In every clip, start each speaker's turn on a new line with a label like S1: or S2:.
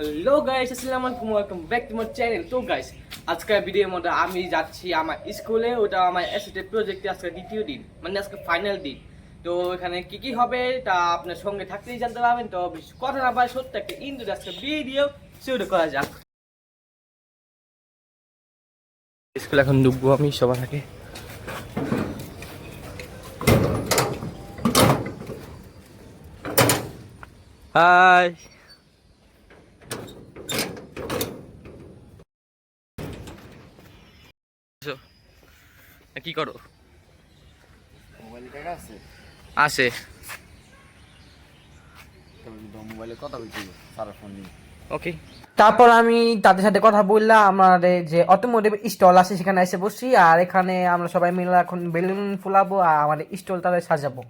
S1: Hello guys, আসসালামু আলাইকুম, welcome back to my channel. তো গাইস, আজকের ভিডিওর মধ্যে আমি যাচ্ছি আমার স্কুলে। ওটা আমার এসএসটি প্রজেক্টে আজকে দ্বিতীয় দিন, মানে আজকে ফাইনাল দিন। তো এখানে কি কি হবে তা আপনার সঙ্গে থাকতেই জানতে পারবেন। তো কথা না পারে সত্য একটা ইন্দু আজকে ভিডিও শুরু করা যাক। স্কুল এখন ঢুকবো আমি সবার আগে। হাই, কি করো?
S2: মোবাইল টাকা আছে
S1: আছে
S2: মোবাইলে কথা বলছিল সারা ফোন নিয়ে।
S1: ওকে।
S3: তারপর আমি তাদের সাথে কথা বললাম, আমাদের যে অটোমোটিভ স্টল আছে সেখানে এসে বসছি, আর এখানে আমরা সবাই মিলে এখন বেলুন ফুলাবো আর আমাদের স্টল তাদের সাজাবো।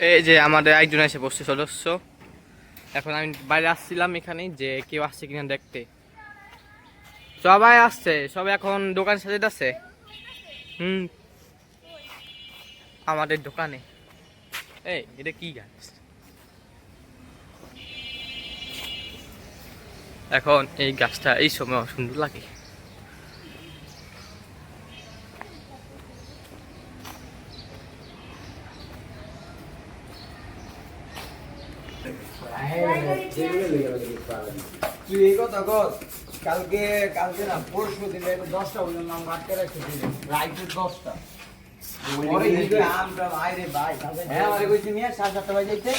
S1: এই যে আমাদের একজন এসে বসছে সদস্য। এখন আমি বাইরে আসছিলাম এখানে যে কেউ আসছে কিনা দেখতে। সবাই আসছে, সবাই এখন দোকান সাজাতে আছে। আমাদের দোকানে এই এটা কি গাছ? এখন এই গাছটা এই সময় সুন্দর লাগে।
S2: তুই এই কথা কর, কালকে কালকে না পরশু দিন 10টা পর্যন্ত নাম আটকে রাখতে দিলে রাইতে 10টা হ্যাঁ আমারে কইছি নিয়ে 7:30 বাজে যাইতে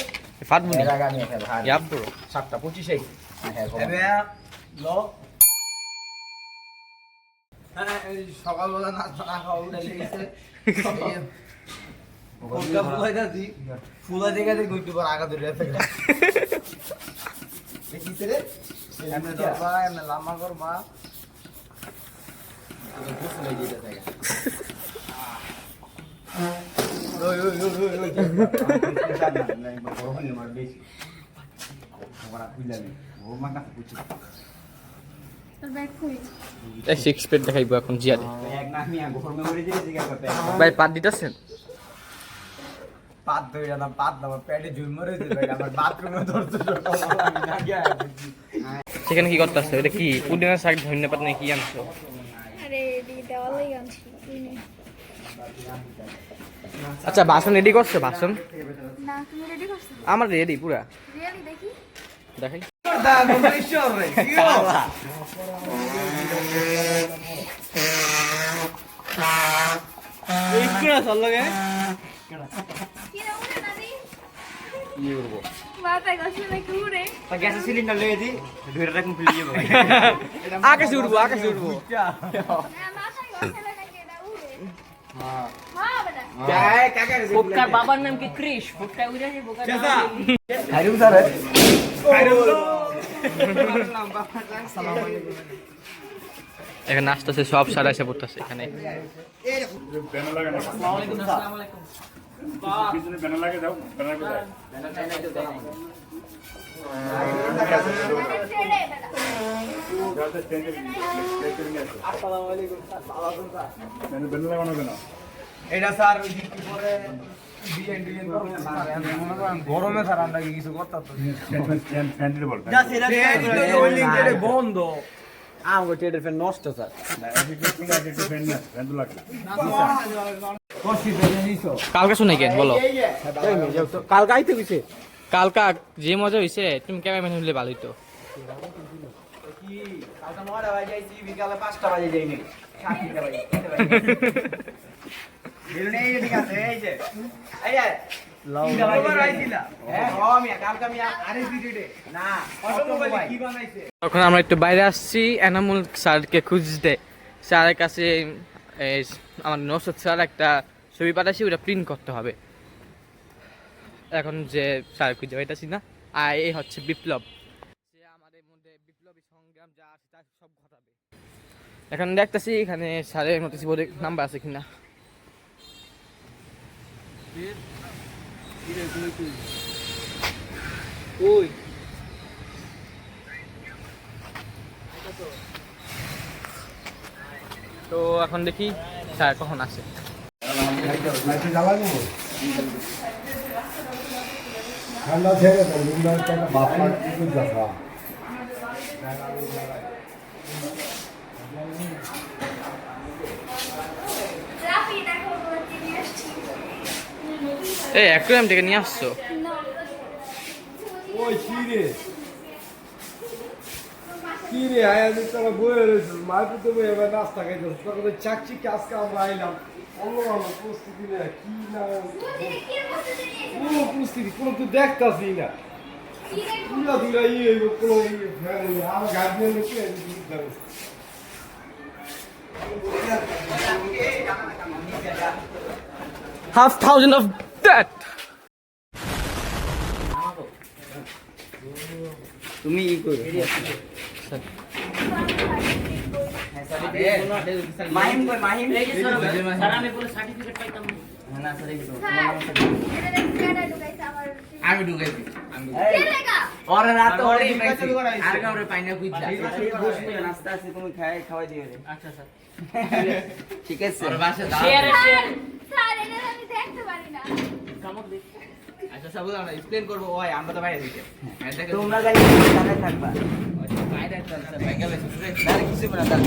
S1: ফাটবুনি
S2: এর আগে আমি একটা ভাই
S1: ইয়াব ব্রো
S2: 7:25 হ্যাঁ লো হ্যাঁ সকালবেলা নাস্তা না খাওয়া উঠে গেছে ফুলা জায়গা থেকে একটু পর আগা ধরে আছে দেখিছে রে এমনি দরবা এমনি লাম্বা করবা গোসল হয়ে যেতে থাকে ওই ওই ওই ওই ওই না গরম হলে মার বেশি ওরা খুইলানি ও মাকা পুচু
S1: এই সিক্স পেট দেখাইবো এখন জিয়ারে।
S2: এক না মিয়া গরমে মরে যেতে জিগা করতে
S1: ভাই পাত দিতেছেন?
S2: পাত ধইরা না পাত দাও পেটে ঝুল মরে যেতে আমার বাথরুমে ধরতে না গিয়া
S1: সেখানে কি করতেছো? এটা কি পুদিনা শাক, ধনিয়া পাতা নাকি কি আনছো?
S4: আরে দি দেওয়ালেই আনছি তুই
S1: আচ্ছা, বাসন রেডি করছো? বাসন
S4: না তুমি রেডি করছো
S1: আমার রেডি পুরা।
S4: রিয়েলি দেখি
S1: দেখাই।
S4: কি রে উড়ে না দি
S2: কি করব
S4: মাথায় গসলে নাকি উড়ে
S2: তা গ্যাস সিলিন্ডার লয়ে দি ধরে রাখুন ফেলে যাবো
S1: আকাশে উঠবো, আকাশে উঠবো।
S4: না মাথায় গসলে নাকি এটা উড়ে
S2: হ্যাঁ
S4: হ্যাঁ বেটা
S2: কাই কাকা রে
S5: ফুটকার বাবার নাম কি ক্রিশ? ফুটকা উড়ে যে বোকা
S2: চাচা খাইরুম স্যার খাইরুম আসসালামু আলাইকুম
S1: এখানে আসতেছে সব সারা এসে পড়তেছে এখানে।
S4: ছেড়ে বেটা
S2: আসসালামু আলাইকুম স্যার ভালো আছেন স্যার এটা স্যার ওই কি করে বিএনডি গরমে স্যার আমরা কি কিছু করতে পারতাম বন্ধ আমগো টেডের ফ্যান নষ্ট স্যার
S1: কালকে শুনে কেন বলো?
S2: কাল গাইতে গেছে
S1: কালকা যে মজা হয়েছে, তুমি ক্যামেরাম্যান হলে ভালোই তো।
S2: কি কালকে 9টা বাজে যাইছি বিকালে 5টা বাজে যাইনি বেলুন এই ঠিক আছে এই যে এই যে
S1: তখন আমরা একটু বাইরে আসছি এনামুল স্যারকে খুঁজতে। স্যারের কাছে আমার নৌসদ স্যার একটা ছবি পাঠাচ্ছি, ওটা প্রিন্ট করতে হবে। এখন যে স্যার খুঁজে পাইতেছি না। আর এই হচ্ছে বিপ্লব, সে আমাদের মধ্যে বিপ্লবী সংগ্রাম যা আছে তা সব ঘটাবে। এখন দেখতেছি এখানে স্যারের নোটিশ বোর্ডে নাম্বার আছে কিনা। ওই
S3: তো এখন দেখি স্যার কখন আসে।
S6: ঠান্ডা ছেড়ে তো একটা বাপমার কিছু দেখা
S4: রাফি দেখো বলতে নিয়ে আসছি
S3: এই অ্যাকুয়ারিয়াম থেকে নিয়ে আসছো?
S6: ওই কি রে আয়া তোরা বয়ে রয়েছিস মায়ের তো এবার নাস্তা খাইতেছিস তখন ওই চাকচি আজকে আমরা আইলাম অন্য অন্য প্রস্তুতি নেই কি না
S4: কি বলতে নিয়ে
S6: কোনো প্রস্তুতি কোনো তুই দেখতাছি না
S4: কি দেখো
S6: পুরা দিলা কোনো আমার গার্জিয়ান লোকে
S3: $5,000 of that.
S2: তুমি ই করো মাহিম কই মাহিম
S5: স্যার আমি পুরো সার্টিফিকেট পাইতাম
S2: না স্যার এই
S4: এটা দেখি কেডা ঢুকাইছে আমার
S2: আমি ঢুকাইছি
S4: কে লেগা
S2: ওরে রাত ওরে পাইছি আর কাউরে পাই না কুইজা নাস্তা আছে তুমি খাওয়াই দিও রে
S5: আচ্ছা স্যার
S2: ঠিক আছে ওর বাসা দাও
S5: শেয়ার শেয়ার
S4: স্যার এটা আমি দেখতে পারি না
S5: কামক দেখ
S1: আচ্ছা সব আমরা এক্সপ্লেইন করবো ওই আমরা তো বাইরে দিতে
S2: তোমরা জানি জায়গায় থাকবা
S1: বাইরে চলছে বাইকে বেশি
S2: তাহলে কিছু না তাহলে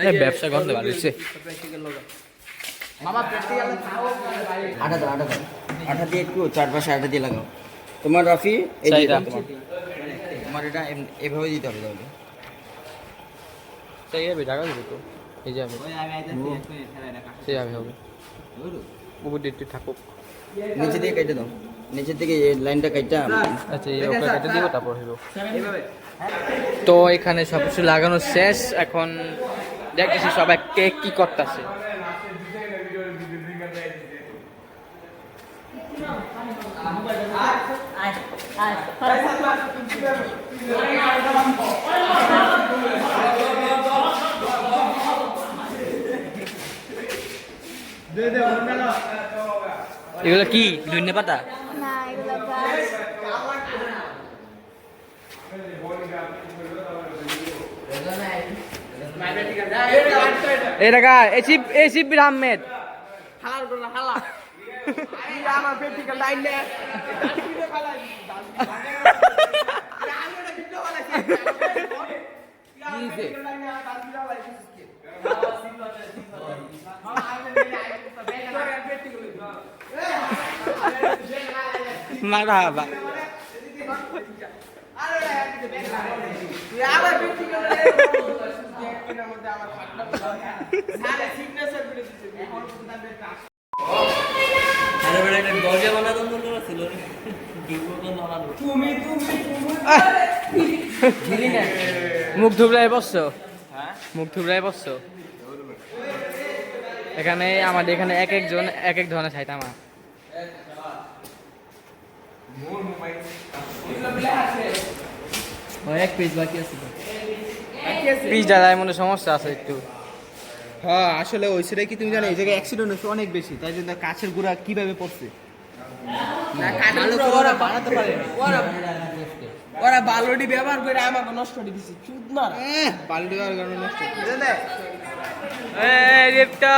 S3: এই ব্যবসা করতে পারছে।
S1: মামা প্র্যাকটিক্যাল খাও
S2: আটা দাও আটা দিয়ে একটু চারপাশে আটা দিয়ে লাগাও তোমার রাফি এই যে
S3: চাইটা।
S2: তোমার এটা এভাবে দিতে হবে তাহলে
S3: সেই যাবে টাকা দিবে তো এই যাবে
S1: ওই আমি আইতাছি একটু ফেলাই রাখা
S3: সেই যাবে হবে উপর দিতে থাকুক।
S2: নিচে দিয়ে কেটে দাও নিচের দিকে এই লাইনটা কাটটা
S3: আচ্ছা এই ওকে কেটে দিব তারপর হইব।
S1: এইভাবে
S3: তো এখানে সব কিছু লাগানো শেষ, এখন দেখতেছি সবাই কে কি করতেছে। এগুলো কি ধন্যে পাতা?
S4: না এগুলো গাছ
S3: এই টাকা এসিবির আহমেদ
S1: হালার করো হালা আমার প্র্যাকটিক্যাল লাইন নে
S3: মারহাবা।
S5: আরে বড় একটা দরজা বানানো দরকার ছিল ডিউবল বানানো
S3: মুখ ধুবড়ায় বসছো? মুখ ধুবড়ায় বসছো? এখানে আমাদের এখানে এক একজন এক এক ধরনের ছাইতামা।
S5: এক পেজ বাকি আছে তো
S3: পিস জ্বালায় মনে সমস্যা আছে একটু।
S1: হ্যাঁ আসলে ওই সেটাই কি তুমি জানো এই জায়গায় অ্যাক্সিডেন্ট হচ্ছে অনেক বেশি তাই জন্য কাছের গুড়া কিভাবে পড়ছে না কাঠের গুঁড়া ওরা বানাতে পারে না ওরা বালুডি ব্যবহার করে আমাকে নষ্ট করে দিছে চুদ না বালুডি ব্যবহার করে নষ্ট করে দে
S3: এই রিপটা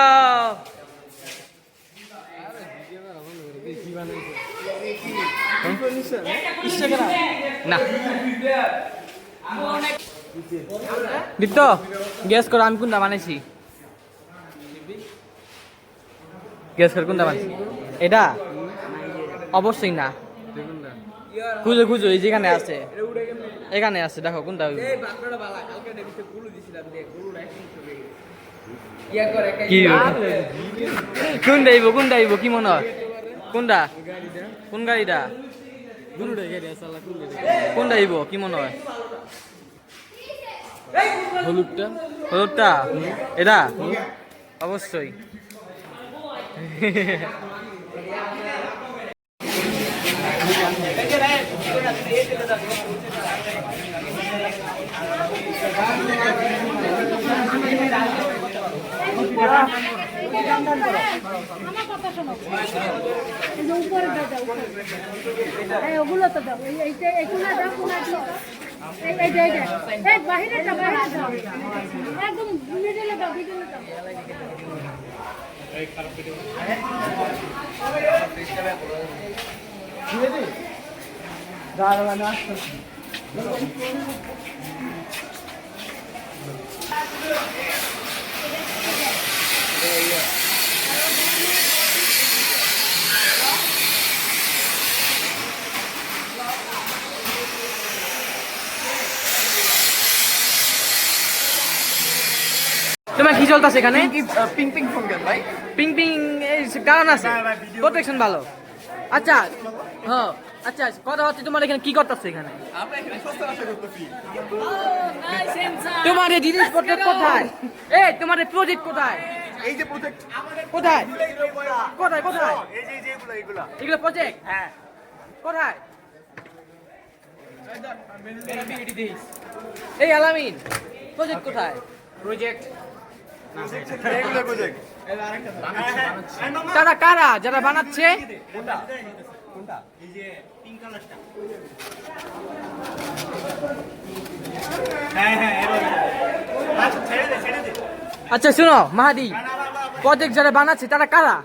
S3: না দীপ্ত গ্যাস করো আমি কোনটা বানাইছি, গ্যাস কর কোনটা বানাইছি। এটা অবশ্যই না, খুঁজো খুঁজো এই যেখানে আছে এখানে আছে দেখো কোনটা হইব। কি কোনটা হইব কোনটা হইব কি মনে হয় কোনটা কোন গাড়িটা কোনটা হইব কি মনে হয়? হলুদটা হলুদটা এটা অবশ্যই।
S7: আমার কথা শোনো এই যে উপরে দাও এই ওগুলো তো দাও এইটা এগুলো দাও কোনা দিও এইটা এই বাহিরে দাও একদম মিডলে দাও
S3: তোমার কি চলতেছে এখানে
S2: পিং পিং ফোন কেন ভাই?
S3: পিং পিং কারণ আছে প্রোটেকশন ভালো আচ্ছা হ্যাঁ আচ্ছা কথা হচ্ছে তোমার এখানে কি করতেছে এখানে
S2: আমরা এখানে সস্তা আশা করতেছি।
S3: তোমার এই জিনিসপত্র কোথায় তোমার এই প্রজেক্ট কোথায়
S2: এই যে প্রজেক্ট
S3: কোথায় কোথায় কোথায়
S2: এই যে এগুলা
S3: এগুলো প্রজেক্ট
S2: হ্যাঁ
S3: কোথায় এই আলামিন প্রজেক্ট কোথায়
S2: প্রজেক্ট এগুলো প্রজেক্ট
S3: কারা কারা যারা বানাচ্ছে
S2: কোনটা কোনটা এই যে পিঙ্ক কালারটা হ্যাঁ আচ্ছা ছেড়ে দে
S3: আচ্ছা শোনো মাহাদি প্রজেক্ট যারা বানাচ্ছে তারা কারা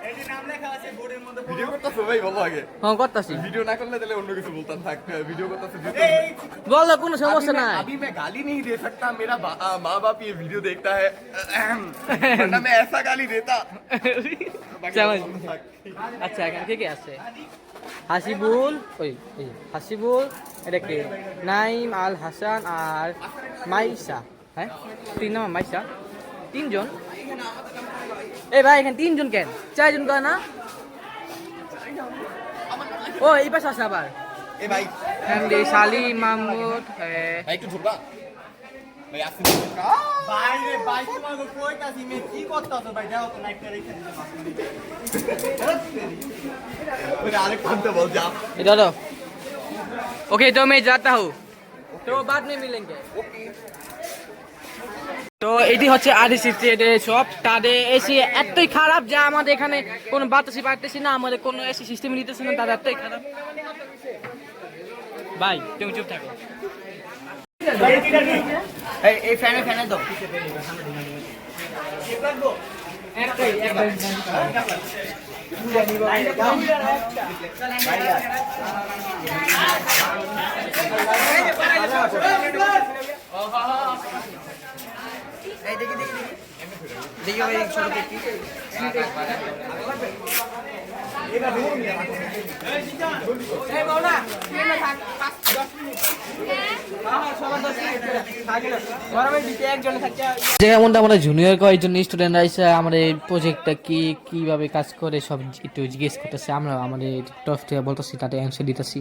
S2: এই যে নাম লেখা আছে বোর্ডের মধ্যে ভিডিও করতেছো ভাই বলো আগে
S3: হ্যাঁ করতেছি
S2: ভিডিও না করলে তাহলে অন্য কিছু বলতাম থাক ভিডিও করতেছো
S3: বলো কোনো সমস্যা নাই
S2: अभी मैं गाली नहीं दे सकता मेरा माँ बाप ये वीडियो देखता है वरना मैं ऐसा गाली देता
S3: আচ্ছা এখানে কে কে আছে হাসিবুল হাসিবুল এটা কে নাইম আল হাসান আর মাইসা হ্যাঁ তিন নাম মাইসা তিনজন এই ভাই এখানে তিনজন কেন চারজন কেন না ও এই পাশে আছে আবার
S2: ए भाई
S3: ফ্যামিলি সালিম মাহমুদ
S2: भाई একটু ঢুকবা ভাই আসতে ভাই রে ভাই তোমাকে কইতাছি মে কি করতাছো ভাই যাও তো লাইভটা রেখে দিতে ওরে আরেক কামটা বল যা
S3: इधर आओ ओके तो मैं जाता हूँ तो बाद में मिलेंगे তো এটি হচ্ছে আরডিসি ট্রেডের শপ তাদের এসি এতই খারাপ যে আমাদের এখানে কোনো বাতাসি পাইতেছি না আমাদের কোনো এসি সিস্টেম নিতেছে না তাদের এতই খারাপ ভাই তুমি চুপ থাকো এই ফ্যানে দাও দেখি ভাই ছোট দেখি যেমনটা আমাদের জুনিয়র কয়েকজন স্টুডেন্ট আছে আমাদের প্রজেক্টটা কিভাবে কাজ করে সব একটু জিজ্ঞেস করতেছে আমরা আমাদের টপ থেকে বলতেছি তাদের অ্যান্সার দিতেছি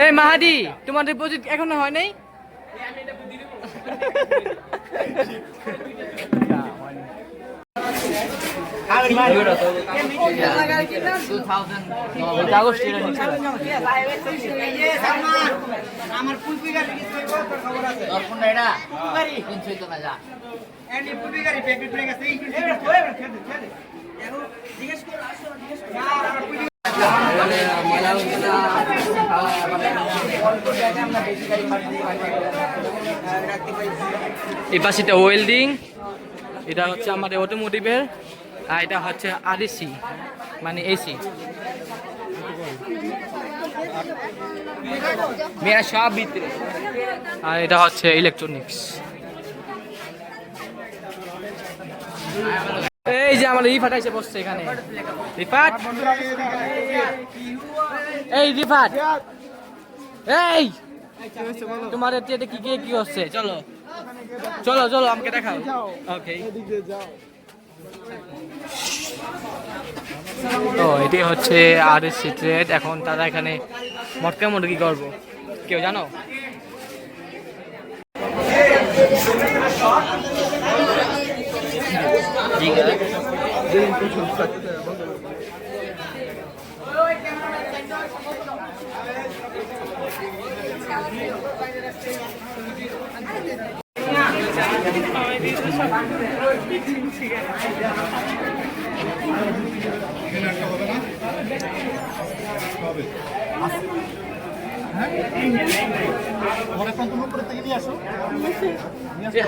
S3: এই মাহাদি তোমাদের প্রজেক্ট এখনো হয় নাই
S2: আমার পুলপি গাড়ি কি খবর আছে দর্পণ এটা গাড়ি 300 তো না যা এনি পুলপি গাড়ি প্যাকেট হয়ে গেছে এই জিজ্ঞেস করে আসো জিজ্ঞেস করে
S3: এই পাশেটা ওয়েল্ডিং এটা হচ্ছে আমাদের অটোমোটিভের আর এটা হচ্ছে আরএসি মানে এসি মেয়েরা সব ভিতরে। আর এটা হচ্ছে ইলেকট্রনিক্স। এই যে আমার রিফাত এসে বসছে এখানে। রিফাত, এই রিফাত, এই তোমার এতে কি কি হচ্ছে? চলো চলো চলো আমাকে দেখাও। ওকে, তো এটি হচ্ছে আরএসসি ট্রেড। এখন তারা এখানে মটকা মুরগি করবো, কেউ জানো?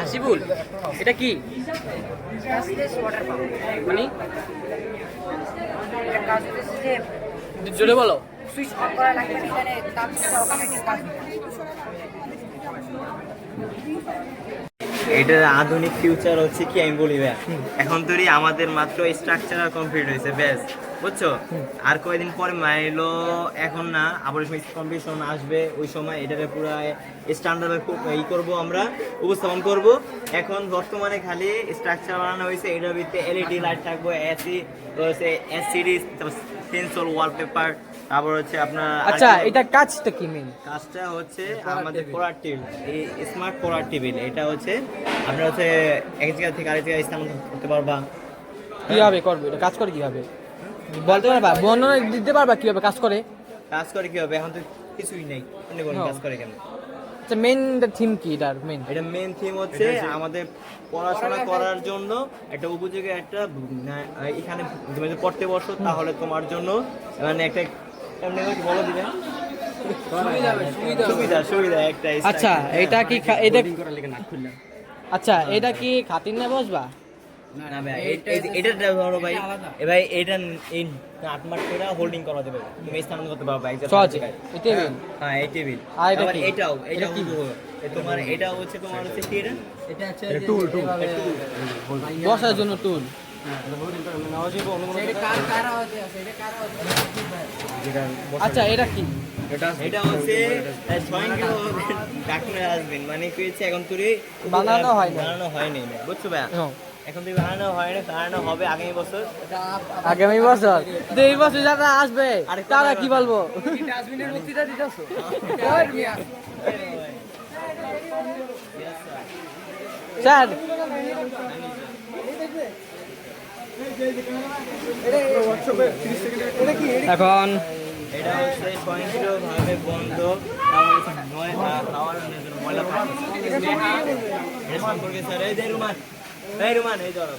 S3: হাসিবুল, এটা কি মানে? জোরে বলো।
S5: এটার আধুনিক ফিউচার হচ্ছে কি আমি বলি ভাই, এখন তৈরি আমাদের মাত্র স্ট্রাকচারাল কমপ্লিট হয়েছে ব্যাস, বুঝছো? আর কয়েকদিন পরে মাইলো এখন না, আবার কম্পিটিশন আসবে, ওই সময় এটাকে পুরো স্ট্যান্ডার্ড ই করবো, আমরা উপস্থাপন করব। এখন বর্তমানে খালি স্ট্রাকচার বানানো হয়েছে, এটার ভিতরে এলইডি লাইট থাকবে, এসিডি সেন্সর ওয়ালপেপার, তারপর হচ্ছে আপনার।
S3: আচ্ছা, এটা কাজটা কি? মেন
S5: কাজটা হচ্ছে আমাদের পোলার টেবিল, এই স্মার্ট পোলার টেবিল, এটা হচ্ছে আপনারা হচ্ছে এক জায়গা থেকে আরেক জায়গায় স্থানান্তর করতে পারবা।
S3: কিভাবে করবে এটা? কাজ করে কিভাবে বলতে পারবা? বর্ণনা দিতে পারবা কিভাবে কাজ করে?
S5: কাজ করে কিভাবে? এখন তো কিছুই নেই, আপনি বলুন কাজ করে কেন?
S3: আচ্ছা, মেন থিম কি এটার? মেন
S5: এটা মেন থিম হচ্ছে আমাদের পড়াশোনা করার জন্য একটা উপযোগী একটা এখানে তুমি যদি পড়তে বসো তাহলে তোমার জন্য মানে একটা এমনি করে বলো দিবে সুবিধা সুবিধা একটা।
S3: আচ্ছা, এটা কি এটা? আচ্ছা, এটা কি খাতির না বসবা?
S5: না ভাই, এটা ধরো ভাই, ভাই এটা এই 8 মাস করে হোল্ডিং করা যাবে, তুমি স্থানান্তর করতে পারবে এক জায়গায়।
S3: এই টেবিল?
S5: হ্যাঁ, এই টেবিল।
S3: আর এটা
S5: আবার
S3: কি?
S5: এটা কি তোমার? এটা হচ্ছে তোমার হচ্ছে কি? এটা হচ্ছে টুল
S3: বসার জন্য টুল। আচ্ছা, এটা কি?
S5: এটা হচ্ছে স্বয়ংক্রিয় ডাক্তার আসবেন, মানে কি হচ্ছে এখন তুই
S3: বানানো
S5: হয়নি, বুঝছো ভাই? এখন তুই বানানো হয়নি, বানানো হবে আগামী বছর।
S3: আগামী বছর? এই বছর যারা আসবে তারা কি বলবো? স্যার, এখন
S5: এটা হচ্ছে স্বয়ংক্রিয়ভাবে বন্ধ, ময়লা এটা সম্পর্কে স্যার এই যে রুমান, এই ধরো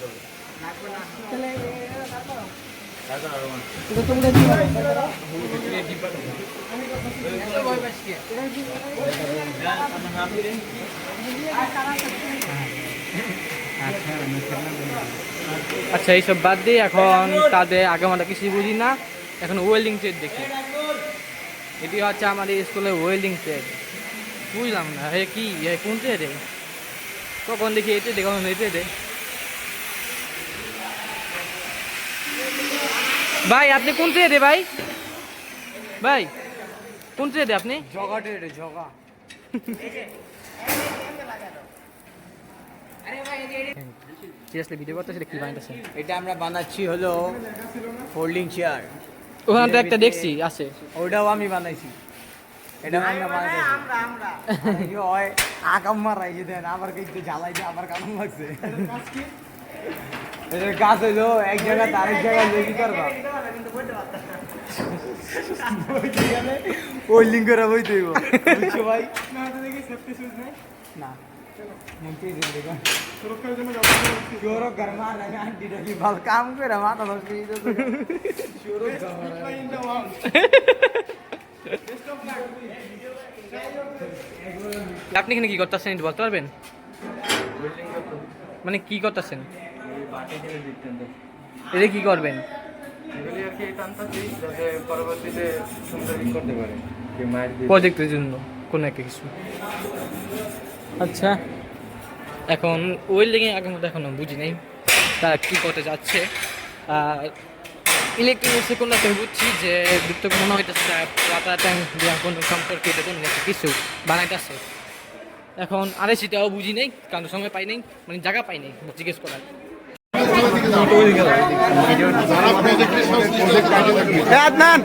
S3: আচ্ছা, এইসব বাদ দিয়ে এখন তাদের আগে আমরা কিছুই বুঝি না, এখন ওয়েল্ডিং ট্রেড দেখি। এটি হচ্ছে আমাদের স্কুলের ওয়েল্ডিং ট্রেড। বুঝলাম না হে কি, কোন ট্রেডে? কখন দেখি এতে দে, কখন এতে দে। ভাই আপনি কোন ট্রেডে? ভাই ভাই কোন ট্রেডে আপনি?
S2: জগা ট্রেডে, জগা।
S3: সিরিয়াসলি ভিডিও করতেছে, কি বানাইতেছেন?
S2: এটা আমরা বানাচ্ছি হলো ফোল্ডিং চেয়ার।
S3: ওখানে তো একটা দেখছি আছে,
S2: ওইটাও আমি বানাইছি। এটা আমরা বানাইছি আমরা হয় আকাম মারাই যে দেন, আবার কিন্তু জ্বালাই দিয়ে আবার কাম লাগছে। এটার কাজ হইলো এক জায়গা আরেক জায়গায় লেগে করবা, ওই লিঙ্ক করে বইতে হইব, বুঝছো ভাই? না কাম করে মাথা
S3: আপনি এখানে কি করতেছেন একটু বলতে পারবেন? মানে কি করতেছেন? এটা কি করবেন?
S2: পরবর্তীতে সুন্দর করতে পারে।
S3: প্রজেক্টের জন্য কোনো একটা কিছু। আচ্ছা, এখন ওয়েল্ডিংয়ে আগের মতো এখন বুঝি নাই তারা কী করতে যাচ্ছে। আর ইলেকট্রিক্সে কোনো একটা বুঝছি যে দুটো মনে হইতেছে রাতার টাইম দেওয়া কোনো সম্পর্কিত কোনো একটা কিছু বানাইতেছে। এখন আড়াইশিটাও বুঝি নেই, কারণ সময় পাই নাই, মানে জায়গা পাই নাই জিজ্ঞেস করার।
S2: আদনান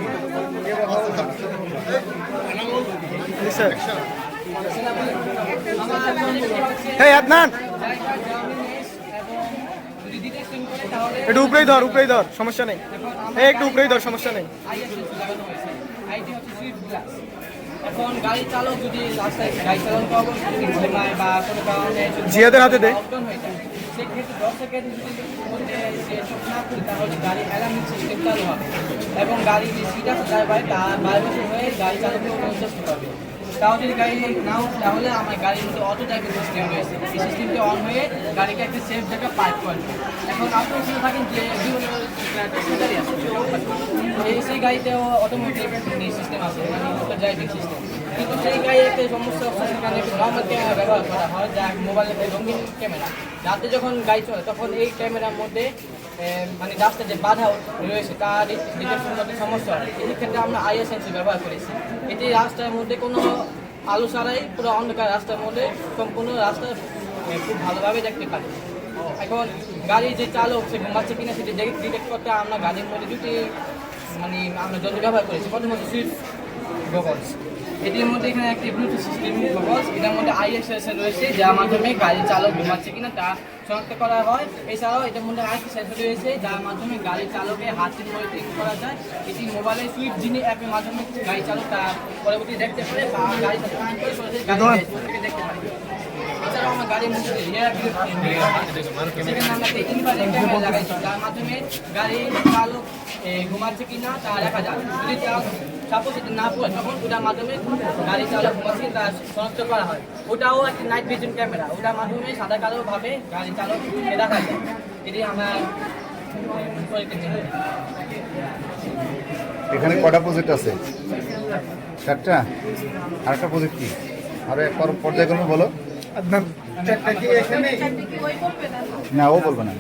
S2: এই আদনান একটু উপরেই ধর সমস্যা নেই, একটু উপরেই ধর সমস্যা নেই।
S3: এখন গাড়ি চালক যদি রাস্তায় গাড়ি চালানো অবস্থায় ঘুমায় বা কোনো কারণে
S2: জিয়াদের হাতে দে।
S3: সেক্ষেত্রে 10 সেকেন্ড যদি মধ্যে সে চোখ না খুলে তাহলে গাড়ি অ্যালার্ম সিস্টেম চালু হবে এবং গাড়ি যে সিট আছে ড্রাইভার তার বাইরে হয়ে গাড়ি চালাতে চেষ্টা করবে। তাও যদি গাড়ি না উঠে তাহলে আমার গাড়ির মধ্যে অটো ড্রাইভিং সিস্টেম রয়েছে, এই সিস্টেমটি অন হয়ে গাড়িকে একটা সেফ জায়গায় পার্ক করবে। এখন আপনারা শুনে থাকেন যে বিভিন্ন গাড়ি আছে, সেই গাড়িতেও অটোমেটিক সিস্টেম আছে, মানে অটো ড্রাইভিং সিস্টেম। কিন্তু সেই গাড়ির একটা সমস্যা হচ্ছে সেখানে নর্মাল ক্যামেরা ব্যবহার করা হয়, যা মোবাইলের রঙিন ক্যামেরা। রাতে যখন গাড়ি চলে তখন এই ক্যামেরার মধ্যে মানে রাস্তার যে বাধা রয়েছে তার ডিটেকশন করতে সমস্যা হয়। এই ক্ষেত্রে আমরা আইআর সেন্সর ব্যবহার করেছি। এটি রাস্তার মধ্যে কোনো আলো ছাড়াই পুরো অন্ধকার রাস্তার মধ্যে সম্পূর্ণ রাস্তা খুব ভালোভাবে দেখতে পারে। এখন গাড়ির যে চালক সে ঘুমাচ্ছে কিনা সেটি ডিটেক্ট করতে আমরা গাড়ির মধ্যে দুটি মানে আমরা যন্ত্র ব্যবহার করেছি। প্রথমত সুইফট গগলস, এটির মধ্যে এখানে একটি ব্লুটুথ সিস্টেম গগলস, এটার মধ্যে আইআর সেন্সর রয়েছে যার মাধ্যমে গাড়ির চালক ঘুমাচ্ছে কিনা তা শনাক্ত করা হয়। এছাড়াও এটার মধ্যে আরেকটি সেন্সর রয়েছে যার মাধ্যমে গাড়ির চালকের হাতের মনিটরিং করা যায়। এটি মোবাইলের সুইফট জিনি অ্যাপের মাধ্যমে গাড়ি চালক তার পরবর্তী দেখতে পারে বা গাড়ির সাথে কানেক্ট করে সরাসরি গাড়ি দেখতে পারে। এছাড়াও আমরা গাড়ির মধ্যে সেখানে আমরা একটি ইনফ্রারেড ক্যামেরা লাগাইছি যার মাধ্যমে গাড়ির চালক ঘুমাচ্ছে কিনা তা দেখা যায়। যদি সাপোজ যদি না পড়ে তখন ওটার মাধ্যমে গাড়ি চালক ঘুমাচ্ছে তা শনাক্ত করা হয়। ওটাও একটি নাইট ভিশন ক্যামেরা, ওটার মাধ্যমে সাদা কালোভাবে গাড়ি চালককে দেখা যায়। এটি আমরা
S8: এখানে কটা প্রজেক্ট আছে? 4টা। আরেকটা প্রজেক্ট কি? আরে পর্যায়ক্রমে বলো।
S2: আদনান চারটা কি এখানে?
S8: না, ও বলবে না।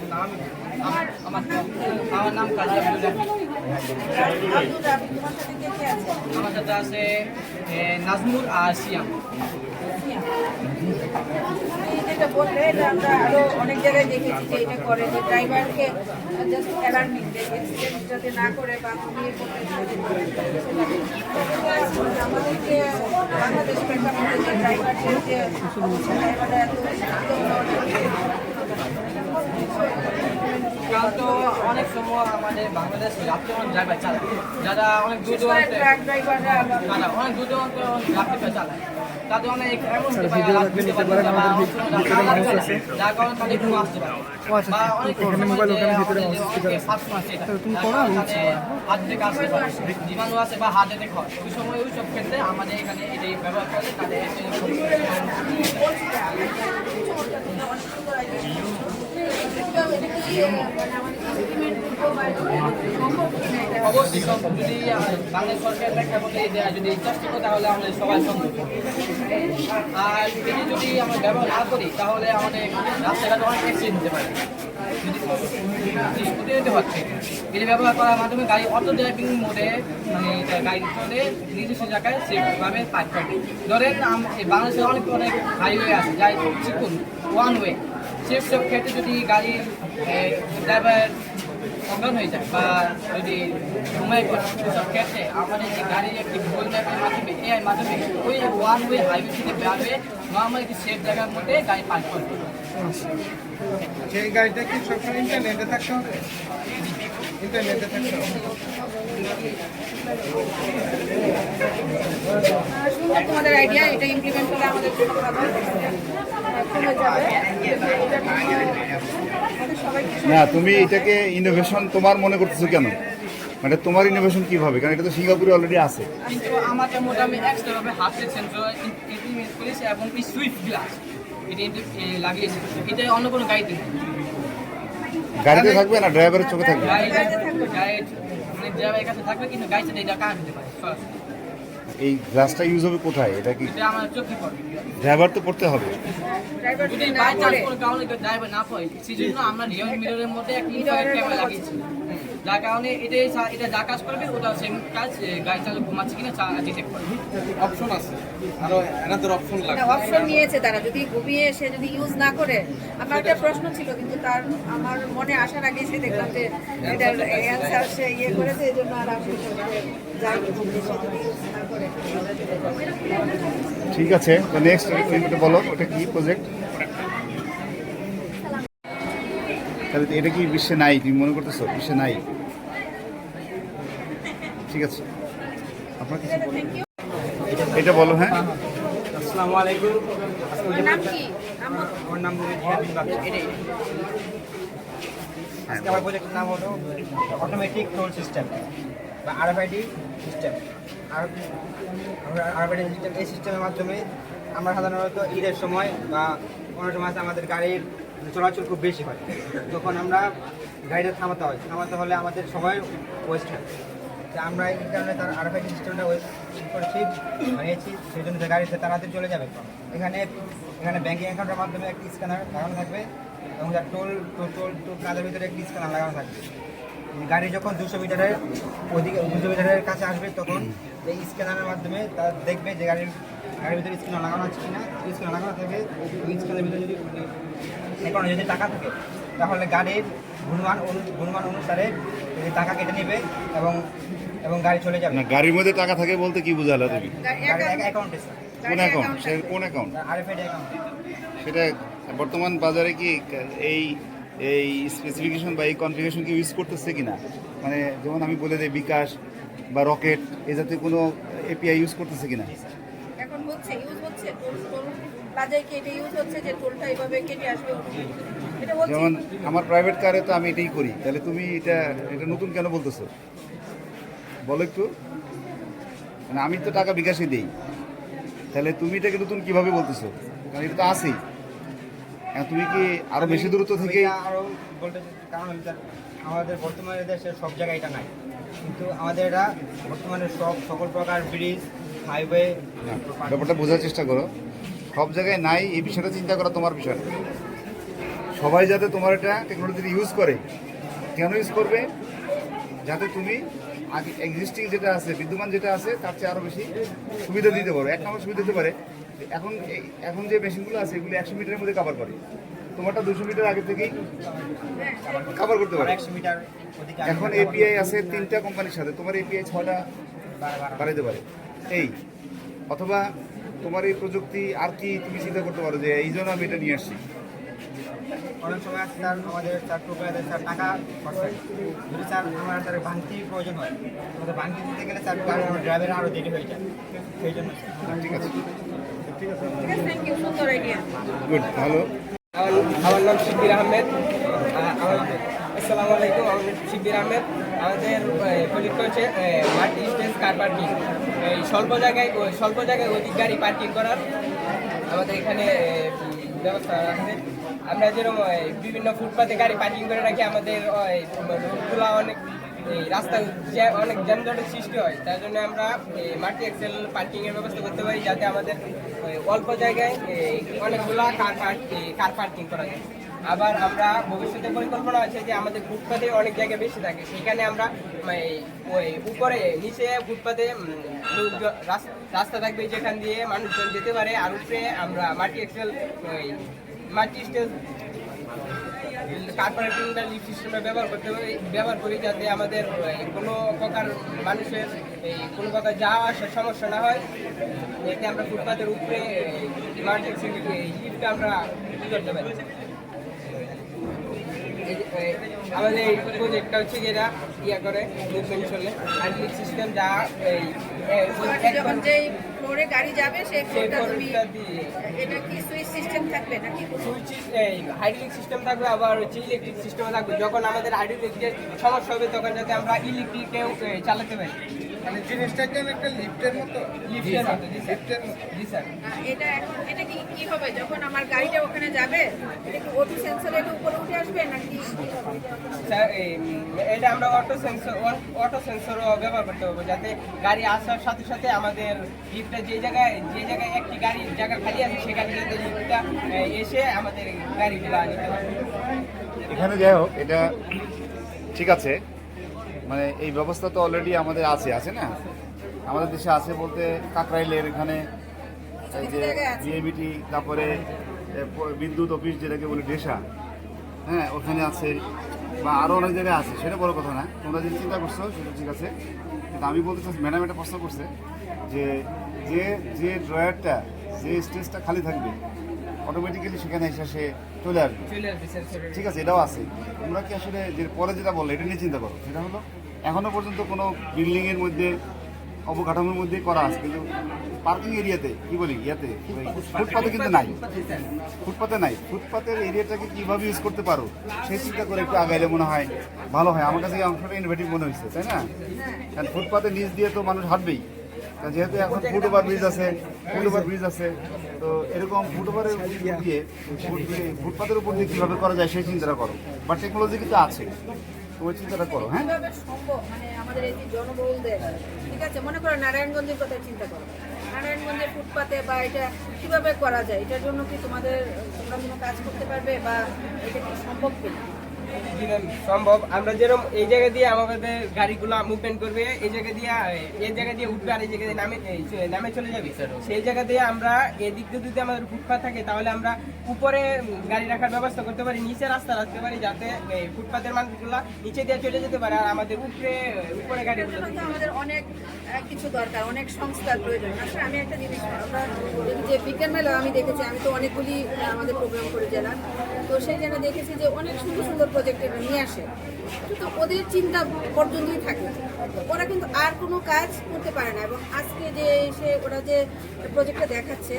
S3: আমার নাম কাজী আব্দুল রাহিম। আমার সাথে আছে নাজমুল আর সিয়াম।
S9: যেটা বললে এটা আমরা আরো অনেক জায়গায় দেখেছি যে এটা করে, যে ড্রাইভারকে জাস্ট অ্যালার্মিং অ্যাক্সিডেন্ট যাতে না করে বা ঘুমিয়ে পড়লে আমাদেরকে বাংলাদেশ প্রেক্ষাপটে যে ড্রাইভারদের যে ড্রাইভাররা এত
S3: কারণ তো অনেক সময় আমাদের বাংলাদেশে রাত্রে অনেক ড্রাইভার চালায় যারা অনেক দূর দূরান্তে
S9: ট্রাক ড্রাইভাররা
S3: অনেক দূর দূরান্ত রাত্রে চালায়, তাদের অনেক এমন যার কারণে তাদের ঘুম আসতে পারে বা অনেক হাত থেকে আসতে পারে, জীবাণু আছে বা হাতে দেখে হয়। ওই সময় ওই সব ক্ষেত্রে আমাদের এখানে এটাই ব্যবহার করে তাদের অবশ্যই যদি বাংলাদেশ সরকার প্রেক্ষাপটে যদি চেষ্টা করে তাহলে আমাদের সবাই সম্ভব। আর এটি যদি আমরা ব্যবহার না করি তাহলে আমাদের রাস্তাঘাটে অনেক অ্যাক্সিডেন্ট হতে পারে। স্কুটি নিতে হচ্ছে এটি ব্যবহার করার মাধ্যমে গাড়ি অটো ড্রাইভিং মোডে মানে গাড়ি চলে নিজস্ব জায়গায় সেভাবে পার্ক করবে। ধরেন বাংলাদেশে অনেক অনেক হাইওয়ে আছে যাই চিকুন ওয়ান ওয়ে, সেসব ক্ষেত্রে যদি গাড়ির ড্রাইভার অজ্ঞান হয়ে যায় বা যদি ঘুমায় পড়ে সেসব ক্ষেত্রে আমাদের যে গাড়ির একটি গুগল ম্যাপের মাধ্যমে এআই মাধ্যমে ওই ওয়ান ওয়ে হাইওয়ে থেকে বেরোবে নর্মাল একটি সেফ জায়গার মধ্যে গাড়ি পার্ক করবে।
S2: সেই গাড়িটা কি সবসময় ইন্টারনেটে থাকতে হবে? ইন্টারনেটে থাকতে হবে।
S9: সুন্দর তোমাদের আইডিয়া, এটা ইমপ্লিমেন্ট করলে আমাদের জন্য ভালো কমে যাবে।
S8: না, তুমি এটাকে ইনোভেশন তোমার মনে করতেছো কেন? মানে তোমার ইনোভেশন কিভাবে? কারণ এটা তো সিঙ্গাপুরে অলরেডি আছে।
S3: কিন্তু আমাদের মোটামুটি এক্সট্রাভাবে হাতের সেন্সর ইমপ্লিমেন্ট করেছে এবং এই সুইফট গ্লাস এটা লাগিয়েছে, এটা অন্য কোনো গাড়িতে নেই।
S8: গাড়িতে থাকবে না ড্রাইভারের চোখে থাকবে?
S3: গাড়ি মানে ড্রাইভারের কাছে থাকবে কিন্তু গাড়ির সাথে এটা কানেক্ট হতে পারে সরাসরি।
S8: এই গ্লাসটা ইউজ হবে কোথায়? এটা কি
S1: এটা আমার চোখে পড়ে।
S8: ড্রাইভার তো পড়তে হবে?
S9: ড্রাইভার
S1: যদি
S9: যদি না
S1: বাই চান্স
S9: করে
S1: কোনো কারণে ড্রাইভার না পাই সেজন্য আমরা রিয়ার মিররের মধ্যে একটা ইনফ্রারেড ক্যামেরা লাগিয়েছি। যার কারণে এটা যা কাজ করবে ওটা সেম কাজ গাড়ি চালক ঘুমাচ্ছে কিনা ডিটেক্ট করবে।
S2: অপশন আছে আরো এনাদের অপশন লাগবে।
S9: অপশন নিয়েছে তারা, যদি ঘুমিয়ে সে যদি ইউজ না করে। আমার একটা প্রশ্ন ছিল কিন্তু তার আমার মনে আসার আগে সে দেখলাম যে এটার অ্যান্সার সে ইয়ে করেছে, এই জন্য আর আমি যাই কিছু সে যদি ইউজ না করে।
S8: ঠিক আছে, তো নেক্সট তুমি বলো ওটা কি প্রজেক্ট? তাহলে এটা কি বিশ্বে নাই? তুমি মনে করতেছো বিশ্বে নাই? ঠিক আছে, আপনার কিছু বলো।
S9: Thank you.
S8: এটা বলো। হ্যাঁ,
S2: আসসালামু আলাইকুম।
S9: তোমার নাম কি? আমার
S2: আমার নাম আজকে আমার প্রজেক্টের নাম হলো অটোমেটিক টোল সিস্টেম বা আরএফআইডি সিস্টেম। আরএফআইডি সিস্টেম, এই সিস্টেমের মাধ্যমে আমরা সাধারণত ঈদের সময় বা কোনো সময় আমাদের গাড়ির চলাচল খুব বেশি হয়, তখন আমরা গাড়িটা থামাতে হলে আমাদের সময় ওয়েস্ট হয়। তো আমরা এই কারণে তার আরএফআইডি সিস্টেমটা করেছি, বানিয়েছি, সেই জন্য যে গাড়িতে তাড়াতাড়ি চলে যাবে। এখানে ব্যাঙ্কিং অ্যাকাউন্টের মাধ্যমে একটি স্ক্যানার লাগানো থাকবে এবং যার টোল প্লাজার ভিতরে একটি স্ক্যানার লাগানো থাকবে। গাড়ি যখন 200 মিটারের ওইদিকে 200 মিটারের কাছে আসবে তখন এই স্ক্যানারের মাধ্যমে তারা দেখবে যে গাড়ির ভিতরে স্ক্যানার লাগানো আছে কিনা। স্ক্যানার লাগানো থাকে, ওই স্ক্যানারের ভিতরে যদি অ্যাকাউন্টে যদি টাকা থাকে তাহলে গাড়ির গুণমান অনুসারে এই টাকা কেটে নেবে এবং গাড়ি চলে যাবে।
S8: না গাড়ির মধ্যে টাকা থাকে বলতে কি বোঝালো তুমি?
S2: গাড়ির অ্যাকাউন্টে
S8: কোন অ্যাকাউন্ট? সে কোন অ্যাকাউন্ট?
S2: RFID account.
S8: সেটা বর্তমান বাজারে কি এই স্পেসিফিকেশন বা এই কনফিগারেশন কি ইউজ করতেছে কিনা? মানে যেমন আমি বলে দিই বিকাশ বা রকেট এই জাতীয় কোনো এপিআই ইউজ করতেছে কিনা?
S9: এখন ইউজ হচ্ছে টোল প্লাজায় কি এটা ইউজ হচ্ছে যে টোলটা এইভাবে কেটে আসবে, এটা বলছি।
S8: যেমন আমার প্রাইভেট কারে তো আমি এটাই করি, তাহলে তুমি এটা নতুন কেন বলতেছো বলো একটু? মানে আমি তো টাকা বিকাশে দিই, তাহলে তুমি এটাকে নতুন কিভাবে বলতেছো? কারণ এটা তো আছেই। তুমি কি আরো বেশি দূরত্ব থেকে?
S2: আরও বলতে কারণ হলো স্যার, আমাদের বর্তমানে দেশের সব জায়গায় এটা নাই, কিন্তু আমাদের এটা বর্তমানে সকল প্রকার ব্রিজ, হাইওয়ে।
S8: ব্যাপারটা বোঝার চেষ্টা করো। সব জায়গায় নাই এই বিষয়টা চিন্তা করা তোমার বিষয়। সবাই যাতে তোমার এটা টেকনোলজি ইউজ করে। কেন ইউজ করবে? যাতে তুমি আগে এক্সিস্টিং যেটা আছে, বিদ্যমান যেটা আছে তার চেয়ে আরও বেশি সুবিধা দিতে পারো। এক নম্বর সুবিধা দিতে পারে, এখন যে মেশিনগুলো আছে এগুলো 100 মিটারের মধ্যে কভার করে, তোমারটা 200 মিটার আগে থেকেই কভার করতে পারে।
S2: 100 মিটার ওদিকে
S8: এখন এপিআই আছে 3টা কোম্পানির সাথে, তোমার এপিআই 6টা বাড়াইতে পারে। এই অথবা তোমার এই প্রযুক্তি আর কি তুমি চিন্তা করতে পারো যে এই জন্য আমি এটা নিয়ে আসছি।
S2: অনেক সময় স্যার আমাদের টোকাদের স্যার টাকা খরচ হয়। যদি স্যার আমার স্যার ভাঙতির প্রয়োজন হয়, আমাদের ভাঙতি দিতে গেলে স্যার ড্রাইভার আরও দেরি হয়ে যায়, সেই জন্য।
S8: ঠিক আছে, ঠিক আছে,
S9: থ্যাংক ইউ, সুন্দর আইডিয়া।
S8: গুড, ভালো।
S3: আমার নাম শিবির আহমেদ। আসসালামু আলাইকুম, আমার নাম শিবির আহমেদ। আমাদের প্রজেক্ট হচ্ছে মাল্টি স্টেজ কার পার্কিং। এই স্বল্প জায়গায় অধিক গাড়ি পার্কিং করার আমাদের এখানে ব্যবস্থা আছে। আমরা যেরকম বিভিন্ন ফুটপাতে গাড়ি পার্কিং করে রাখি, আমাদের রোডগুলো অনেক এই রাস্তায় অনেক যানজটের সৃষ্টি হয়। তার জন্য আমরা মাল্টি এক্সেল পার্কিংয়ের ব্যবস্থা করতে পারি, যাতে আমাদের অল্প জায়গায় অনেকগুলা কার পার্কিং করা যায়। আবার আমরা ভবিষ্যতে পরিকল্পনা আছে যে আমাদের ফুটপাতে অনেক জায়গা বেশি থাকে, সেখানে আমরা ওই উপরে নিচে ফুটপাতে রাস্তা থাকবে যেখান দিয়ে মানুষজন যেতে পারে, আর উপরে আমরা মাল্টি স্টেজ কার পার্কিং বা লিফট সিস্টেমে ব্যবহার করি, যাতে আমাদের কোনো প্রকার মানুষের কোনো প্রকার যাওয়া আসার সমস্যা না হয়। এতে আমরা ফুটপাতের উপরে ইমার্জেন্সি লিফটটা আমরা করতে পারি। আমাদের এই প্রজেক্টটা হচ্ছে যেটা করে মুভমেন্ট চলে হাইড্রোলিক সিস্টেম, যা
S9: যখন যে ফ্লোরে গাড়ি যাবে সেই ফ্লোরটা তুমি এটা কি সুইচ সিস্টেম থাকবে নাকি?
S3: সুইচ হাইড্রোলিক সিস্টেম থাকবে, আবার হচ্ছে ইলেকট্রিক সিস্টেম থাকবে। যখন আমাদের হাইড্রোলিক সমস্যা হবে তখন যাতে আমরা ইলেকট্রিকেও চালাতে পারি।
S2: মানে জিনিসটা কেন একটা লিফটের মতো?
S1: লিফটের মতো, জি স্যার।
S9: এটা এখন এটা কি হবে যখন আমার গাড়িটা ওখানে যাবে, এটা কি ওটি সেন্সরে এটা উপরে উঠে আসবে নাকি কি হবে?
S1: স্যার এটা আমরা অটো সেন্সরও ব্যবহার করতে হবে, যাতে গাড়ি আসার সাথে সাথে আমাদের লিফটটা যে জায়গায় একটি গাড়ির জায়গা খালি আছে সেখানে যাতে লিফটটা এসে আমাদের গাড়িগুলো নিতে পারে।
S8: এখানে যাই হোক, এটা ঠিক আছে, মানে এই ব্যবস্থা তো অলরেডি আমাদের আছে না, আমাদের দেশে আছে বলতে কাকরাইলের এখানে এই যে বিএবিটি, তারপরে বিদ্যুৎ অফিস যেটাকে বলি ডেসা, হ্যাঁ ওখানে আছে, বা আরও অনেক জায়গায় আছে, সেটা বড় কথা না। তোমরা যে চিন্তা করছো সেটা ঠিক আছে, কিন্তু আমি বলতে চাচ্ছি, ম্যাডাম একটা প্রশ্ন করছে যে যে ড্রয়ারটা, যে স্টেজটা খালি থাকবে অটোমেটিক্যালি সেখানে এসে সে চলে আসবে। ঠিক আছে, এটাও আছে। তোমরা কি আসলে যে পরে যেটা বললে এটা নিয়ে চিন্তা করো, সেটা হলো এখনো পর্যন্ত কোনো বিল্ডিংয়ের মধ্যে অবকাঠামোর মধ্যে করা আছে, কিন্তু পার্কিং এরিয়াতে কি বলি ইয়াতে ফুটপাতে কিন্তু নাই, ফুটপাতে নাই। ফুটপাতের এরিয়াটাকে কীভাবে ইউজ করতে পারো সেই চিন্তা করে একটু আগাইলে মনে হয় ভালো হয়। আমার কাছে এই অংশটা ইনোভেটিভ মনে হয়েছে, তাই না? কারণ ফুটপাতের নিচ দিয়ে তো মানুষ হাঁটবেই, যেহেতু এখন ফুট ওভার ব্রিজ আছে, তো এরকম ফুট ওভারের দিয়ে ফুটপাতের উপর দিয়ে কীভাবে করা যায় সেই চিন্তাটা করো, বা টেকনোলজি কিন্তু আছে, তো ওই চিন্তাটা করো। হ্যাঁ,
S9: কিভাবে সম্ভব, মানে আমাদের এই যে জনবহুল দেশ, ঠিক আছে, মনে করো নারায়ণগঞ্জের কথা চিন্তা করো, নারায়ণগঞ্জের ফুটপাতে বা এটা কিভাবে করা যায়, এটার জন্য কি তোমরা কোনো কাজ করতে পারবে বা এটা কি সম্ভব কিনা?
S1: সম্ভব। আমরা যেরকম এই জায়গা দিয়ে আমাদের গাড়িগুলো মুভমেন্ট করবে, এই জায়গা দিয়ে উঠবে আর এই জায়গা দিয়ে নামে চলে যাবে, সেই জায়গা দিয়ে আমরা এদিক দিয়ে যদি আমাদের ফুটপাথ থাকে তাহলে আমরা উপরে গাড়ি রাখার ব্যবস্থা করতে পারি, নিচে রাস্তা রাখতে পারি, যাতে ফুটপাথের মানুষগুলো নিচে দিয়ে চলে যেতে পারে আর আমাদের উপরে গাড়িগুলো।
S9: আমাদের অনেক কিছু দরকার, অনেক সংস্থার প্রয়োজন। আসলে আমি একটা জিনিস, আমরা যে বিজ্ঞান মেলা আমি দেখেছি, আমি তো অনেকগুলি আমাদের প্রোগ্রাম করে জেলার, তো সেইখানে দেখেছি যে অনেক সুন্দর সুন্দর প্রজেক্ট নিয়ে আসে, কিন্তু ওদের চিন্তা পর্যন্তই থাকে, ওরা কিন্তু আর কোনো কাজ করতে পারে না। এবং আজকে যে ওরা যে প্রজেক্টটা দেখাচ্ছে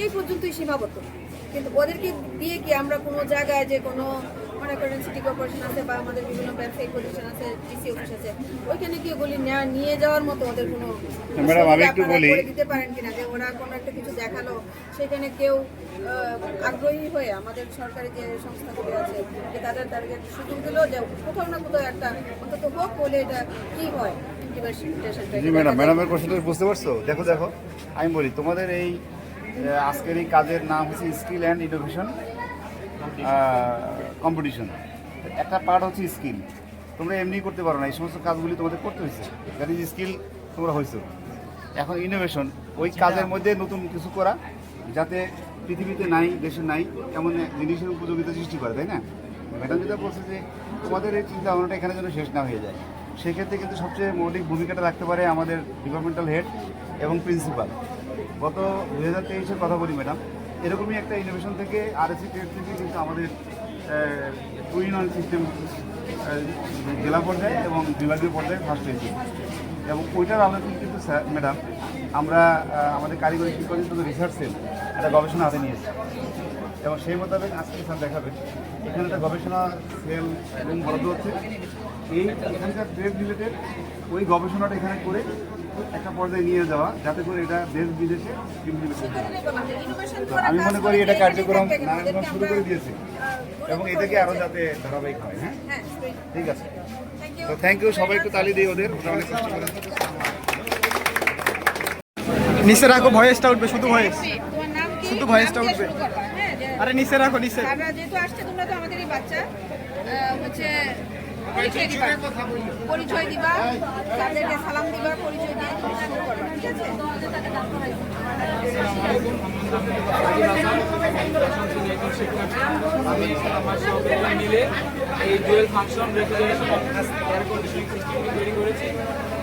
S9: এই পর্যন্তই সীমাবদ্ধ, কিন্তু ওদেরকে দিয়ে কি আমরা কোনো জায়গায় যে কোনো মনে করেন সিটি কর্পোরেশন আছে বা আমাদের বিভিন্ন ব্যবসায়িক প্রতিষ্ঠান আছে, ডিসি অফিস আছে, ওইখানে কি ওগুলি নিয়ে যাওয়ার মতো ওদের কোনো
S8: ম্যাডাম আমি একটু বলি,
S9: দিতে পারেন কিনা, যে ওরা কোনো একটা কিছু দেখালো সেখানে কেউ আগ্রহী হয়ে আমাদের সরকারি যে সংস্থাগুলি আছে যে তাদেরকে সুযোগ দিল যে কোথাও না কোথাও একটা অন্তত হোক বলে এটা কি হয়।
S8: জি ম্যাডাম, ম্যাডামের কোশ্চেনটা বুঝতে পারছো? দেখো আমি বলি, তোমাদের এই আজকের এই কাজের নাম হচ্ছে স্কিল অ্যান্ড ইনোভেশন কম্পিটিশন। একটা পার্ট হচ্ছে স্কিল, তোমরা এমনি করতে পারো না, এই সমস্ত কাজগুলি তোমাদের করতে হয়েছে, দ্যাট ইজ স্কিল, তোমরা হয়েছো। এখন ইনোভেশন, ওই কাজের মধ্যে নতুন কিছু করা যাতে পৃথিবীতে নাই, দেশে নাই এমন জিনিসের উপযোগিতা সৃষ্টি করে, তাই না? ম্যাডাম যেটা বলছে যে তোমাদের এই চিন্তা ভাবনাটা এখানে যেন শেষ না হয়ে যায়, সেক্ষেত্রে কিন্তু সবচেয়ে মৌলিক ভূমিকাটা রাখতে পারে আমাদের ডিপার্টমেন্টাল হেড এবং প্রিন্সিপাল। গত 2023-এর কথা বলি ম্যাডাম, এরকমই একটা ইনোভেশন থেকে আরএসি ট্রেড থেকে কিন্তু আমাদের 2-in-1 সিস্টেম জেলা পর্যায়ে এবং বিভাগীয় পর্যায়ে ফার্স্ট হয়েছে, এবং ওইটার আমরা কিন্তু স্যার ম্যাডাম আমরা আমাদের কারিগরি শিক্ষা রিসার্চ সেল একটা গবেষণা হাতে নিয়েছি, এবং সেই মোতাবেক আজকে স্যার দেখাবেন এখানে একটা গবেষণা সেল এবং বরাদ্দ হচ্ছে এই এখানকার ট্রেড রিলেটেড ওই গবেষণাটা এখানে করে একটা পর্যায়ে নিয়ে যাওয়া, যাতে করে এটা দেশ বিদেশে আমি মনে করি এটা কার্যক্রম নারায়ণগঞ্জ শুরু করে দিয়েছে, এবং এটাকে আরও যাতে ধারাবাহিক হয়। হ্যাঁ, ঠিক আছে, তো থ্যাংক ইউ। সবাই একটু তালি দিই ওদের, ওটা অনেক কষ্ট করে।
S2: নিচে রাখো, ভয়েসটা উঠবে, শুধু ভয়েসটা উঠবে। আরে নিচে রাখো, নিচে।
S9: আমরা যেহেতু আসছে, তোমরা তো আমাদেরই বাচ্চা, হচ্ছে পরিচয় দিবা, তাদেরকে সালাম দিবা, পরিচয় দিয়ে শুরু করবা, ঠিক আছে?
S10: আমি আমার সবাই মিলে এই dual function refrigeration air conditioning system তৈরি করেছি।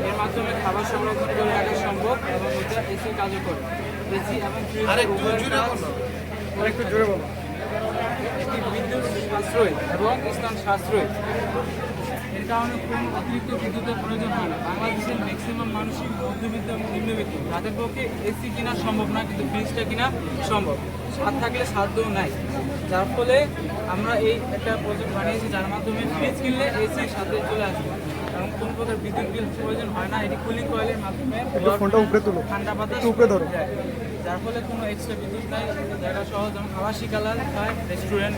S10: এর মাধ্যমে খাবার সংরক্ষণ করে রাখা সম্ভব এবং এটা এসি কার্যকর। এসি এবং একটু জোরে বলো। এটি বিদ্যুৎ সাশ্রয় এবং স্থান সাশ্রয়। এর কারণে কোনো অতিরিক্ত বিদ্যুতের প্রয়োজন হয় না। বাংলাদেশের ম্যাক্সিমাম মানুষই মধ্যবিত্ত এবং নিম্নবিত্ত, তাদের পক্ষে এসি কেনা সম্ভব না, কিন্তু ফ্রিজটা কেনা সম্ভব। স্বাদ থাকলে সাধ্যও নাই, যার ফলে আমরা এই একটা প্রজেক্ট বানিয়েছি যার মাধ্যমে ফ্রিজ কিনলে এসির সাথে চলে আসবে এবং কোনো প্রকার বিদ্যুৎ বিল প্রয়োজন হয় না। এটি কুলিং কয়েলের মাধ্যমে ঠান্ডা বাতাস দেয়, যার ফলে কোনো এক্সট্রা বিদ্যুৎ নাই। জায়গা সহজ, যেমন আবাসিক এলাকায় রেস্টুরেন্ট,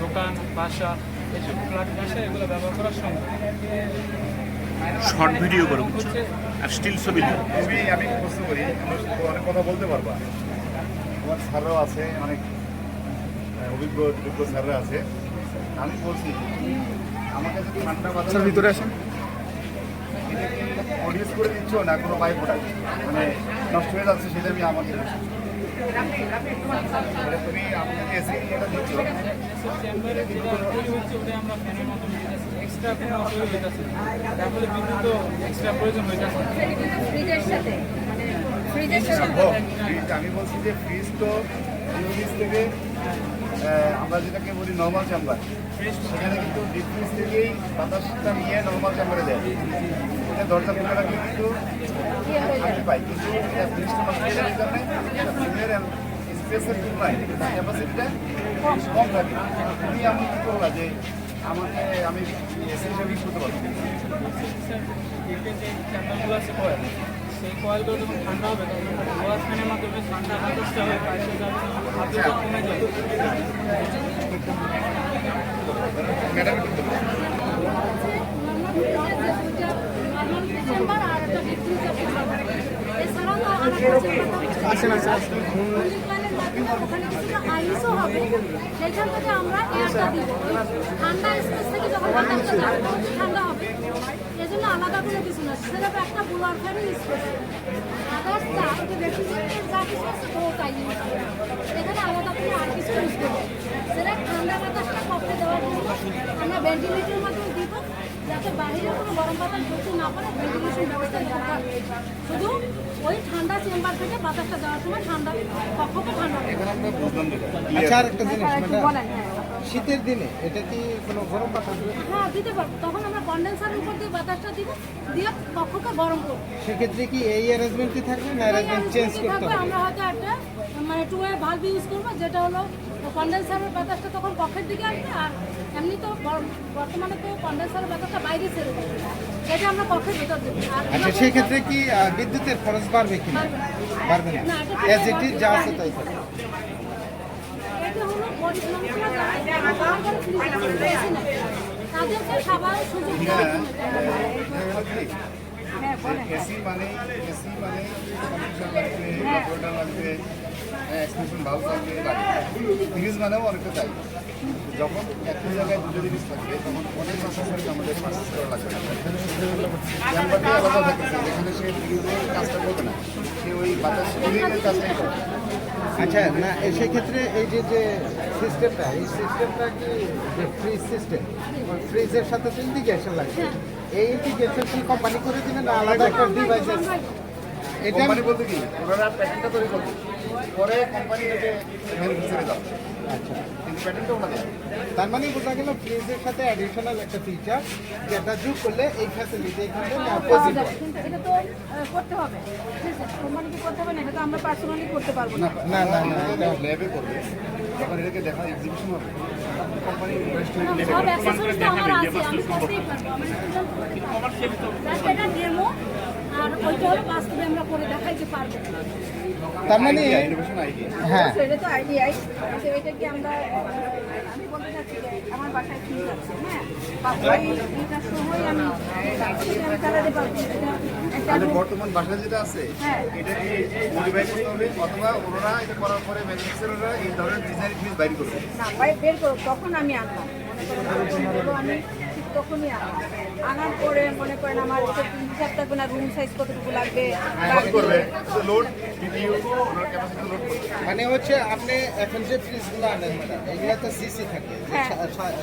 S10: দোকান, বাসা, এসব ফ্ল্যাট বাসা এগুলো ব্যবহার করা সম্ভব।
S8: শর্ট ভিডিও করো
S10: হচ্ছে
S8: আর স্টিল ছবি দিও। তুমি আমি প্রশ্ন করি, অনেক কথা বলতে পারবা, তোমার স্যাররাও আছে, অনেক অভিজ্ঞ স্যাররা আছে। আমি বলছি আমাকে যদি ঠান্ডা বাতাস ভিতরে আসেন, প্রডিউস করে দিচ্ছ না কোনো বাই প্রোডাক্ট, মানে নষ্ট হয়ে যাচ্ছে, সেটা আমি আমাকে তুমি আমাকে এসে এটা দিচ্ছ।
S10: চেম্বারে যেটা তৈরি হচ্ছে ওটাই আমরা ফ্যানের মাধ্যমে দিতেছি, এক্সট্রা কোনো তৈরি হইতেছে, যার ফলে বিদ্যুৎ এক্সট্রা প্রয়োজন হইতেছে।
S9: ফ্রিজের সাথে মানে ফ্রিজের সাথে
S8: ফ্রিজ, আমি বলছি যে ফ্রিজ তো ফ্রিজ থেকে আমরা যেটাকে বলি নর্মাল চেম্বার, সেখানে কিন্তু ডিপ ফ্রিজ থেকেই বাতাসটা নিয়ে নর্মাল চেম্বারে দেয়। এটা দরজা খুলে রাখলে কিন্তু আমি পাই, কিন্তু ফ্রিজটা নষ্ট হয়ে যাওয়ার কারণে ফ্রিজের স্পেসের তুলনায় ক্যাপাসিটিটা কম থাকে। তুমি এমন কী করলা যে আমাকে আমি এসি হিসাবে ইউজ করতে পারবো?
S10: যে চেম্বারগুলো আছে কয়েল, সেই কয়েলগুলো যখন ঠান্ডা হবে তখন লোয়ার ফ্যানের মাধ্যমে ঠান্ডা বাতাসটা হবে, পাইপে যাবে, আর্দ্রতা কমে যাবে।
S8: ম্যাডাম একটু বলুন।
S7: চেম্বার আর একটা এছাড়াও তো আর ওখানে কিছুটা আইসও হবে, সেইখান থেকে আমরা এয়ারটা দিব। ঠান্ডা স্পেস থেকে যখন বাতাসটা যাবে ঠান্ডা হবে, এই জন্য আলাদা কোনো কিছু না, সেটা একটা বোলার ফ্যানের স্পেস। আদার্সটা রেফ্রিজারেটর যা কিছু আছে ওটাই ইউজ করে, এখানে আলাদা কোনো আর কিছু ইউজ করবে। সেটা ঠান্ডা বাতাসটা কক্ষে দেওয়ার জন্য আমরা ভেন্টিলেটরের মাধ্যমে দিব, যাতে বাইরে কোনো গরম বাতাস ঢুকতে না পারে। ভেন্টিলেশন ব্যবস্থা দরকার, শুধু ওই ঠান্ডা চেম্বার থেকে বাতাসটা দেওয়ার সময় ঠান্ডা কক্ষকে ঠান্ডা হবে।
S2: আচ্ছা, আর একটা জিনিস,
S9: একটু বলেন। হ্যাঁ,
S2: শীতের দিনে এটা কি কোনো গরম বাতাস দেবে?
S7: হ্যাঁ দিতে পারবো, তখন আমরা কন্ডেন্সারের উপর দিয়ে বাতাসটা দিব, দিয়ে কক্ষকে গরম করবো।
S2: সেক্ষেত্রে কি এই অ্যারেঞ্জমেন্টই থাকবে না অ্যারেঞ্জমেন্ট চেঞ্জ করতে হবে?
S7: আমরা হয়তো একটা মানে টু ওয়ে ভালভ ইউজ করবো, যেটা হলো কন্ডেন্সারের বাতাসটা তখন কক্ষের দিকে আসবে, আর এমনি তো বর্তমানে তো কন্ডেন্সারের বাতাসটা বাইরে ছেড়ে দেবে, এটা আমরা কক্ষের ভিতর দেবো। আর
S2: আচ্ছা, সেই ক্ষেত্রে কি বিদ্যুতের খরচ বাড়বে কি না? বাড়বে না, এজ ইট ইজ যা আছে তাই থাকবে।
S7: এটা হলো গরিব মানুষরা যারা তাদেরকে খাবার সুযোগ দেওয়ার জন্য।
S8: এসি মানে কম্পিউটার লাগবে, কম্পিউটার লাগবে, এক্সটেনশন ভাল্ব লাগবে, ফ্রিজ মানেও অনেকটা চাই। যখন একটা জায়গায় দুটো জিনিস থাকবে তখন অনেক প্রসেসরকে আমাদের প্রসেস করা লাগবে না। চেম্বারটি আলাদা থাকতেছে, যেখানে সে ফ্রিজের কাজটা করবে না, সে ওই বাতাস কুলিংয়ের কাজটাই করবে।
S2: আচ্ছা, না সেই ক্ষেত্রে এই যে যে সিস্টেমটা, এই সিস্টেমটা কি যে ফ্রিজ সিস্টেম, ফ্রিজের সাথে তো ইন্টিগ্রেশন লাগবে। এই ইন্টিগ্রেশন কি কোম্পানি করে দিবে না আলাদা একটা ডিভাইস আছে? এটা
S8: কোম্পানি বলতে কি, ওনারা প্যাকেটটা তৈরি করবে, পরে কোম্পানি এটাকে ম্যানুফ্যাকচারে যাবে।
S2: আচ্ছা,
S8: কিন্তু প্যাকেটটা ওনাদের।
S2: তার মানে বোঝা গেল ফ্রিজের সাথে অ্যাডিশনাল একটা ফিচার যেটা যোগ করলে এই ফ্যাসিলিটি এখানে পজিটিভ।
S9: কিন্তু এটা তো করতে হবে, কোম্পানিকে করতে হবে না, এটা তো আমরা পার্সোনালি করতে পারবো না।
S2: না না না,
S8: এটা ল্যাবে করবে, যখন এটাকে দেখা এক্সিবিশন হবে কোম্পানি ইনভেস্ট করে
S7: সব অ্যাক্সেসরিজ তো আমার আছে, আমি করতেই পারবো। আমার জাস্ট এটা ডেমো, আর ওইটা হলো বাস্তবে আমরা করে দেখাইতে পারবো।
S2: তার মানে
S8: ইনোভেশন আইডিয়া।
S2: হ্যাঁ,
S9: এটা তো আইডিয়াই, এটা কি আমরা আমি বলতে চাচ্ছি যে আমার বাসায় ফ্রিজ আছে, হ্যাঁ, বা ওই এটার সময় আমি চালাতে পারবো। এটা
S8: তাহলে বর্তমান বাসা যেটা আছে
S9: হ্যাঁ।
S8: এটাকে মডিফাই করতে হবে, অথবা ওনারা এটা করার পরে ম্যানুফ্যাকচারাররা এই ধরনের ডিজাইন ফিজ বাইর করবে।
S9: না বের করো, তখন আমি আনলাম, মনে করেন আমি ঠিক তখনই আনলাম। আনার পরে মনে করেন আমার হিসাব থাকবে না, রুম সাইজ কতটুকু লাগবে,
S8: কত করবে লোড পিপিইউ ওনার ক্যাপাসিটি লোড করবে।
S2: মানে হচ্ছে আপনি এখন যে ফ্রিজগুলো আনেন ম্যাডাম, এগুলো তো সিসি থাকে,
S9: হ্যাঁ।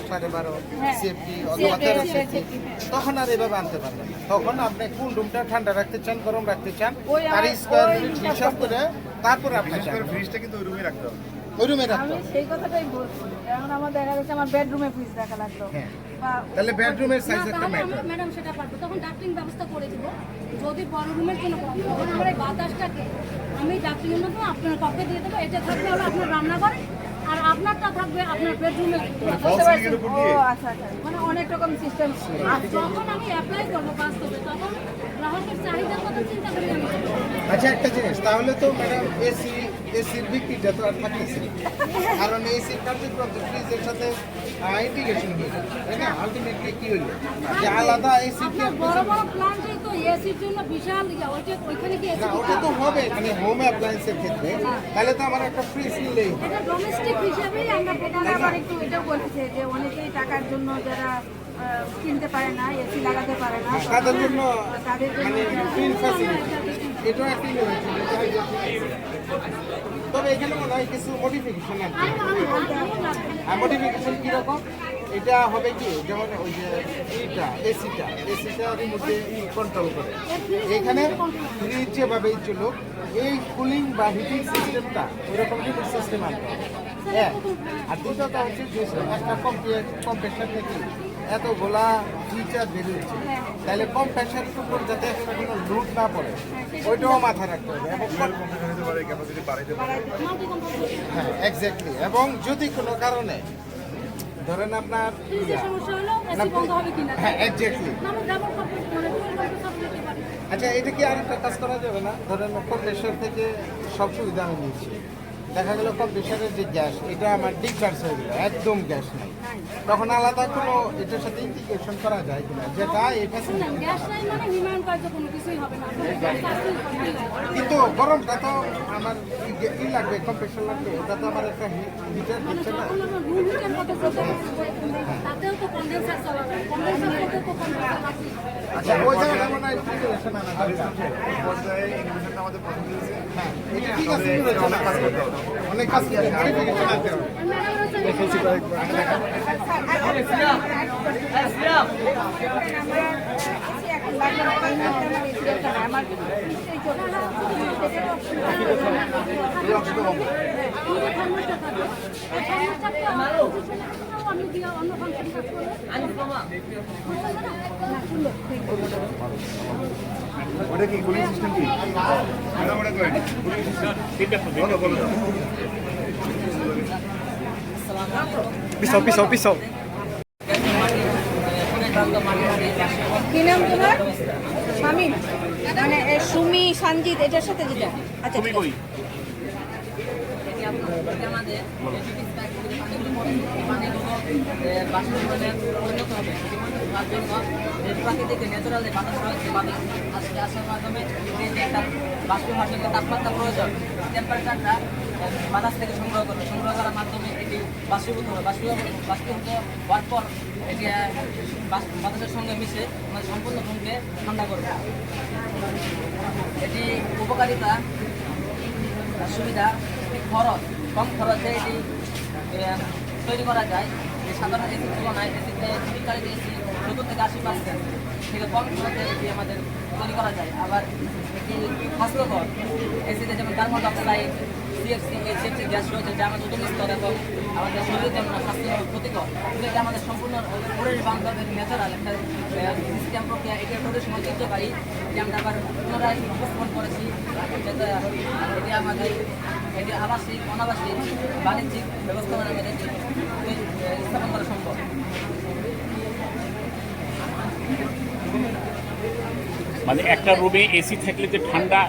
S2: 12.5
S9: হ্যাঁ।
S2: সেফটি অথবা 13 সেফটি,
S9: হ্যাঁ।
S2: তখন আর এভাবে আনতে পারবেন না। তখন আপনি কোন রুমটা ঠান্ডা রাখতে চান, গরম রাখতে চান,
S9: ওই
S2: তার
S9: আর-
S2: স্কোয়ার
S9: ওই
S2: হিসাব করে তারপরে আপনি
S8: বিশেষ
S2: চান
S8: করে ফ্রিজটা কিন্তু ওই রুমে রাখতে হবে।
S2: ওই রুমে রাখতে
S9: আমি
S2: হবে।
S9: সেই কথাটাই বলছি। এখন আমার দেখা যাচ্ছে আমার বেডরুমে ফ্রিজ রাখা লাগলো,
S2: হ্যাঁ।
S9: বা
S8: তাহলে বেডরুমের সাইজ
S7: না,
S8: একটা
S7: তাহলে
S8: ম্যাটার।
S7: আমরা ম্যাডাম সেটা পারবো, তখন ডাক্টিং ব্যবস্থা করে দিব। যদি বড় রুমের জন্য তখন আমার এই বাতাসটাকে আমি ডাক্টিংয়ের মতো আপনার কক্ষে দিয়ে দেবো। এটা থাকবে হলো আপনার রান্নাঘরে, আর আপনারটা থাকবে আপনার বেডরুমে।
S8: ফলস সিলিংয়ের উপর দিয়ে
S9: ও আচ্ছা আচ্ছা, মানে অনেক রকম সিস্টেম।
S7: আর যখন আমি অ্যাপ্লাই করবো বাস্তবে, তখন গ্রাহকের চাহিদার কথা চিন্তা করি আমি করবো।
S6: আচ্ছা একটা জিনিস, তাহলে তো ম্যাডাম এসির বিক্রিটা তো আর থাকতেছে না। কারণ এসির কার্যক্রম তো ফ্রিজের সাথে ইন্টিগ্রেশন হয়ে যাবে, তাই না? আলটিমেটলি কি হইলো যে আলাদা এসি কি
S7: আপনার বড় বড় প্লান্টে তো এসির জন্য বিশাল ওইখানে কি এসি
S6: না, ওটা তো হবে মানে হোম অ্যাপ্লায়েন্সের ক্ষেত্রে, তাহলে তো আমার একটা ফ্রিজ নিলেই হবে।
S7: এটা ডোমেস্টিক হিসাবেই আমরা
S9: তারা আবার একটু এটাও বলেছে যে অনেকেই টাকার জন্য যারা কিনতে পারে না, এসি লাগাতে পারে না,
S6: তাদের জন্য
S9: তাদের জন্য
S6: মানে ফ্রি ফ্যাসিলিটি এটাও একটা ইনোভেশন। তবে এখানে মনে হয় কিছু মডিফিকেশন আছে। আর মডিফিকেশন কীরকম? এটা হবে কি, যেমন ওই যে এসিটা রিমোটে কন্ট্রোল করে, এখানে ফ্রিজ যেভাবেই চলুক, এই কুলিং বা হিটিং সিস্টেমটা ওইরকম কিন্তু সিস্টেম আনতে হবে। হ্যাঁ, আর দ্বিতীয়টা হচ্ছে যে একটা কম্প্রেসার থেকে এতগুলা ফিচার বেরিয়েছে, তাহলে কম্প্রেসারের উপর যাতে একটা কোনো লোড না পড়ে ওইটাও মাথায় রাখতে হবে। এবং
S8: ক্যাপাসিটি বাড়াইতে পারে।
S6: হ্যাঁ এক্স্যাক্টলি, এবং যদি কোনো কারণে ধরেন আপনার
S7: সমস্যা হলো এসি বন্ধ হবে কিনা।
S6: হ্যাঁ এক্স্যাক্টলি।
S7: আমরা ডাবল মানে ডুয়াল কম্প্রেসর দিতে পারি।
S6: আচ্ছা, এটা কি আরেকটা কাজ করা যাবে না? ধরেন কম্প্রেসার থেকে সব সুবিধা আমি নিচ্ছি, দেখা গেল কম্প্রেসারের যে গ্যাস এটা আমার ডিসচার্জ হয়ে গেল, একদম গ্যাস নাই, তখন আলাদা কোনো এটার সাথে ইন্টিগ্রেশন করা যায় কিনা, যেটা এটা
S7: শুনুন, গ্যাস লাইন মানে নির্মাণ কার্য কোনো কিছুই হবে না। আপনার গ্যাস লাইন করতেই হবে।
S6: কিন্তু গরমটা তো আমার ই লাগবে, কম্প্রেসার লাগবে, ওটা তো আমার একটা হিটার
S7: মানে
S6: দিচ্ছে না।
S7: যখন আমরা রুম হিটার কথা বলতে তাতেও তো কনডেন্সার চালাবে, কনডেন্সার করতে তো কনডেন্সার লাগবে।
S6: আচ্ছা, ওই জায়গাটা মনে হয় ইন্টিগ্রেশন আনা দরকার।
S8: পর্যায়ে ইনোভেশনটা আমাদের পছন্দ হয়েছে।
S6: হ্যাঁ, এটা ঠিক আছে, অনেক কাজ করতে হবে, অনেক কাজ করতে হবে, মডিফিকেশন আনতে হবে।
S8: এই অংশটা বন্ধ।
S7: আমি দিয়ে অন্য ফাংশন কাজ করবো।
S8: ওটা কি কুলিং সিস্টেম কি? ম্যাডাম ওটা করেন কুলিং সিস্টেম। বলো বলো।
S3: পিছাও
S9: কি নাম তোমার? স্বামী মানে সুমি সঞ্জিত এটার সাথে যেটা। আচ্ছা তুমি কই?
S10: প্রাকৃতিক ন্যাচারাল যে বাতাস রয়েছে, বাতাস আজকে আসার মাধ্যমে যে একটা বাষ্পীভবনের তাপমাত্রা প্রয়োজন, টেম্পারেচারটা বাতাস থেকে সংগ্রহ করার মাধ্যমে এটি বাষ্পীভূত হবে। বাষ্পীভূত হওয়ার পর এটি বাতাসের সঙ্গে মিশে আমাদের সম্পূর্ণ রুমকে ঠান্ডা করবে। এটি উপকারিতা সুবিধা, খরচ কম খরচে এটি তৈরি করা যায়। যে সাধারণ এসির তুলনায় এসিতে শীতকালীন এসি 70 থেকে 80% থেকে কম খরচে এটি আমাদের তৈরি করা যায়। আবার এটি স্বাস্থ্যকর, এসিতে যেমন কার্বন ডাইঅক্সাইড, সিএফসি গ্যাস রয়েছে, যা আমাদের ওজোন স্তর এবং আমাদের শরীরের জন্য স্বাস্থ্য ক্ষতিকর, কিন্তু এটা আমাদের সম্পূর্ণ পরিবেশ বান্ধব ন্যাচারাল একটা সিস্টেম প্রক্রিয়া। এটি প্রদেশ ঐতিহ্যবাহী, এটি আমরা আবার পুনরায় উপস্থাপন করেছি, যাতে এটি আবাসিক, অনাবাসিক, বাণিজ্যিক ব্যবস্থাপনার মধ্যে স্থাপন করা সম্ভব।
S11: মানে একটা রুমে এসি থাকলে যে ঠান্ডা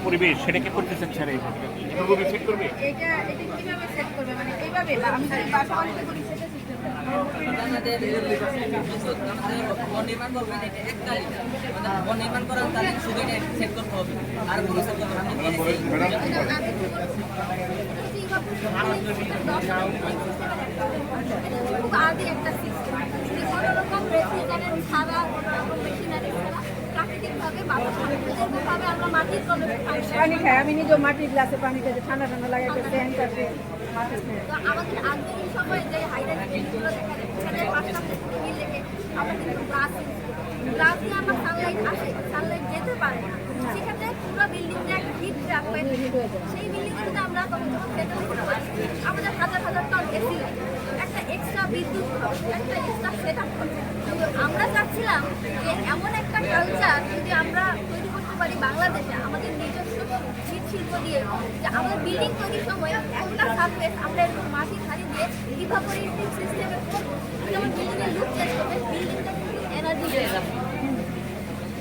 S11: পরিবেশ সেটাকে করতে চাচ্ছে না, রুমে সেট করবে।
S9: এটা কিভাবে সেট করবে? মানে এইভাবে আমি যদি বাসা বাড়িতে করি সেটা সিস্টেমটা
S10: আমাদের ঘর নির্মাণ করবেন, এটা এককালীন, আমাদের ঘর নির্মাণ করার তারিখ শুধু এটা সেট করতে হবে, আর কোনো সেট করতে হবে
S4: খুব আদি একটা সিস্টেম, কোনো রকম রেফ্রিজারেন্ট ছাড়া, কোনো রকম মেশিনারি ছাড়া প্রাকৃতিকভাবে বাতাস প্রাকৃতিকভাবে আমরা মাটির কলমে
S9: পানি খাই। আমি নিজেও মাটির গ্লাসে পানি খেতে ঠান্ডা ঠান্ডা লাগে, একটা ফ্যান আছে।
S4: তো আমাদের আধুনিক সময়ে যে হাইড্রোজেন গুলো সেখানে পাশাপাশি রেখে আমরা কিন্তু গ্লাস দিয়ে আমার সানলাইট আসে, সানলাইট যেতে পারে না, সেক্ষেত্রে পুরো বিল্ডিংটা একটা হিট ট্র্যাপ হয়ে থাকে। সেই বিল্ডিং কিন্তু আমরা তখন যখন সেটেল করতে পারি আমাদের হাজার হাজার টন এসি লাগে, একটা এক্সট্রা বিদ্যুৎ হবে, একটা এক্সট্রা সেট আপ হবে। কিন্তু আমরা চাচ্ছিলাম যে এমন একটা কালচার যদি আমরা তৈরি করতে পারি বাংলাদেশে আমাদের নিজস্ব শিল্প দিয়ে, যে আমাদের বিল্ডিং তৈরির সময় একটা সারফেস আমরা এরকম মাটির হাড়ি দিয়ে ইভাপোরেটিং সিস্টেমে করবো, যেমন বিল্ডিংয়ের লুক চেঞ্জ করবে, বিল্ডিংটা কিন্তু এনার্জি হয়ে যাবে।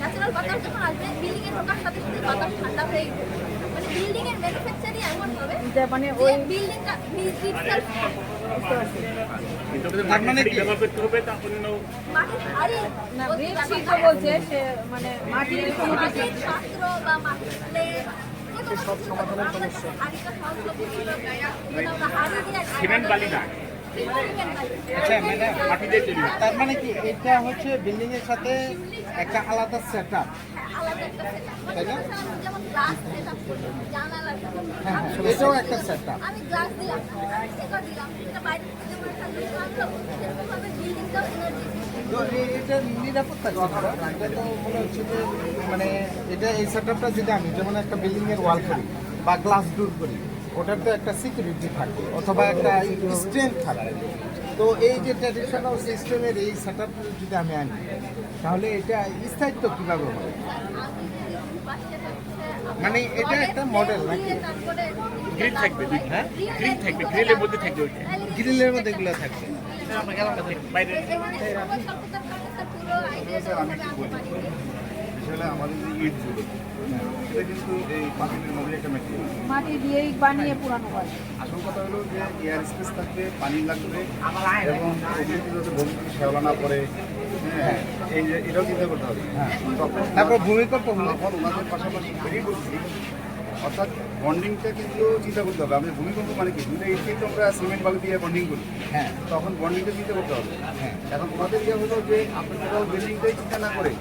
S4: ন্যাচারাল বাতাস যখন আসবে বিল্ডিংয়ে ঢোকার সাথে সাথে বাতাস ঠান্ডা হয়ে যাবে। মানে বিল্ডিংয়ের ম্যানুফ্যাকচারই এমন হবে
S9: মানে
S4: যে বিল্ডিংটা
S11: তার মানে কি ব্যবহার করতে হবে তার জন্য
S4: মাটির হাড়ি
S9: না ব্রিক শিল্প বলছে সে মানে মাটির কোনো কিছু
S4: মাটির পাত্র বা মাটির প্লেট সব সমাধানের সমস্যা হাড়িটা সংস্কৃতি ছিল হাড়ি দিয়ে
S11: সিমেন্ট বালি না
S6: আচ্ছা ম্যাডাম,
S11: মাটি দিয়ে তৈরি
S6: তার মানে কি এটা হচ্ছে বিল্ডিং এর সাথে একটা আলাদা সেট আপ?
S4: আলাদা একটা setup।
S6: তাই না?
S4: যেমন গ্লাস সেটআপ করব, জানালা
S6: হ্যাঁ, এটাও একটা সেট আপ।
S4: আমি গ্লাস দিলাম, স্টিকার দিলাম, এটা বাইরে থেকে যেমন একটা লুক আনলো, সেরকমভাবে বিল্ডিংটাও এনার্জি।
S6: তো এটা নিরাপত্তা কি হবে? এটা তো মনে হচ্ছে যে মানে এটা এই সেট আপটা যদি আমি যেমন একটা বিল্ডিং এর ওয়াল করি বা গ্লাস ডোর করি, ওটার তো একটা সিকিউরিটি থাকে অথবা একটা স্ট্রেংথ থাকে। তো এই যে ট্র্যাডিশনাল সিস্টেমের এই সেট আপ যদি আমি আনি, তাহলে এটা স্থায়িত্ব কীভাবে হবে? মানে এটা একটা মডেল নাকি?
S11: গ্রিল থাকবে হ্যাঁ গ্রিল থাকবে গ্রিলের মধ্যে থাকবে ওইটা
S6: গ্রিলের মধ্যে এগুলো থাকবে।
S11: আমরা গেলাম না বাইরে
S8: আসলে আমাদের যে ইটগুলো এটা কিন্তু এই পাথরের মধ্যে একটা ম্যাটেরিয়াল।
S9: মাটি দিয়েই বানিয়ে পুরানো হয়।
S8: আসল কথা হলো যে এয়ার স্পেস থাকবে, পানি লাগবে এবং ওগুলো যাতে ভূমিকে শেওলা না পড়ে, হ্যাঁ এই যে এটাও চিন্তা করতে হবে। হ্যাঁ
S6: তারপর ভূমিকম্প হলে
S8: তখন ওনাদের পাশাপাশি বেরিয়ে করছি, অর্থাৎ বন্ডিংটা কিন্তু চিন্তা করতে হবে। আমি ভূমিকম্প মানে কি, যদি এই কিন্তু আমরা সিমেন্ট বালু দিয়ে বন্ডিং করি,
S6: হ্যাঁ
S8: তখন বন্ডিংটা চিন্তা করতে হবে।
S6: হ্যাঁ
S8: এখন ওনাদের ইয়ে হলো যে আপনি টোটাল বিল্ডিংটাই চিন্তা না করে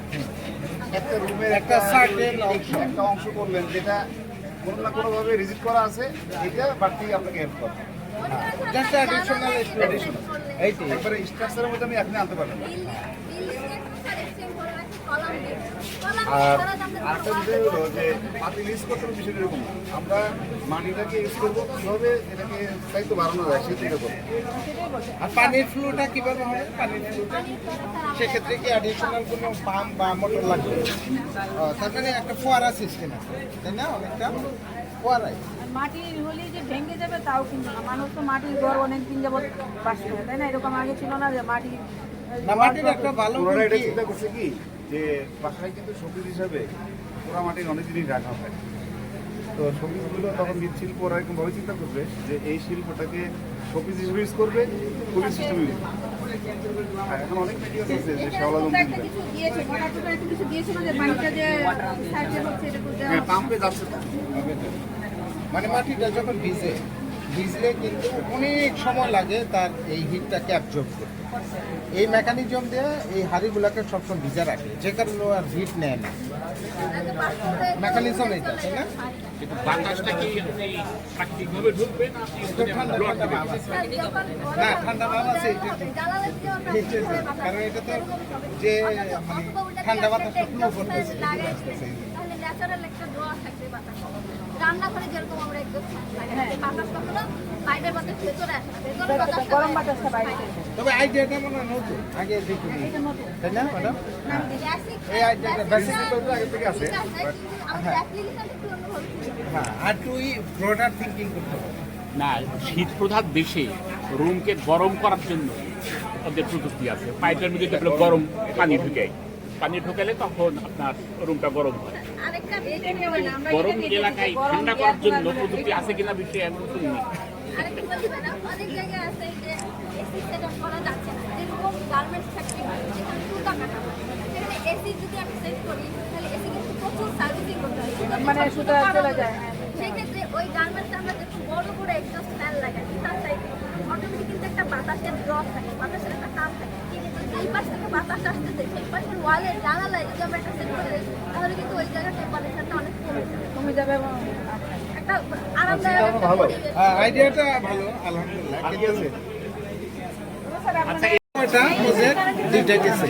S8: একটা রুমের
S6: একটা certain অংশ।
S8: একটা অংশ করলেন যেটা কোনো না কোনোভাবে রিজিট করা আছে, এটা বাড়তি আপনাকে হেল্প করে।
S6: জাস্ট অ্যাডিশনাল এক্সপ্লেনেশন এইটি।
S8: একবারে স্ট্রাকচারের মধ্যে আমি আপনি আনতে পারবেন না। আর আরেকটা বিষয় হলো যে মাটি ইউজ করতে হবে, বিষয়টা এরকম না। আমরা মাটিটাকে ইউজ করবো কীভাবে এটাকে স্থায়িত্ব বাড়ানো যায় সেটা করবো।
S6: আর পানির ফ্লোটা কিভাবে হবে? পানির ফ্লোটা সেক্ষেত্রে কি অ্যাডিশনাল কোনো পাম্প বা মোটর লাগবে? তার মানে একটা ফোয়ারা সিস্টেম আছে, তাই না? অনেকটা ফোয়ারাই।
S9: মাটির হলেই যে ভেঙে যাবে তাও কিন্তু না। মানুষ তো মাটির ঘর অনেকদিন যাবত বাস করে, তাই না? এরকম আগে ছিল না যে মাটির
S6: না, মাটির একটা ভালো
S8: ওনারা
S6: গুণ
S8: এটা
S6: কি?
S8: চিন্তা করছে কি যে বাসায় কিন্তু শোপিস হিসাবে পোড়া মাটির অনেক জিনিস রাখা হয়। তো শোপিসগুলো তখন শিল্প ওরা এরকমভাবে চিন্তা করবে যে এই শিল্পটাকে শোপিস হিসেবে ইউজ করবে, পুলিশ সিস্টেম ইউজ করবে। আর এখন অনেক মেটেরিয়াল আছে যে শেওলা জমি
S9: একটা কিছু দিয়েছে, মোটামুটি একটা কিছু দিয়েছে না যে পানিটা যে সাইডে হচ্ছে এটা করতে
S8: হ্যাঁ পাম্পে যাচ্ছে তো।
S6: মানে মাটিটা যখন ভিজলে কিন্তু অনেক সময় লাগে তার এই হিটটাকে অ্যাবজর্ব করতে। এই মেকানিজম দিয়ে এই হাঁড়িগুলোকে সবসময় ভিজা রাখে, যে কারণে ও আর হিট নেয় না। মেকানিজম এটা, তাই না?
S11: কিন্তু বাতাসটা কি আপনি প্রাকৃতিকভাবে ঢুকবে না আপনি
S6: একটু ঠান্ডা
S11: ব্লক
S6: ঠান্ডা
S11: দিবেন?
S6: ভাব আছে। না, ঠান্ডা ভাব আছে এটা ঠিক। হিটের জন্য। কারণ এটা তো যে মানে ঠান্ডা বাতাসটা ফ্লো করতেছে।
S4: তাহলে ন্যাচারাল একটা ধোঁয়া থাকবে বাতাস। রান্নাঘরে যেরকম আমরা একদম বাতাস কখনো বাইরের বাতাস ভেতরে আসে না, ভেতরে বাতাস
S9: গরম বাতাসটা বাইরে
S6: তবে আইডিয়াটা মনে হয় নতুন, আগে দেখিনি, তাই না ম্যাডাম? এই আইডিয়াটা বেসিক
S8: আগে থেকে আছে।
S6: হ্যাঁ, আর তুই ব্রডার থিঙ্কিং করতে হবে।
S11: না শীত প্রধান দেশে রুমকে গরম করার জন্য ওদের প্রযুক্তি আছে। পাইপের মধ্যে যেগুলো গরম পানি ঢুকে, পানি ঢুকালে তখন আপনার রুমটা গরম হয়।
S4: আরেকটা
S11: গরম এলাকায় ঠান্ডা করার জন্য প্রযুক্তি আছে কিনা বিষয়ে এমন শুনিনি।
S4: আরেকটা বলতে পারেন, অনেক জায়গায় আছে যে এসি সেটআপ করা যাচ্ছে না, যেরকম গার্মেন্টস ফ্যাক্টরি যেখানে সুতা কাটা হয়, সেখানে এসি যদি আমি সেট করি তাহলে এসি কিন্তু প্রচুর সার্ভিসিং করতে হয়,
S9: মানে সুতা চলে যায়।
S4: সেক্ষেত্রে ওই গার্মেন্টসে আমরা যখন বড় করে এক্সস্ট ফ্যান লাগাই তার সাইডে অটোমেটিক কিন্তু একটা বাতাসের ড্র থাকে, বাতাসের একটা টান থাকে। কিন্তু যেই পাশ থেকে বাতাস আসতেছে সেই পাশের ওয়ালের জানালায় যদি আমরা একটা সেট করে দিই তাহলে কিন্তু ওই জায়গার টেম্পারেচারটা অনেক
S9: কমে যাবে এবং
S4: একটা আরামদায়ক একটা পরিবেশ।
S6: আইডিয়াটা ভালো, আলহামদুলিল্লাহ। ঠিক আছে,
S11: আচ্ছা
S6: এটা প্রজেক্ট দুইটা গেছে,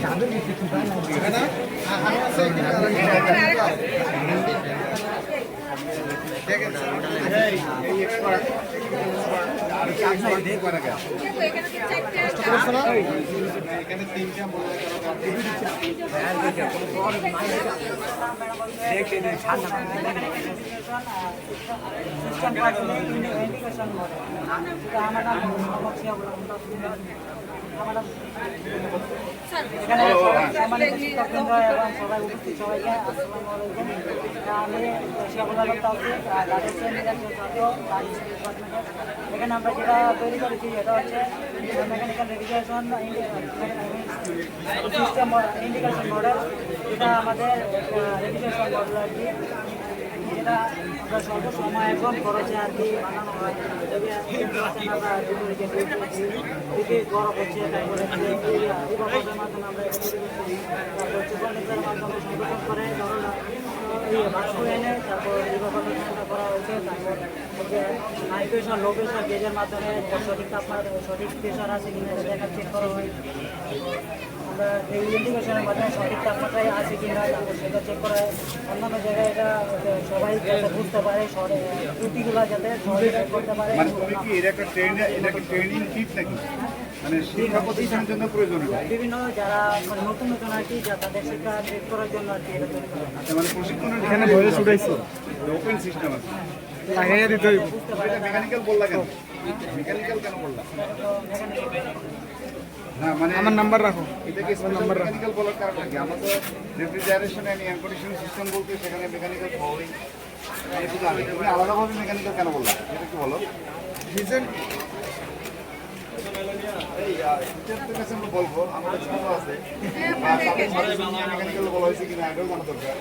S6: তাই না? আর আছে ঠিক আছে।
S9: এখানে
S7: সম্মানিত শিক্ষকবৃন্দ এবং সবাই উপস্থিত সবাইকে আসসালামু আলাইকুম। আমি শিয়াবুল আলম তাওফিক, দ্বাদশ শ্রেণীর একজন ছাত্র বাংলাদেশ ডিপার্টমেন্টের। এখানে আমরা যেটা তৈরি করেছি এটা হচ্ছে mechanical radiation system indication model. এটা আমাদের রেডিয়েশন মডেল আর কি, যেটা আমরা স্বল্প সময় এবং খরচে আর কি বানানো হয়। আমরা দিকে গরম হচ্ছে, তারপরে রিভার্সের মাধ্যমে আমরা তারপর চিকনের মাধ্যমে সংরক্ষণ করে বাষ্প এনে তারপর রিভার্সেশনটা করা হয়েছে। তারপর হাই প্রেশার লো প্রেশার গেজের মাধ্যমে সঠিক তাপমাত্রা সঠিক প্রেশার আছে কিনা দেখা চেক করা হয়। আমরা এই ইন্ডিকেশনের মাধ্যমে সঠিক তাপমাত্রায় আছে কিনা সেটা চেক করা হয়। অন্যান্য জায়গায় এটা সবাই যাতে বুঝতে পারে ত্রুটিগুলো যাতে সবাই করতে পারে।
S8: মানে তুমি কি এটা একটা ট্রেনিং কিট নাকি, মানে শিক্ষা প্রতিষ্ঠানের জন্য প্রয়োজন?
S7: বিভিন্ন যারা মানে নতুন নতুন আর কি যা তাদের শিক্ষা চেক করার জন্য আর কি এটা তৈরি করা হয়।
S8: আচ্ছা, মানে প্রশিক্ষণের এখানে বলে ছুটাইছো ওপেন সিস্টেম আছে, লাগাইয়া দিতে হইব। এটা মেকানিক্যাল বললা কেন? মেকানিক্যাল কেন বললা? না মানে আমার নাম্বার রাখো। এটা কি নাম্বার মেকানিক্যাল বলার কারণ কি? আমরা তো refrigeration and air conditioning system বলতে সেখানে মেকানিক্যাল হবেই। এটা জানি, তুমি আলাদাভাবে মেকানিক্যাল কেন বললা? এটা কি বলো? রিজন এই টিচারদের কাছে আমরা বলবো, আমাদের ছোট আছে মেকানিক্যাল বলা হয়েছে কিনা এটাও জানা দরকার।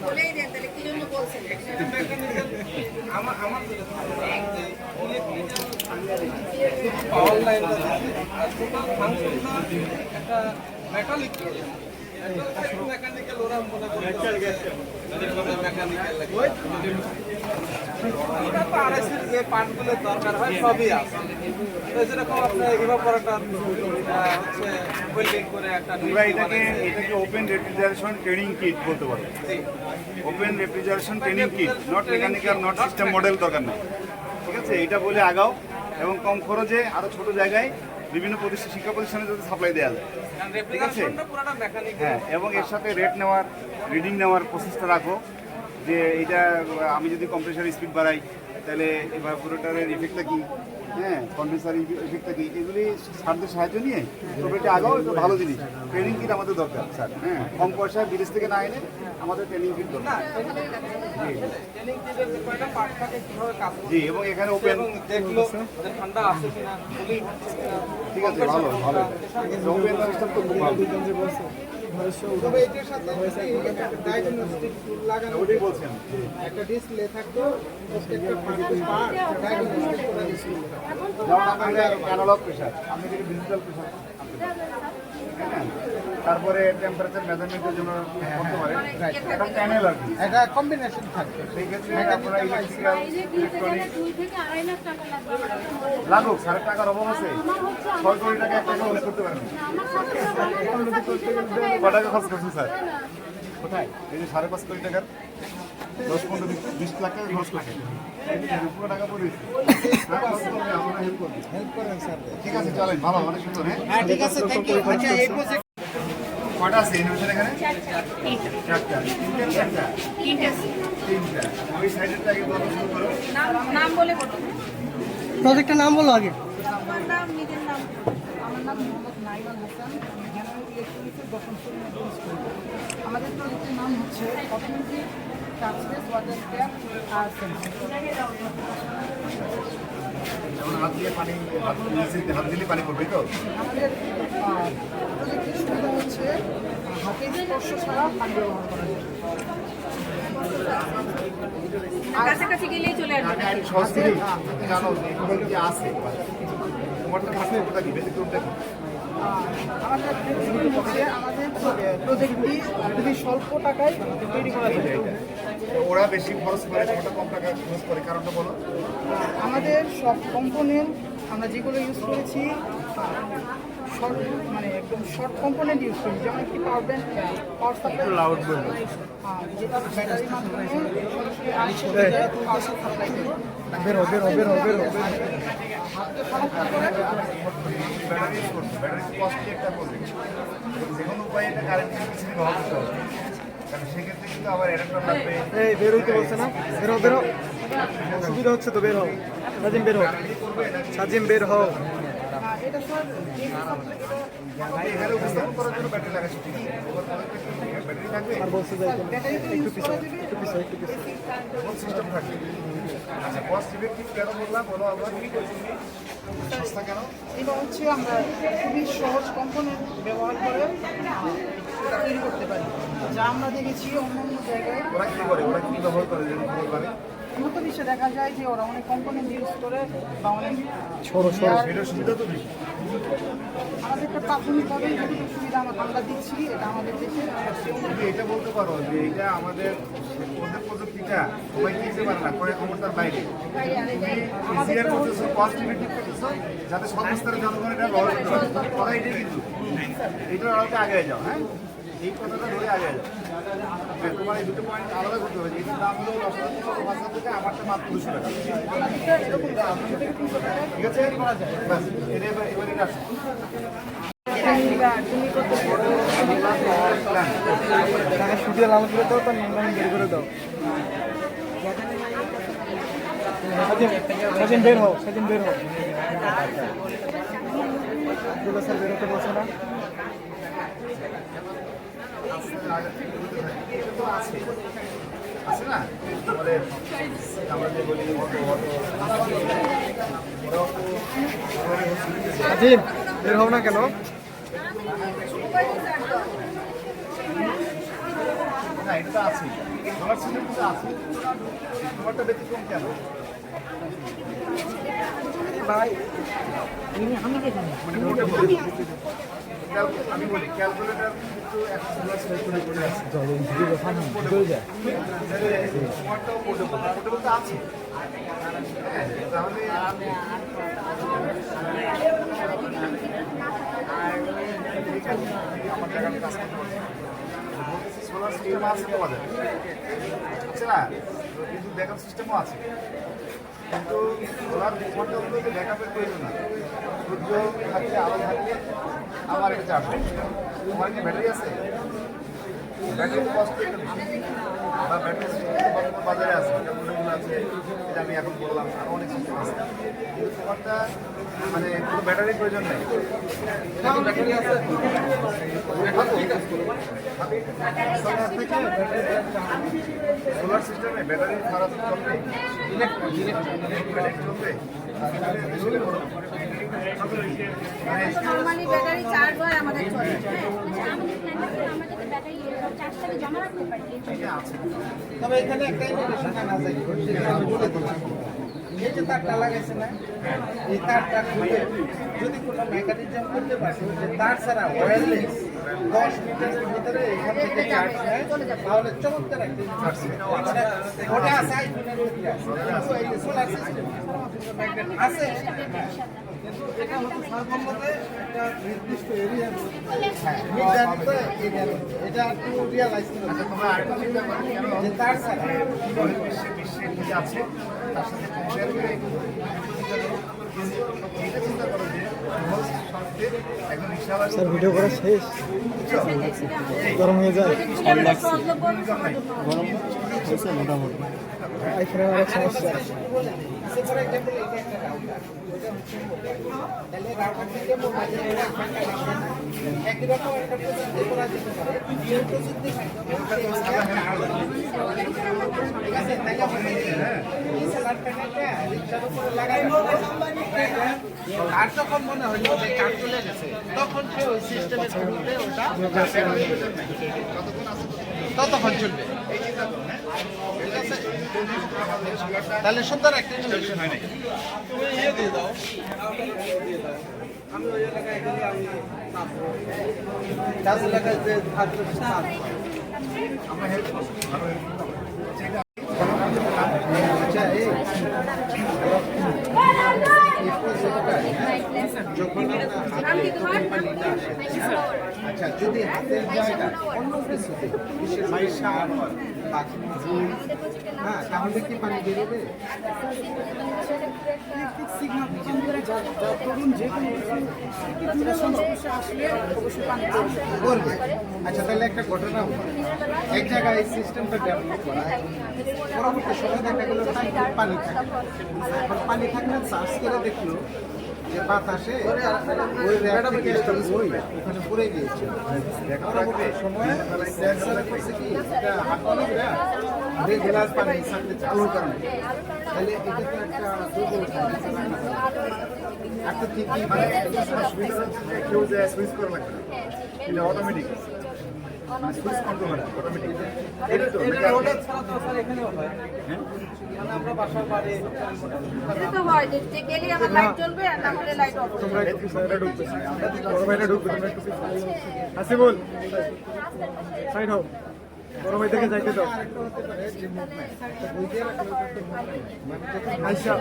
S9: বলেই দেন তাহলে কি জন্য বলছেন?
S10: অনলাইন একটা মেটালিক মেকানিক্যাল ওরা মনে করে মেকানিক্যাল যে পার্টগুলোর দরকার হয় সবই আছে। তো যেরকম আপনার ইভাপোরেটর হচ্ছে ওয়েল্ডিং করে একটা
S8: তোমরা এটাকে ওপেন রেফ্রিজারেশন ট্রেনিং কিট বলতে পারো। Open refrigeration training kit, not mechanical, not system model দরকার নেই, ঠিক আছে? এটা বলে আগাও এবং কম খরচে আরো ছোট জায়গায় বিভিন্ন শিক্ষা প্রতিষ্ঠানে যাতে সাপ্লাই দেওয়া যায়, ঠিক আছে? হ্যাঁ, এবং এর সাথে রিডিং নেওয়ার প্রসেসটা রাখো, যে এটা আমি যদি কম্প্রেসার স্পিড বাড়াই তাহলে ইভাপোরেটরের ইফেক্টটা কি, হ্যাঁ, কন্ডেন্সার ইফেক্টটা কি, এগুলি স্যারদের সাহায্য নিয়ে তবে এটা আগাও। এটা ভালো জিনিস। ট্রেনিং কিট আমাদের দরকার স্যার, হ্যাঁ, কম পয়সায় বিদেশ থেকে না এনে আমাদের ট্রেনিং কিট দরকার। জি, এবং এখানে ওপেন
S10: ঠান্ডা আছে কিনা,
S8: ঠিক আছে, ভালো ভালো ওপেন সিস্টেম তো খুব ভালো।
S6: তবে এটার সাথে ডায়াগনস্টিক লাগানো
S8: ওটাই বলছেন,
S6: একটা ডিসপ্লে থাকতো, প্রত্যেকটা পার্ট ডায়াগনস্টিক করা ডিসপ্লে থাকতো।
S8: যেমন আমাদের অ্যানালগ প্রেশার, আপনি যদি ডিজিটাল প্রেশার, হ্যাঁ, তারপরে টেম্পারেচার মেজারমেন্টের জন্য করতে পারেন একটা প্যানেল আর কি,
S6: একটা কম্বিনেশন থাকবে।
S8: সেই ক্ষেত্রে আপনারা ইলেকট্রিক্যাল ইলেকট্রনিক
S7: 2 থেকে 2.5 লাখ টাকা লাগবে।
S8: লাগুক, 6 টাকার অভাব আছে, 6 কোটি টাকা একটা খরচ করতে পারেন। কত টাকা খরচ করছেন স্যার? কোথায়? এই যে 5.5 কোটি টাকার 10-15-20 লাখ টাকা খরচ করছে, পুরো টাকা পড়ে আমরা হেল্প করবেন স্যার। ঠিক আছে, চলেন, ভালো, অনেক সুন্দর। হ্যাঁ
S6: ঠিক আছে, থ্যাংক ইউ। আচ্ছা, এই প্রজেক্ট
S8: কটা আছে ইনোভেশন এখানে? 4টা। তিনটা। ওই সাইডেরটা আগে বলো, শুরু করো।
S9: নাম বলে বলুন।
S3: প্রজেক্টের নাম বলো আগে।
S9: আপনার নাম, নিজের নাম।
S12: আমার নাম মোহাম্মদ নাইমান হাসান, জেনারেল ইলেকট্রনিক্সের 10ম শ্রেণীর একজন স্টুডেন্ট। আমাদের প্রজেক্টের নাম হচ্ছে অটোমেটিক টাচলেস ওয়াটার ট্যাপ আর সেন্সর।
S8: হাত দিয়ে পানি, হাত দিলে পানি পড়বে তো?
S12: আমাদের প্রজেক্টের সুবিধা হচ্ছে হাতের স্পর্শ ছাড়া পানি ব্যবহার করা যায়।
S9: কাছাকাছি গেলেই চলে আসবে।
S8: আমি সহজ করি, জানো এগুলো কি আছে, তোমার তো কাছে ওটা কি ব্যতিক্রমটা কি?
S12: আমাদের হচ্ছে আমাদের প্রজেক্টটি খুবই স্বল্প টাকায় তৈরি করা যায়।
S8: ওরা বেশি খরচ করে, ছোট কম টাকা খরচ করে, কারণটা বলো।
S12: আমাদের সব কম্পোনেন্ট আমরা যেগুলো ইউজ করেছি শর্ট মানে একদম শর্ট কম্পোনেন্ট ইউজ করি, যেমন একটি power bank, power supply loud বলবো, যেটা ব্যাটারির মাধ্যমে সরাসরি আসছে পাওয়ার সাপ্লাই করে
S8: বেরো বেরো বেরো বেরো
S12: ব্যাটারি
S8: ইউজ করছো, ব্যাটারি কস্টলি একটা প্রজেক্ট, যে কোনো উপায়ে এটা কারেন্ট কিছু ব্যবহার করতে হবে, কারণ সেক্ষেত্রে কিন্তু আবার অ্যাডাপ্টার লাগবে।
S2: এই বেরোইতে বলছে না, বেরো বেরো, সুবিধা হচ্ছে তো, বের হও সাজিম, বের হও সাজিম, বের হও।
S12: এটা স্যার
S8: এখানে উপস্থাপন করার জন্য ব্যাটারি লাগাচ্ছি, ঠিক আছে? ব্যাটারি থাকবে
S2: আর বলছে যে একটু পিছনে, একটু পিছনে, একটু পিছনে।
S8: সিস্টেম থাকবে। আচ্ছা, কস্ট ইফেক্টিভ কেন বললাম, বলো আবার সস্তা কেন?
S12: এটা হচ্ছে আমরা খুবই সহজ কম্পোনেন্ট ব্যবহার করে এটা তৈরি করতে পারি, যা আমরা দেখেছি অন্য অন্য জায়গায়।
S8: ওরা কি করে, ওরা কি ব্যবহার করে যেন খবর করে?
S12: উন্নত বিশ্বে দেখা যায় যে ওরা অনেক কম্পোনেন্ট ইউজ করে বা অনেক
S8: এটার সুবিধা তো বেশি।
S12: আমাদের একটা প্রাথমিকভাবে যেটুকু সুবিধা আমরা দিচ্ছি, এটা আমাদের দেশে
S8: তুমি এটা বলতে পারো যে এটা আমাদের ওদের প্রযুক্তিটা সবাই কিনতে পারে না, ক্রয় ক্ষমতার বাইরে। তুমি ইজিয়ার করতেছো, কস্ট ইফেক্টিভ করতেছো, যাতে সর্বস্তরের জনগণ এটা ব্যবহার করতে পারে। ওরা এটাই কিন্তু এইটার আলোতে আগে যাও, হ্যাঁ, এই কথাটা ধরে আগে যাও। হ্যাঁ, তোমার এই দুটো পয়েন্ট আলাদা করতে হবে। এটার দাম হলো 10,000 থেকে, আমারটা মাত্র 200 টাকা। ঠিক আছে, ব্যাস, এটা এবার এটা আসো।
S2: সুটিয়া লাল করে দাও, তার নাম বের করে দাও। সেদিন বের হও, সেদিন বের হও। স্যার বেরোতে বলছে না।
S8: আছে না আমাদের, আমরা যে বলি
S2: আজিম, বের হও না কেন?
S8: না, এটা তো আছে, সোলার সিস্টেম তো আছে, তোমারটা ব্যতিক্রম কেন?
S2: ভাই
S8: আমি বলি ক্যালকুলেটার কিন্তু একটা সোলার সিস্টেম করে আছে, তোমারটাও পোর্টেবল, পোর্টেবল তো আছে। হ্যাঁ, তাহলে আমার জায়গায় কাজ করতে পারছি, সোলার সিস্টেম আছে তোমাদের, আছে না, কিন্তু ব্যাকআপ সিস্টেমও আছে, কিন্তু সোলার তোমারটাগুলোতে ব্যাকআপের প্রয়োজন না। সূর্য থাকলে, আলো থাকলে আবার এটা চাপবে। তোমার কি ব্যাটারি আছে? ব্যাটারির কস্ট একটু বেশি, বা ব্যাটারি সিস্টেম বর্তমান বাজারে আছে, যেমন আছে, এটা আমি এখন বললাম, আরও অনেক সিস্টেম আছে, কিন্তু তোমারটা মানে কোনো ব্যাটারির প্রয়োজন নেই। ব্যাটারি আছে, সোলার সিস্টেমে ব্যাটারি খারাপ চলবে, ইলেকট্রিক চলবে,
S9: নরমালি ব্যাটারি চার্জ হয় আমাদের চলে।
S12: তবে এখানে একটা ইনফরমেশন জানা যায়, আমি বলে দিচ্ছি। এই যে তারটা লাগাইছে না, এই তারটা খুলে যদি কোনো মেকানিজম করতে পারে যে তার ছাড়া ওয়্যারলেস 10 মিটারের ভিতরে এখান থেকে চার্জ হয়, তাহলে চমৎকার একটা ওটা আছে আইফোনের ভিতরে আছে, কিন্তু এই সোলার সিস্টেম আছে, কিন্তু এটা হচ্ছে সর্বমতে একটা নির্দিষ্ট এরিয়া, নির্ধারিত এরিয়ার মধ্যে। এটা একটু রিয়ালাইজ করতে হবে।
S8: তোমরা আরেকটা চিন্তা করো কেন
S12: যে তার ছাড়া
S8: বিশ্বে কি আছে তার সাথে কম্পেয়ার করে এইটা চিন্তা করো যে শব্দের একজন রিক্সাওয়ালা
S2: স্যার ভিডিও করা শেষ, গরম হয়ে যায়, গরম হয়েছে মোটামুটি। আইফোনের অনেক সমস্যা।
S12: ফর এক্সাম্পল এটা একটা রাউটার, ওটা হচ্ছে তাহলে রাউটার থেকে মোবাইলে একই রকম একটা প্রযুক্তি করা যেতে পারে, যে প্রযুক্তি ঠিক আছে, তাহলে হবে এই সোলার প্যানেলটা রিক্সার উপরে লাগানো, আর যখন মনে হলো যে কাজ চলে গেছে, তখন সে ওই সিস্টেমের থ্রুতে ওটা ততক্ষণ চলবে। ঠিক আছে, তাহলে সুন্দর একটা ইনোভেশন হয়। তুমি ইয়ে দিয়ে দাও, আমি ওই এলাকায় গেলে আমি চাষ এলাকায় যে
S8: আমরা হেল্প করবো, ভালো হেল্প করবো।
S12: আচ্ছা, এই পানিটা আসে আচ্ছা যদি হাতের জায়গা অন্য কিছুতে মাইশা বা ঝুল, হ্যাঁ তাহলে কি পানি বেরোবে? বলবে। আচ্ছা তাহলে একটা ঘটনা হলো, এক জায়গায় এই সিস্টেমটা ডেভেলপ করা, পরবর্তী সময় দেখা গেল ট্যাঙ্কির পানি থাকে না। এখন পানি থাকে না, সার্চ করে দেখলো যে বাতাসে ওই র্যাক থেকে একটা বই ওখানে পড়ে গিয়েছিল। পরবর্তী সময়ে সেন্সর করছে কি এটা হাঁটানো রেগুলার পানি সাথে চালু করেন, তাহলে এটা তো একটা দুর্বলতা। একটা থিঙ্কিং মানে
S8: কেউ যে সুইচ করা লাগবে না, এটা অটোমেটিক সুইচ কন্ট্রোল হয় অটোমেটিক। এটা তো
S9: এটা তো হয় যে গেলে আমার লাইট জ্বলবে আর না হলে লাইট অফ
S8: তোমরা একটু পিছনে ঢুকবে, বড় ভাইটা ঢুকবে, তোমরা একটু হাসিবুল সাইড হও, বড় ভাই থেকে যাইতে দাও। আচ্ছা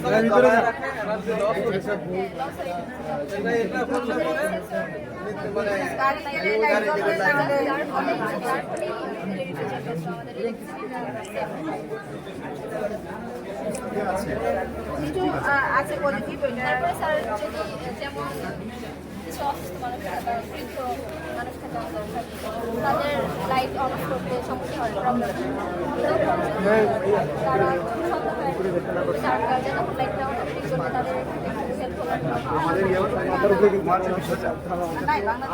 S8: ভিতরে যা।
S9: গাড়ি গেলে লাইট জ্বলবে না হলে কিছু আছে পজিটিভ
S4: তারপরে স্যার যদি যেমন কিছু অসুস্থ মানুষ থাকে বা বৃদ্ধ মানুষ থাকে আমাদের থাকে, তাদের লাইট অন অফ করতে সমস্যা হয়, প্রবলেম তারা সরকার যখন লাইটটা অটোমেটিক করবে তাদের হেল্প
S8: আমাদের মাথার উপরে তোমার যে বিষয়টা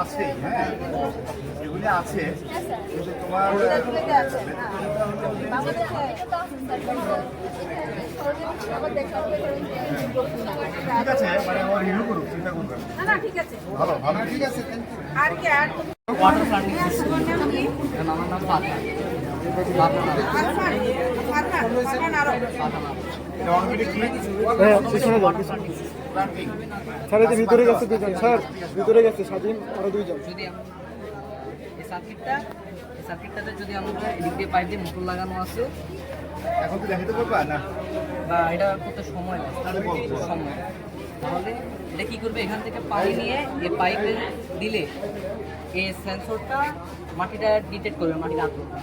S8: আছে, হ্যাঁ এগুলি আছে, কিন্তু তোমার ঠিক আছে, মানে আমার রিভিউ করুক, চিন্তা করবেন।
S9: না না ঠিক আছে
S8: ভালো ভালো
S12: ঠিক আছে,
S9: আর কি আর
S3: ওয়াটার প্লান্টিং
S9: তোমার নাম কি?
S3: আমার নাম পাতা
S9: ফারহান আরো
S8: এটা অটোমেটিক প্ল্যান্টিং।
S2: স্যার এই যে ভিতরে গেছে দুজন, স্যার ভিতরে গেছে স্বাধীন আরো দুইজন।
S3: যদি আমরা এই সার্কিটটাতে যদি আমরা এদিক দিয়ে পাইপ দিয়ে মোটর লাগানো আছে
S8: এখন কি দেখাতে পারবা না?
S3: বা এটা করতে সময় লাগে সময়, তাহলে এটা কি করবে, এখান থেকে পানি নিয়ে এই পাইপে দিলে এই সেন্সরটা মাটিটা ডিটেক্ট করবে, মাটির আর্দ্রতা।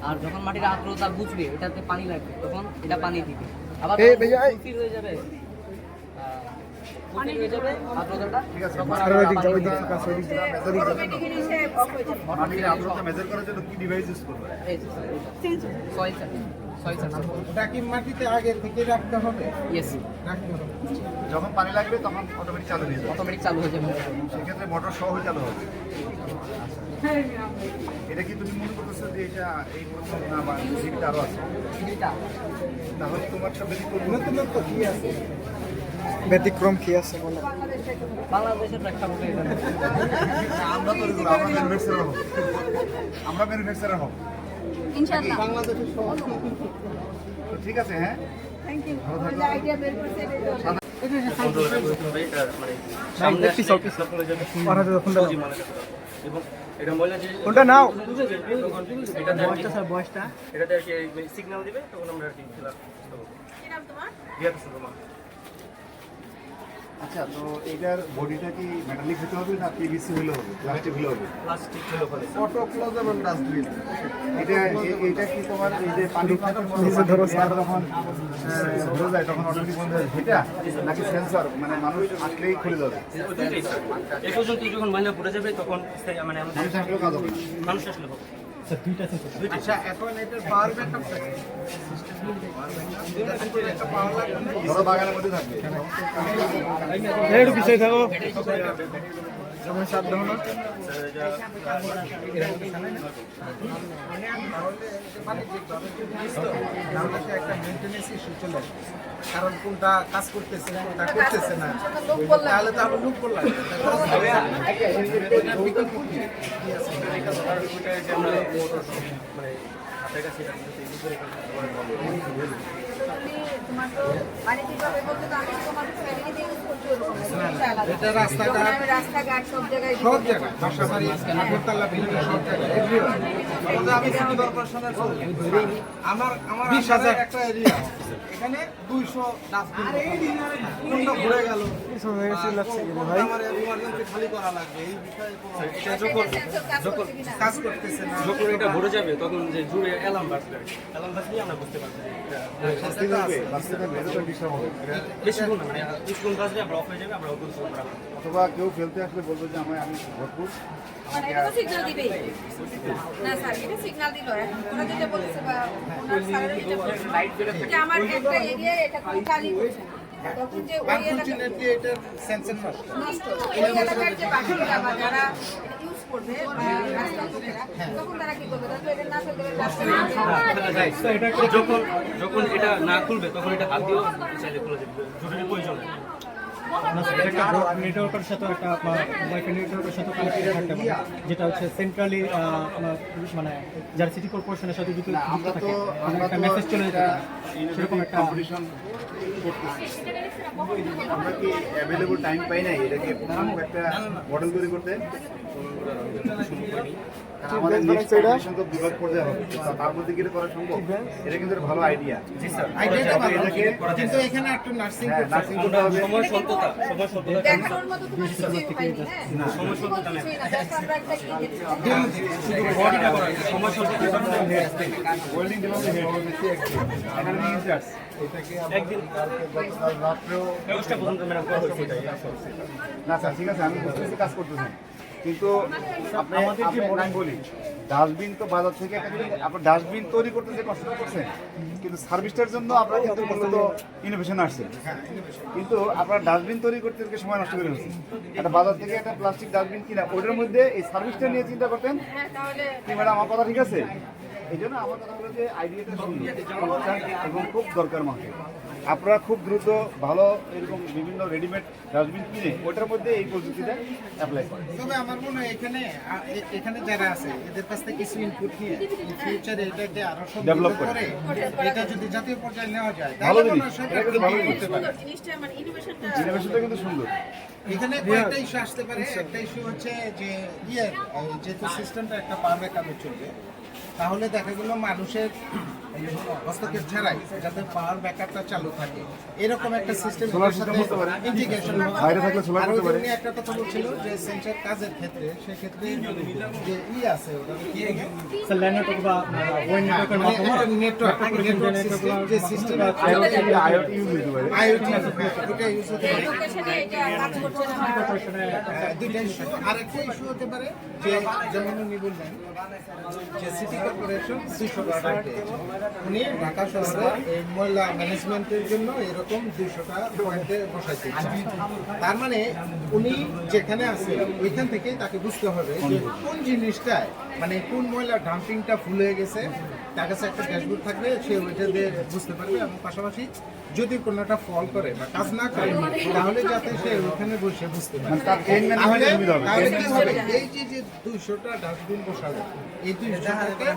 S3: আর যখন মাটির আর্দ্রতা বুঝবে এটাতে পানি লাগবে, তখন এটা পানি দিবে। আবার ফুলফিল হয়ে যাবে, ফুলফিল হয়ে যাবে আর্দ্রতাটা,
S8: ঠিক আছে,
S3: তখন
S8: মাটির
S3: আবার
S8: আর্দ্রতা
S3: পানি
S8: মেজার
S9: অফ হয়ে যাবে
S8: মাটির আর্দ্রতা মেজার করার জন্য কি ডিভাইস ইউজ করবে?
S3: এই সয়েল সেন্সর
S12: ওটা কি মাটিতে আগে থেকে রাখতে হবে?
S3: ইয়েস,
S12: রাখতে হবে।
S8: যখন পানি লাগবে তখন অটোমেটিক চালু হয়ে যাবে,
S3: অটোমেটিক চালু হয়ে যাবে।
S8: সেক্ষেত্রে মোটর সহ চালু হবে। এটা কি তুমি মনে করতেছো যে এটা এই প্রথম না বা জীবিত আরো আছে? তাহলে তোমার সব
S12: নতুনত্ব কি আছে?
S2: ব্যতিক্রম কি আছে বলে?
S3: বাংলাদেশের প্রেক্ষাপটে এটা
S8: আমরা তৈরি করবো, আমরা ম্যানুফ্যাকচারার হব।
S4: ইনশাআল্লাহ
S12: বাংলাদেশের সব
S8: তো ঠিক আছে, হ্যাঁ
S9: থ্যাংক ইউ আমাদের আইডিয়া বের করতে
S2: কোনটা নাও?
S1: এটাতে আর কি সিগন্যাল দিবে, তখন আমরা আর কি খেলা করবো।
S9: কি নাম তোমার?
S8: আচ্ছা, তো এটার বডিটা কি মেটালিক হতে হবে না পিভিসি হলে হবে, প্লাস্টিক হলে হবে?
S1: প্লাস্টিক হলো ফলে
S12: অটোক্লোজেবল ডাস্টবিন।
S8: এটা কি তোমার এই যে পানি নিচে ধরো যখন ধরে যায় তখন অটোমেটিক বন্ধ হয়ে যায়, এটা নাকি সেন্সর মানে মানুষ আসলেই খুলে যাবে?
S1: এই পর্যন্ত যখন ময়লা পড়ে যাবে তখন মানে
S8: মানুষ আসলেও কাজ হবে?
S1: মানুষ আসলে হবে।
S12: আচ্ছা এখন এটার পাওয়ার ব্যাকআপ
S8: ধরো বাগানের মধ্যে থাকবে,
S2: একটু পিছিয়ে থাকো, যেমন সাবধান হলো।
S12: একটা মেইনটেনেন্স ইস্যু চলে আসবে। কারণ কোনটা কাজ করতেছে কোনটা করতেছে না, তাহলে তো আমরা লুক করলাম।
S9: তোমার তো বাণিজ্যিকভাবে বলতে তো আমি তোমার ফ্যামিলিতে ইউজ করছি ওরকম
S12: এটা রাস্তাঘাট
S9: রাস্তাঘাট সব জায়গায়
S12: সব জায়গায় বাসাবাড়ি আগরতলা বিভিন্ন সব জায়গায় এভরিওয়ার। আমি সিটি কর্পোরেশনের আমার 20,000 একটা এরিয়া এখানে 200 ডাস্টবিন কোনটা ঘুরে গেল আমার ইমার্জেন্সি খালি করা লাগবে এই বিষয়ে কোনো যখন কাজ করতেছে না,
S1: যখন এটা ভরে যাবে তখন যে জুড়ে অ্যালার্ম বাজবে, অ্যালার্ম বাজলে আমরা বুঝতে পারছি বেশিক্ষণ না, মানে কিছুক্ষণ বাজলে আমরা অফ হয়ে যাবে, আমরা ওগুলো সব রাখবো।
S8: অথবা কেউ ফেলতে আসলে বলবে যে আমি ভরপুর
S9: মানে এটা তো সিগন্যাল দিবেই না স্যার, এটা সিগন্যাল দিল এখন ওরা যেটা বলছে বা ওনার স্যারের যেটা বলছে যে আমার একটা এরিয়ায় এটা কোনো কাজই করছে না, তখন যে ওই এলাকা
S12: আনফরচুনেটলি এটার সেন্সর নষ্ট।
S9: ওই এলাকার যে বাসিন্দা বা যারা এটা ইউজ করবে বা রাস্তার লোকেরা তখন তারা কি করবে, তারা তো এটা না ফেলতে
S1: যখন এটা না খুলবে তখন এটা হাত দিয়েও চাইলে খোলা যাবে, জরুরি প্রয়োজন নেই।
S13: নেটওয়ার্কের সাথে একটা ওয়াইফাই নেটওয়ার্কের সাথে কানেক্টেড থাকতে পারে, যেটা হচ্ছে সেন্ট্রালি মানে যারা সিটি কর্পোরেশনের সাথে যুক্ত থাকে, একটা মেসেজ চলে যেতে পারে সেরকম একটা
S8: কম্পিটিশন করতেছি। আমরা কি অ্যাভেলেবল টাইম পাই নাই এটাকে একটা মডেল তৈরি করতে? কারণ আমাদের নেক্সট কম্পিটিশন তো বিভাগ পর্যায়ে হবে, তার মধ্যে কি এটা করা সম্ভব? এটা কিন্তু একটা ভালো আইডিয়া।
S12: আইডিয়াটা ভালো, কিন্তু এখানে একটা নার্সিং
S8: করতে হবে।
S1: সময় স্বল্পতা
S9: দেখানোর মতো কোনো কিছু হয়নি, হ্যাঁ
S1: সময় স্বল্পতা নেই,
S9: কিছুই না, just আমরা একটা কি দিচ্ছি।
S1: শুধু বডিটা করা যায়, সময় স্বল্পতা
S8: ওয়েল্ডিং ডিপার্টমেন্ট হেড হবে এখানে ইনচার্জ এটাকে
S1: একদিন
S8: গতকাল রাত্রেও
S1: ব্যবস্থা পর্যন্ত ম্যাডাম করা হয়েছে।
S8: না স্যার ঠিক আছে, আমি বুঝতেছি কাজ করতেছেন, কিন্তু আমাদের যে আমি বলি ডাস্টবিন তো বাজার থেকে আপনার ডাস্টবিন তৈরি করতে যে কষ্টটা করছেন, কিন্তু সার্ভিসটার জন্য আপনারা কিন্তু মূলত ইনোভেশন আসছে, কিন্তু আপনার ডাস্টবিন তৈরি করতে সময় নষ্ট করে হচ্ছে। একটা বাজার থেকে একটা প্লাস্টিক ডাস্টবিন কিনা ওইটার মধ্যে এই সার্ভিসটা নিয়ে চিন্তা করতেন কি ম্যাডাম? আমার কথা ঠিক আছে? এই জন্য আমার কথা হলো যে আইডিয়াটা সুন্দর এবং খুব দরকার মাকে আপনারা খুব দ্রুত ভালো এরকম বিভিন্ন রেডিমেড ডাস্টবিন কিনে ওটার মধ্যে এই প্রযুক্তিটা অ্যাপ্লাই করেন।
S12: তবে আমার মনে হয় এখানে যারা আছে এদের কাছ থেকে কিছু ইনপুট নিয়ে ফিউচারে এটাকে আরো
S8: ডেভেলপ
S12: করে এটা যদি জাতীয় পর্যায়ে নেওয়া যায়
S8: ভালো
S12: তাহলে
S8: জিনিস,
S12: মনে হয় সরকার
S8: এটা কিন্তু ভালো জিনিস।
S12: করতে পারে।
S9: জিনিসটা মানে ইনোভেশনটা
S8: ইনোভেশনটা কিন্তু সুন্দর।
S12: এখানে কয়েকটা ইস্যু আসতে পারে। একটা ইস্যু হচ্ছে যে যেহেতু সিস্টেমটা একটা পাওয়ার ব্যাকআপে চলবে, তাহলে দেখা গেল মানুষের হস্তক্ষেপ ছাড়াই যাতে পাওয়ার ব্যাকআপটা চালু থাকে এরকম একটা সিস্টেম ইন্টিগ্রেশন
S8: বাইরে থাকলে সোলার করতে পারে।
S12: একটা কথা বলছিল যে সেন্সার কাজের ক্ষেত্রে সেক্ষেত্রে যে আছে ওটা কি
S13: নেটওয়ার্ক বা ওয়াই নেটওয়ার্কের মাধ্যমে
S12: নেটওয়ার্ক সিস্টেম যে সিস্টেম
S8: আইওটি ইউজ হতে পারে।
S12: আইওটি ওটা ইউজ হতে পারে।
S9: লোকেশনে এটা কাজ করছে না,
S12: দুইটা ইস্যু। আরেকটা ইস্যু হতে পারে যে যেমন উনি বললেন যে সিটি কর্পোরেশন 200 টাকা পেয়েছে, উনি ঢাকা শহরে এই ময়লা ম্যানেজমেন্টের জন্য এরকম 200টা পয়েন্টে বসাইতে চান। তার মানে উনি যেখানে আছে ওইখান থেকে তাকে বুঝতে হবে যে কোন জিনিসটায় মানে কোন ময়লা ডাম্পিংটা ফুল হয়ে গেছে, তার কাছে একটা ড্যাশবোর্ড থাকবে, সে ওইটা দিয়ে বুঝতে পারবে। এবং পাশাপাশি যদি কোনোটা ফল করে বা কাজ না করে তাহলে যাতে সে ওইখানে বসে বুঝতে পারে। তাহলে কি হবে, এই যে 200টা ডাস্টবিন বসাবে এই 200টাকে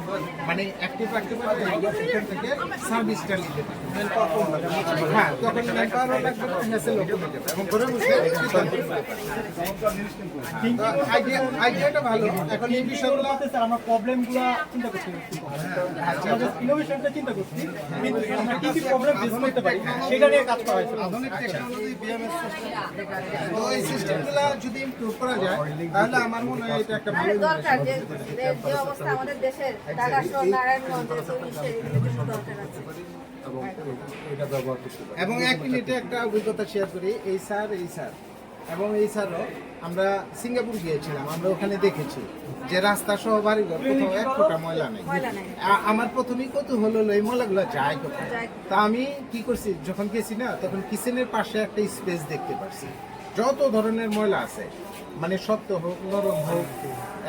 S12: মানে অ্যাক্টিভ রাখতে পারবে এখান থেকে সার্ভিসটা নিতে পারবে। হ্যাঁ, তখন ম্যানপাওয়ারও লাগবে না, হ্যাসেলও কমে যাবে এবং ঘরে বসে আইডিয়াটা ভালো। এখন এই বিষয়গুলো
S13: আমরা প্রবলেমগুলো চিন্তা করছি, আমাদের ইনোভেশনটা চিন্তা করছি, কিন্তু আমরা কি কি প্রবলেম ফেস করতে পারি সেটা নিয়ে কাজ করা হয়েছে।
S12: আধুনিক টেকনোলজি বিএমএস সিস্টেম, তো এই সিস্টেমগুলো যদি ইমপ্রুভ করা যায় তাহলে আমার মনে হয় এটা একটা ভালো
S9: দরকার যে যে অবস্থা আমাদের দেশের ঢাকা শহর নারায়ণগঞ্জে চল্লিশের দরকার আছে।
S12: এবং এক মিনিটে একটা অভিজ্ঞতা শেয়ার করি। এই স্যার এবং এই স্যারও আমরা সিঙ্গাপুর গিয়েছিলাম, আমরা ওখানে দেখেছি যে রাস্তা সহ বাড়িঘর কোথাও এক ফোঁটা ময়লা নেই। আমার প্রথমেই কৌতূহল হলো এই ময়লাগুলো যায় কোথায়। তা আমি কি করছি, যখন গেছি না তখন কিচেনের পাশে একটা স্পেস দেখতে পাচ্ছি, যত ধরনের ময়লা আছে মানে শক্ত হোক নরম হোক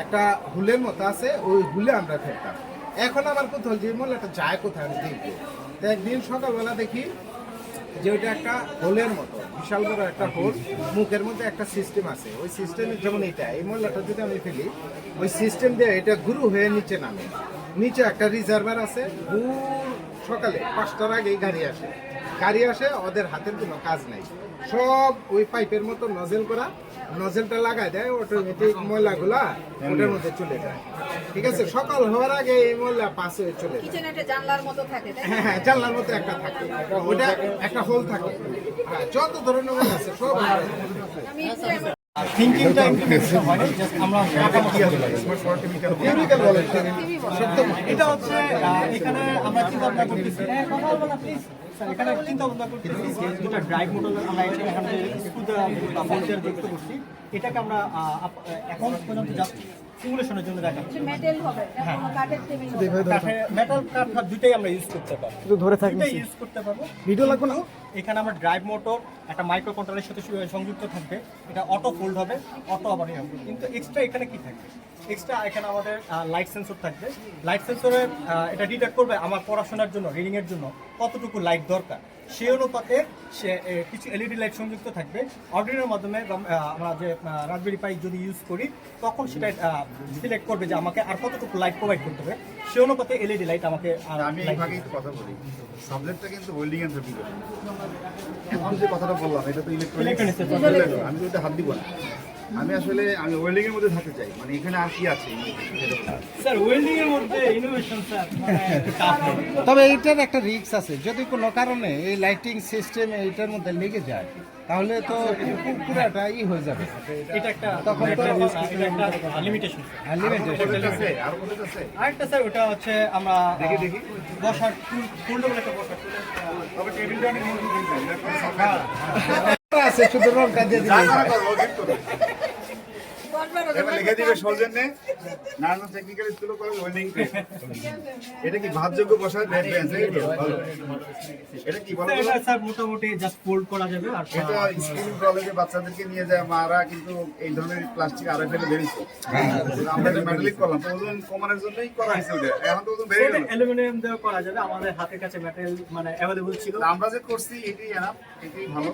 S12: একটা হুলের মতো আছে, ওই হুলে আমরা ফেলতাম। এখন আমার কৌতূহল যে ময়লাটা যায় কোথায় আমি দেখবো। তো একদিন সকালবেলা দেখি যে ওইটা একটা হোলের মতো বিশাল বড় একটা হোল, মুখের মধ্যে একটা সিস্টেম আছে। ওই সিস্টেমে যেমন এই ময়লাটা যদি আমি ফেলি ওই সিস্টেম দিয়ে এটা গুরু হয়ে নিচে নামে। নিচে একটা রিজার্ভার আছে, ভোর সকালে 5টার আগেই গাড়ি আসে, গাড়ি আসে, ওদের হাতের কোনো কাজ নাই, সব ওই পাইপের মতো নজেল করা, নজেলটা লাগাই দেয়, অটোমেটিক ময়লাগুলা ওটার মধ্যে চলে যায়। ঠিক আছে, সকাল হওয়ার আগে এই ময়লা পাস হয়ে চলে যায়।
S9: কিচেনে একটা জানলার মতো থাকে, তাই না?
S12: হ্যাঁ হ্যাঁ, জানলার মতো একটা থাকে, ওটা একটা হোল থাকে। হ্যাঁ, যত ধরনের হোল আছে সব
S9: আমি একটু
S13: থিঙ্কিংটা ইমপ্লিমেন্টেশন হয় জাস্ট আমরা
S12: থিওরিক্যাল বলে
S13: এটা হচ্ছে এখানে আমরা চিন্তা ভাবনা করতেছি কথা বলবো না প্লিজ স্যার। এখানে চিন্তা ভাবনা করতেছি যে দুটো ড্রাইভ মোটর আমরা এখানে স্কুল ভোল্টেজ দেখতে করছি, এটাকে আমরা এখন পর্যন্ত জাস্ট সিমুলেশনের জন্য দেখাচ্ছি।
S9: মেটাল হবে, কোনো কাঠের টেবিল হবে।
S13: মেটাল কাঠ দুইটাই আমরা ইউজ করতে পারবো,
S2: শুধু ধরে থাকি
S13: দুইটাই ইউজ করতে পারবো।
S2: ভিডিও লাগবে না।
S13: এখানে আমরা ড্রাইভ মোটর একটা মাইক্রো কন্ট্রোলের সাথে সংযুক্ত থাকবে, এটা অটো ফোল্ড হবে, অটো আবার হবে। কিন্তু এক্সট্রা এখানে কি থাকবে, এক্সট্রা এখানে আমাদের লাইট সেন্সর থাকবে। লাইট সেন্সরে এটা ডিটেক্ট করবে আমার পড়াশোনার জন্য, রিডিং এর জন্য কতটুকু লাইট দরকার, সেই অনুপাতে সে কিছু এলইডি লাইট সংযুক্ত থাকবে। অর্ডিনোর মাধ্যমে আমরা যে রাসবেরি পাই যদি ইউজ করি তখন সেটা সিলেক্ট করবে যে আমাকে আর কতটুকু লাইট প্রোভাইড করতে হবে, সেই অনুপাতে এলইডি লাইট আমাকে। আর
S8: আমি এই ভাগে একটু কথা বলি, সাবজেক্টটা কিন্তু ওয়েল্ডিং এন্ড ফেব্রিকেশন। এখন যে কথাটা বললাম এটা তো ইলেকট্রনিক্স, আমি তো এটা হাত দিব না। আমি আসলে ওয়েল্ডিং এর মধ্যে থাকতে চাই, মানে এখানে আর কি আছে
S13: স্যার? ওয়েল্ডিং এর মধ্যে ইনোভেশন স্যার,
S12: তবে এইটার একটা রিস্ক আছে, যদি কোনো কারণে এই লাইটিং সিস্টেম এইটার মধ্যে লেগে যায় তাহলে তো পুরোটা হয়ে যাবে।
S13: এটা একটা
S12: তখন তো
S13: একটা লিমিটেশন।
S8: আছে আর কোথায় আছে?
S13: আরেকটা স্যার ওটা হচ্ছে আমরা
S8: দেখি
S13: বসার ফোল্ডেবল একটা বসার
S8: তবে টেবিলটা অনেক মজবুত
S12: আছে, শুধু রংটা দিয়ে দিলে
S8: এবার লিখে দিবে সৌজন্যে Narayan technical school of welding trade. এটা কি ভাতযোগ্য বসার বেঞ্চ? এটা কি বলো?
S13: স্যার মোটামুটি জাস্ট ফোল্ড করা যাবে। আর
S8: এটা স্কুল কলেজে বাচ্চাদেরকে নিয়ে যায় মারা, কিন্তু এই ধরনের প্লাস্টিক আরো ফেলে বেরিয়েছে। আমরা এটা মেটালিক করলাম, তো ওজন কমানোর জন্যই করা হয়েছে ওটা। এখন তো ওজন বেড়ে গেল।
S13: অ্যালুমিনিয়াম দিয়ে করা যাবে, আমাদের হাতের কাছে মেটাল মানে অ্যাভেলেবল ছিল।
S8: আমরা যে করছি এটাই এনাফ, এটাই ভালো।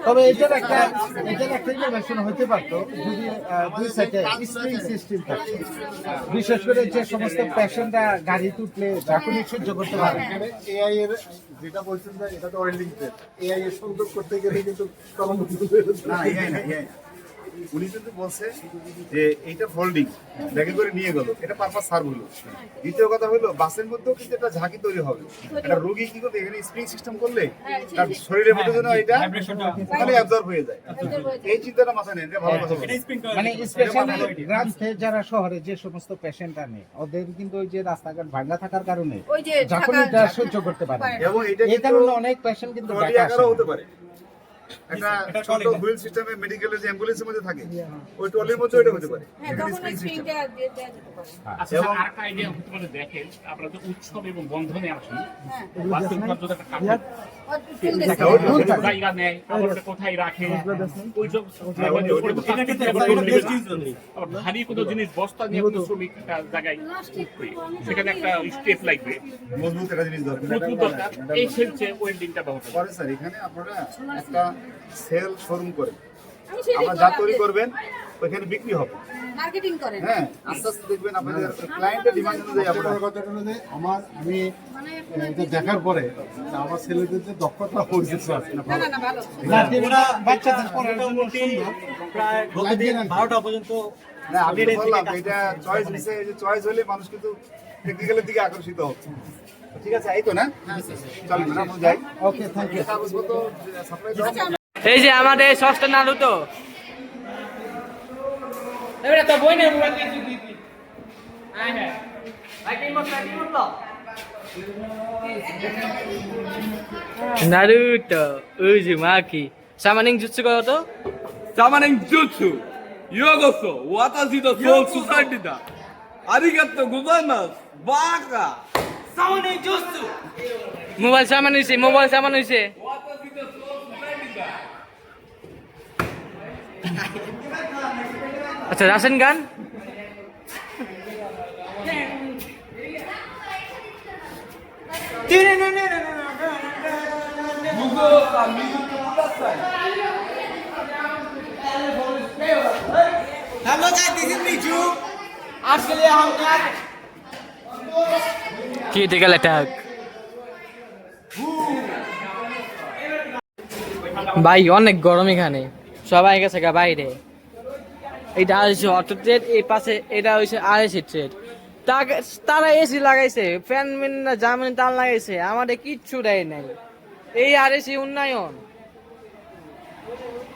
S12: তবে এটার একটা ইনোভেশন হতে পারতো যদি দুই সাইডে স্প্রিং সিস্টেম থাকে, বিশেষ করে যে সমস্ত পেশেন্টরা গাড়িতে উঠলে ঝাঁকুনি সহ্য করতে পারে।
S6: এআই এর যেটা বলছেন যে এটা তো ওয়েল্ডিং ট্রেড, এআই এর সংযোগ করতে গেলে কিন্তু
S8: না এআই না, এআই উনি কিন্তু বলছে যে এইটা ফোল্ডিং ব্যাগে করে নিয়ে গেল, এটা পারপাস সার্ভ হলো। দ্বিতীয় কথা হলো বাসের মধ্যেও কিন্তু একটা ঝাঁকি তৈরি হবে। একটা রোগী কি করবে, এখানে স্প্রিং সিস্টেম করলে তার শরীরের মধ্যে যেন এটা খালি অ্যাবজর্ব হয়ে যায়। এই চিন্তাটা মাথায় নেই, এটা ভালো কথা বলছে।
S12: মানে স্পেশালি গ্রামে যারা শহরে যে সমস্ত পেশেন্টরা নেই, ওদের কিন্তু ওই যে রাস্তাঘাট ভাঙা থাকার কারণে
S9: ওই যে
S12: ঝাঁকুনিটা সহ্য করতে পারে না।
S8: এবং এটা
S12: এই কারণে অনেক পেশেন্ট কিন্তু
S8: ট্রলি
S12: ঢাকা আসে
S8: আকারও
S12: না।
S8: হতে পারে। একটা ছোট হুইল সিস্টেমে মেডিকেলের যে অ্যাম্বুলেন্সের মধ্যে থাকে, ওই ট্রলির মধ্যে এটা হতে পারে।
S9: হ্যাঁ,
S8: এখানে
S9: তখন
S8: স্প্রিং সিস্টেম।
S9: স্প্রিংটা দিয়ে দেওয়া যেতে পারে।
S11: আচ্ছা স্যার, আরেকটা আইডিয়া হতে পারে, দেখেন আপনারা তো উৎসব এবং বন্ধনে আসেন, বাস্তবিক যদি একটা কাপড় জায়গা নেয়, আবার ওটা কোথায় রাখে, ওই সব আবার ভারী কোনো জিনিস বস্তা নিয়ে কোনো শ্রমিক একটা জায়গায় সেখানে একটা স্টেপ লাগবে,
S8: মজবুত একটা জিনিস দরকার।
S11: মজবুত দরকার। এই সেলসে ওয়েল্ডিংটা ব্যবহার করা।
S8: পরে স্যার এখানে আপনারা একটা সেল শোরুম করেন,
S9: আমি সেটাই
S8: আপনারা যা তৈরি করবেন ওইখানে বিক্রি হবে।
S9: মার্কেটিং করেন।
S8: হ্যাঁ, আস্তে আস্তে দেখবেন আপনাদের ক্লায়েন্টের ডিমান্ড অনুযায়ী আপনারা
S6: কথাটা হলো যে আমি এটা দেখার পরে আমার ছেলেদের যে দক্ষতা হয়েছে
S9: না না না, ভালো।
S13: ওরা বাচ্চাদের পড়ার জন্য প্রায় প্রতিদিন 12টা পর্যন্ত।
S8: না, আমি তো বললাম এটা চয়েস নিছে, এই যে চয়েস হলে মানুষ কিন্তু টেকনিক্যালের দিকে আকর্ষিত হচ্ছে। ঠিক আছে, এই তো না? চল আমরা যাই।
S12: ওকে, থ্যাংক ইউ।
S8: কাগজপত্র সাপ্লাই দাও।
S3: এই যে আমাদের ষষ্ঠ নারুতো
S1: এবারে তো বই নেই মোবাইল দিয়ে দিবি। হ্যাঁ হ্যাঁ, লাইটিং মত
S3: নারুতো উজুমাকি সামানিং জুৎসু করো তো।
S14: Summoning Jutsu! Yogoso! Watashi to Soul Society da! Arigatou gozaimasu! Baka!
S1: সামনে জুসু
S3: মোবাইল সামান হইছে, মোবাইল সামান হইছে।
S14: Watashi to Soul Society da!
S3: আচ্ছা, রাসেন গান
S14: Mugo kami kudasai!
S1: हम लोग आए दिस इज मीजू आज के लिए हम क्या
S3: critical attack ভাই অনেক গরম এখানে, সবাই গেছে গা বাইরে। এটা হচ্ছে অটো ট্রেড, এই পাশে এটা হচ্ছে আরএসি ট্রেড। তারা এসি লাগাইছে, ফ্যান মিন জার্মানি তার লাগাইছে, আমাদের কিচ্ছু দেয় নাই। এই আরএসি উন্নয়ন,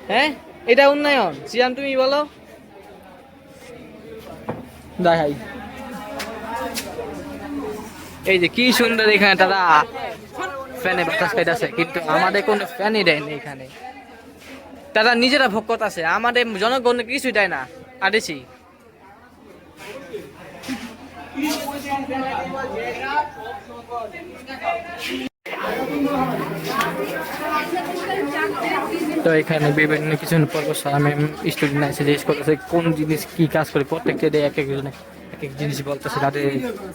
S3: হ্যাঁ এটা উন্নয়ন। সিয়াম তুমি বলো। দেখাই এই যে কি সুন্দর এখানে তারা ফ্যানে বাতাস খাইতেছে, কিন্তু আমাদের কোনো ফ্যানই দেয়নি এখানে। তারা নিজেরা ভোগ করতেছে, আমাদের জনগণ কিছুই দেয় না। আদেছি তো এখানে বিভিন্ন কিছু পর্ব স্টুডেন্ট আছে জিজ্ঞেস করতেছে কোন জিনিস কি কাজ করে, প্রত্যেকটা দিয়ে এক একজনে এক এক জিনিস বলতেছে, তাদের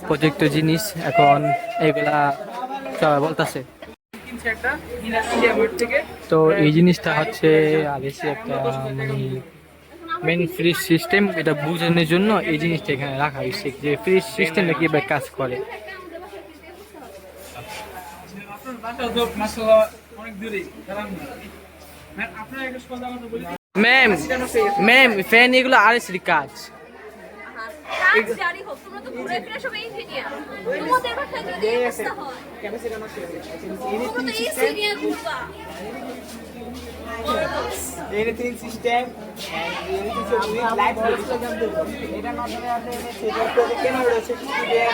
S3: প্রযুক্ত জিনিস এখন এইগুলা সবাই বলতেছে। তো এই জিনিসটা হচ্ছে আদেশি একটা মানে মেন ফ্রিজ সিস্টেম, এটা বোঝানোর জন্য এই জিনিসটা এখানে রাখা হয়েছে যে ফ্রিজ সিস্টেমটা কিভাবে কাজ করে। ম্যাম ম্যাম ফ্যান এগুলো আরএসির কাজ।
S4: জানি হোক, তোমরা তো ঘুরে ফিরে সব ইঞ্জিনিয়ার, তোমাদের ভাষায় যদি এই অবস্থা হয়, তোমরা তো এই সিনিয়র ঘুরবা।
S2: এনিথিং সিস্টেম লাইট এটার মাধ্যমে আপনি ক্যামেরা রয়েছে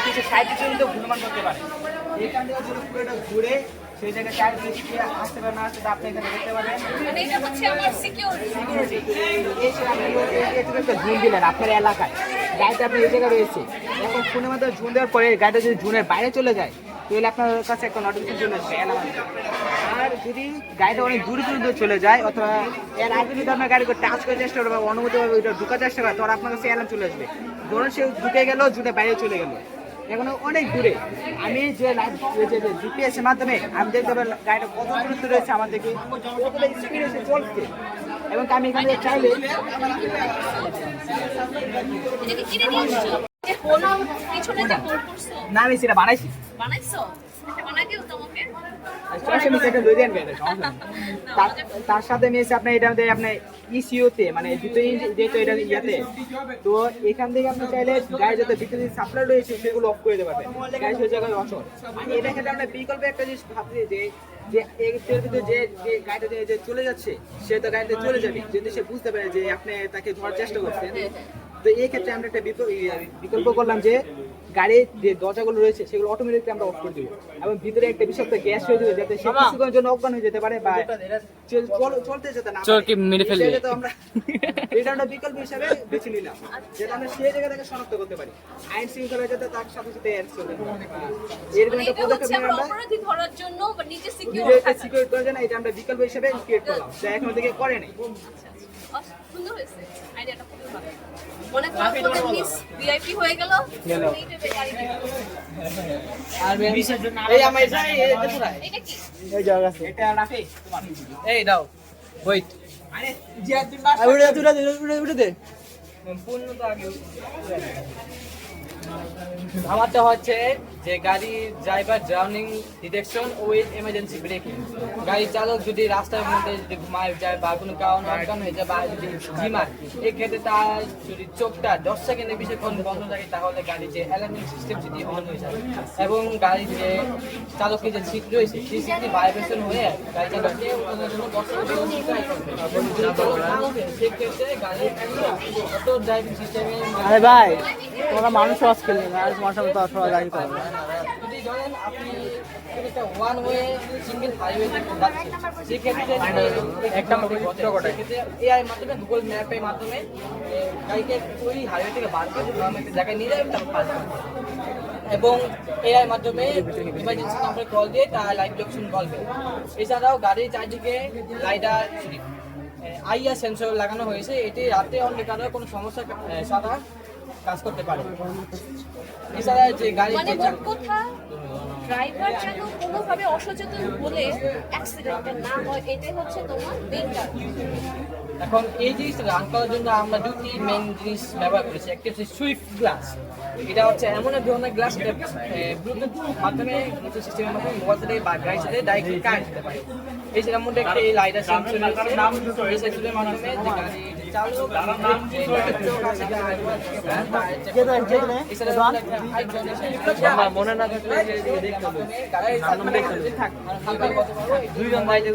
S2: কিছু সাইড কিন্তু অনুমান করতে পারেন। এখান থেকে যদি পুরোটা ঘুরে সেই জায়গায় চার দিকে আসতে পারে না আসতে আপনি এখানে দেখতে পারেন।
S4: মানে এটা হচ্ছে আমার সিকিউরিটি।
S2: একটা ঝুন দিলেন আপনার এলাকায়, গাড়িটা আপনি এই জায়গায় রয়েছে, এখন ফোনের মাধ্যমে ঝুন দেওয়ার পরে গাড়িটা যদি ঝুনের বাইরে চলে যায় তাহলে আপনার কাছে একটা নোটিফিকেশন চলে আসবে অ্যালার্ম। আর যদি গাড়িটা অনেক দূরে দূরে চলে যায় অথবা এর আগে যদি আপনার গাড়িকে টাচ করে চেষ্টা করে বা অনুমতিভাবে ওইটা ঢুকার চেষ্টা করে, তখন আপনার কাছে অ্যালার্ম চলে আসবে। ধরুন সে ঢুকে গেল, ঝুনের বাইরে চলে গেল, এখন অনেক দূরে, আমি যে জিপিএস এর মাধ্যমে আমি দেখতে পারি গাড়িটা কত দূরত্ব রয়েছে আমার থেকে, কতটা স্পিড এসে চলছে, এবং আমি এখানে চাইলে
S4: এটা কি কিনে নিয়ে আসছো? যে হোল পিছনে যে হোল করছো
S2: না আমি সেটা বানাইছি।
S4: বানাইছো? এটা বানাই দিও তোমাকে।
S2: তার সাথে মিশে আপনার এটা আপনি ইসিওতে মানে দুটোই যেহেতু এটা ইয়াতে, তো এখান থেকে আপনি চাইলে গাড়ি যাতে ভিতরে সাপ্লাই রয়েছে সেগুলো অফ করে দিতে পারবেন, গাড়ি সেই জায়গায় অচল। আমি এটা ক্ষেত্রে আপনার বিকল্প একটা জিনিস ভাবছি যে এর ভিতরে যে গাড়িটা যে চলে যাচ্ছে সে তো গাড়িতে চলে যাবে যদি সে বুঝতে পারে যে আপনি তাকে ধরার চেষ্টা করছেন। তো এই ক্ষেত্রে আমরা একটা বিকল্প করলাম যে গাড়ির যে দরজাগুলো রয়েছে সেগুলো অটোমেটিকলি আমরা অফ করে দিব, এবং ভিতরে একটা বিষাক্ত গ্যাস হয়ে যাবে যাতে সে কিছুক্ষণের জন্য অজ্ঞান হয়ে যেতে পারে বা চলতে যেতে না পারে। তো আমরা এটা একটা বিকল্প হিসাবে বেছে নিলাম, যেটা আমরা সেই জায়গা থেকে শনাক্ত করতে পারি, আইন শৃঙ্খলা যাতে তার সাথে সাথে এরকম একটা পদক্ষেপ নিয়ে আমরা
S4: অপরাধী ধরার জন্য বা নিজে
S2: সিকিউর করার জন্য এটা আমরা বিকল্প হিসাবে ক্রিয়েট করলাম, যা এখন থেকে করে নাই।
S4: সুন্দর হয়েছে আইডিয়াটা, খুবই ভালো। মনে করো তোমাদের মিস ভিআইপি হয়ে গেল,
S3: আর এই আমার এটা
S4: কি
S2: এই জায়গা আছে এটা রাখে তোমার
S3: এই দাও ওয়েট
S2: আরে জিয়াদ দিন বাস
S3: উড়ে দে পূর্ণ তো আগে আমারটা হচ্ছে যে গাড়ি driver drowning detection with emergency breaking. গাড়ি চালক যদি রাস্তার মধ্যে যদি ঘুমায় যায় বা কোনো কারণ অজ্ঞান হয়ে যায় বা যদি ঝিমায়, এই ক্ষেত্রে তার যদি চোখটা 10 সেকেন্ডের বেশিক্ষণ বন্ধ থাকে তাহলে গাড়ি যে অ্যালার্মিং সিস্টেম সেটি অন হয়ে যায়, এবং গাড়ির যে চালকের যে সিট রয়েছে সেই সিটটি ভাইব্রেশন হয়ে গাড়ি চালককে ওঠানোর জন্য 10 সেকেন্ড সেক্ষেত্রে গাড়ির অটো ড্রাইভিং সিস্টেমে
S2: আরে ভাই তোমরা মানুষ ওয়াজ করলে না, আর মানুষ তো আসলে গাড়ি করে
S3: যদি ধরেন আপনি একটা ওয়ান ওয়ে সিঙ্গেল হাইওয়ে যাচ্ছেন, সেক্ষেত্রে একটা সেক্ষেত্রে এআই মাধ্যমে গুগল ম্যাপের মাধ্যমে গাড়িকে ওই হাইওয়ে থেকে বার করে একটা জায়গায় নিয়ে যাবে, তারপর পাস করবে, এবং এআই মাধ্যমে ইমার্জেন্সি নাম্বারে কল দিয়ে তার লাইভ লোকেশন বলবে। এছাড়াও গাড়ির চারদিকে লাইটার আইআর সেন্সর লাগানো হয়েছে, এটি রাতে অন্ধকারে কোনো সমস্যা ছাড়া কাজ করতে পারে। এছাড়া যে গাড়ি
S4: মানে মোট কথা ড্রাইভার যেন কোনোভাবে অসচেতন হলে অ্যাক্সিডেন্ট না হয়, এটাই হচ্ছে তোমার মেইন টার্গেট।
S3: এখন এই জিনিসটা রান করার জন্য আমরা দুটি মেইন জিনিস ব্যবহার করেছি। একটি হচ্ছে সুইফট গ্লাস, এটা হচ্ছে এমন এক ধরনের গ্লাস এটা ব্লুটুথ মাধ্যমে ব্লুটুথ সিস্টেমের মাধ্যমে মোবাইল থেকে বা গাড়ির সাথে ডাইরেক্টলি কানেক্ট করতে পারে। এই সেটার মধ্যে একটা লাইট আছে এই সেন্সরের মাধ্যমে যে গাড়ি চালক মনে না থাকলে দেখতে হবে দুইজন বাইরে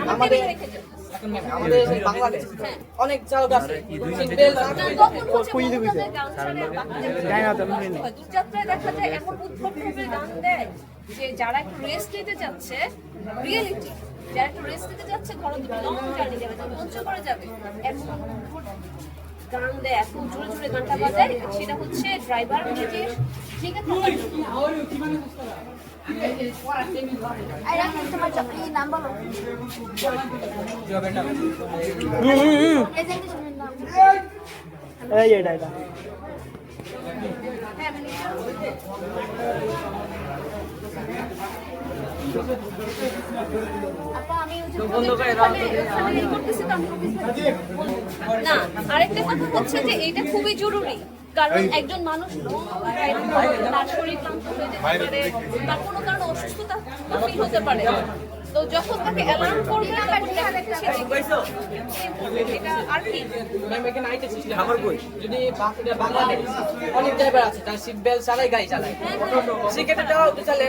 S3: আমাদের বাংলাদেশ অনেক চালক আছে
S4: যাত্রায় দেখা যায় এমন উদ্ভটভাবে গান দেয় যে যারা একটু রেস্ট নিতে যাচ্ছে রিয়েলিটি যারা একটু রেস্ট নিতে যাচ্ছে ধরো লং জার্নি যাবে মঞ্চ করে যাবে এমন গান দেয় এত জোরে জোরে গানটা বাজায় সেটা হচ্ছে ড্রাইভার নিজে ঠিক আছে নাম বলো না আরেকটা কথা হচ্ছে যে এইটা খুবই জরুরি কারণ একজন মানুষ তার শরীর ক্লান্ত হয়ে যেতে পারে বা কোনো কারণে অসুস্থতা ফিল হতে পারে তো যখন তাকে অ্যালার্ম করবে এটা আর কি
S3: যদি বাংলাদেশ অনেক ড্রাইভার আছে তার সিট বেল্ট চালাই গাড়ি চালায় সেক্ষেত্রে তারাও তো চালে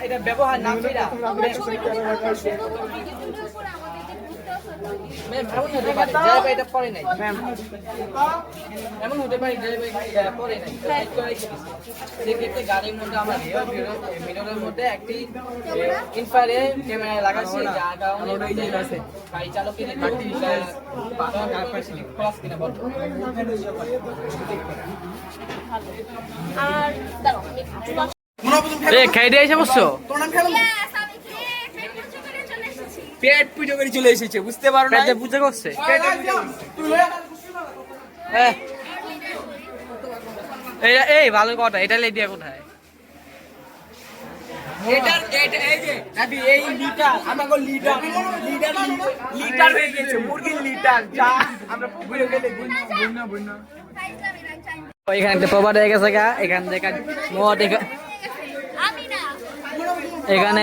S3: এটা ব্যবহার না করে এমন হতে পারে ড্রাইভার এটা পরে নাই এমন হতে পারে ড্রাইভার পরে নাই সেক্ষেত্রে গাড়ির মধ্যে আমরা মিররের মধ্যে একটি ইনফ্রারেড ক্যামেরা লাগাচ্ছি যার কারণে গাড়ি চালকের ক্রস কিনা বলবো
S4: আর দাঁড়াও
S3: খাই দিয়ে এসে বসছো
S1: পেট পুজো করে চলে এসেছে বুঝতে পারো না
S3: পেটে পূজা করছে এই ভালো কথা এটা লেট দিয়া কোথায়
S1: এটা এই যে নাবি এই লিটার আমাগো লিটার হয়ে গেছে মুরগির লিটার যা আমরা পুকুরে গেলে বুঝনা
S3: এখানে একটা প্রবাদ হয়ে গেছে গা এখান থেকে মদ এখানে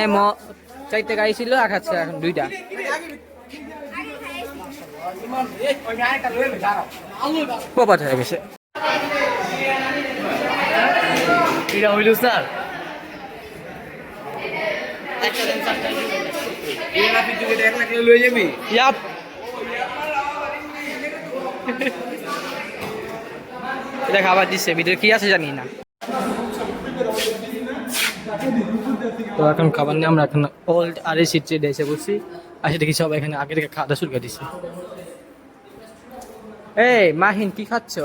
S3: চারটে গাড়ি ছিল আখাচ্ছে এখন দুইটা প্রবাদ হয়ে গেছে এটা হইল স্যার এটা খাবার দিচ্ছে ভিতরে কি আছে জানি না তো এখন খাবার নিয়ে আমরা এখন ওল্ড আর এই সিট চেয়ে এসে বসছি আর দেখি সব এখানে আগে থেকে খাওয়া শুরু করে দিচ্ছে এই মাহিন কি খাচ্ছ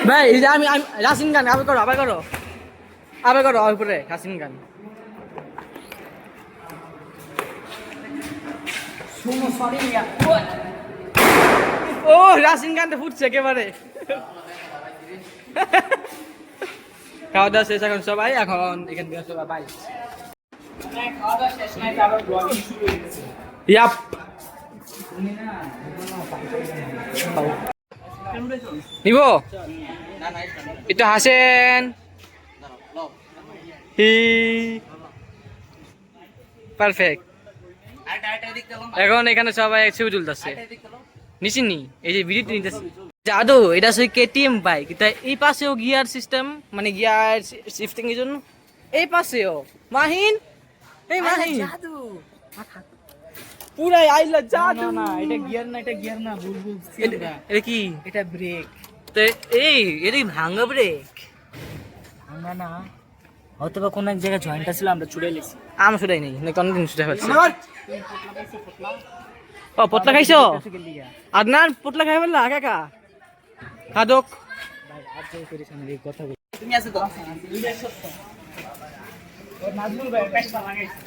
S3: ভাই এই যে আমি রাসিন গান আবার করো উপরে রাসিন গান ও রাসিন গানটা ফুটছে একেবারে খাওয়া দাওয়া শেষ এখন সবাই এখন এখান থেকে সবাই বাই ইয়াপ নিব একটু হাসেন পারফেক্ট এখন এখানে সবাই ছবি তুলতেছে নিচিনি এই যে ভিডিও নিতেছি জাদু এটা হচ্ছে কেটিএম বাইক তাই এই পাশেও গিয়ার সিস্টেম মানে গিয়ার শিফটিং এর জন্য এই পাশেও মাহিন এই মাহিন জাদু পুরাই আইলা জাদু না এটা গিয়ার না বুলবুল এটা কি এটা ব্রেক তো এই এটা ভাঙা ব্রেক ভাঙা না হয়তো বা কোন এক জায়গায় জয়েন্ট ছিল আমরা ছুড়ে লেছি আমরা ছুড়াই নেই না কোন দিন ছুড়ে ফেলছি ও পটলা খাইছো আদনান পটলা খাই বললা কাকা খাদক ভাই আজ যে করিস আমি এই কথা তুমি আছে তো ওর নাজমুল ভাই পেছলা লাগাইছে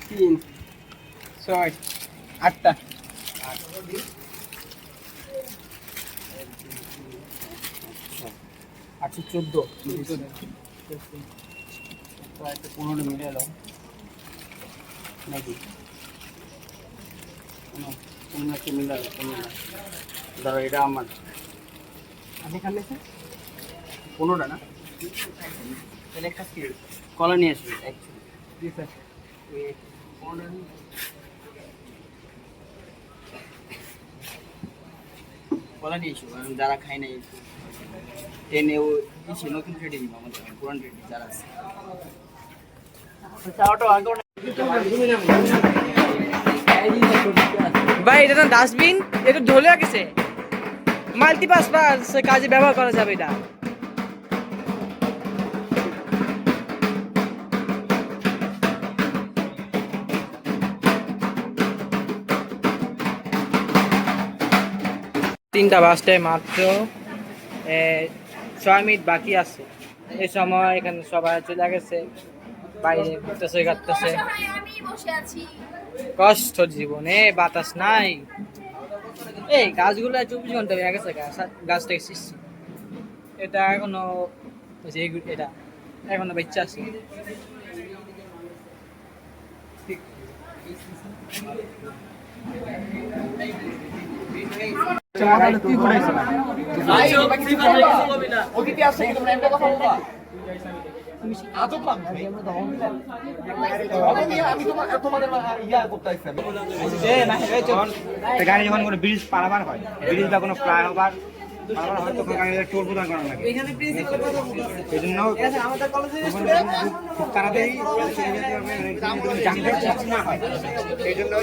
S3: তিন, ছয়, আটটা। আটশো 14 15 মিলে এলো নাকি একটা মিলে ধরো এটা আমার এখানে 15টা না তাহলে একটা কি কলা নিয়ে আসবে কলা নিয়ে এসো যারা খায় নাই টেনে ও ইসে নতুন ট্রেডে নিব আমাদের পুরান ট্রেডে যারা আছে ভাই এটা না ডাস্টবিন এটা ঢলে গেছে মাল্টিপারপাস কাজে ব্যবহার করা যাবে এটা তিনটা বাসটায় মাত্র 6 মিনিট বাকি আছে এই সময় এখানে সবাই চলে গেছে বাইরে ঘুরতেছে কাটতেছে
S4: আমি বসে আছি
S3: কষ্ট জীবনে বাতাস নাই এই গাছগুলো 24 ঘন্টা হয়ে গেছে গাছটা এসেছি এটা এখনো এটা এখনো বাচ্চা আছে
S2: গাড়ি যখন কোনো ব্রিজ পারাবার হয় ব্রিজ বা কোনো ফ্লাইওভার পারাবার হয় তখন গাড়ি টোল প্রদান করা লাগে এই জন্য খুব তাড়াতাড়ি যানজট সৃষ্টি না হয় সেই জন্য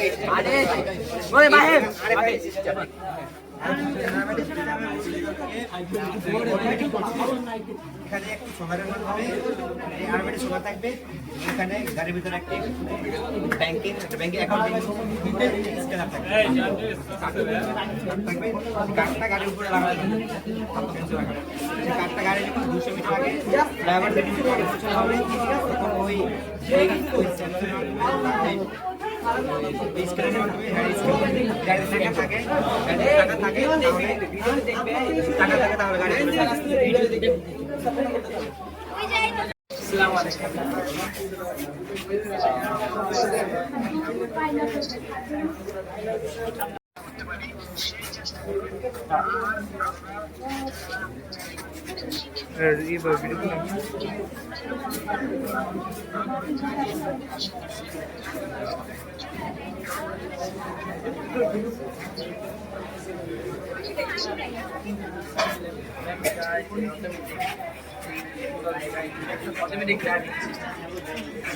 S2: এখানে একটু শহরের মাধ্যমে আরবিটি শোনা থাকবে এখানে গাড়ির ভিতরে একটি ব্যাংকিং অ্যাকাউন্ট স্ক্যানার থাকবে কার্ডটা গাড়ির উপরে লাগানো থাকবে কার্ডটা গাড়ি যখন 200 মিটার আগে ড্রাইভার যদি পৌঁছানো হবে তখন ওই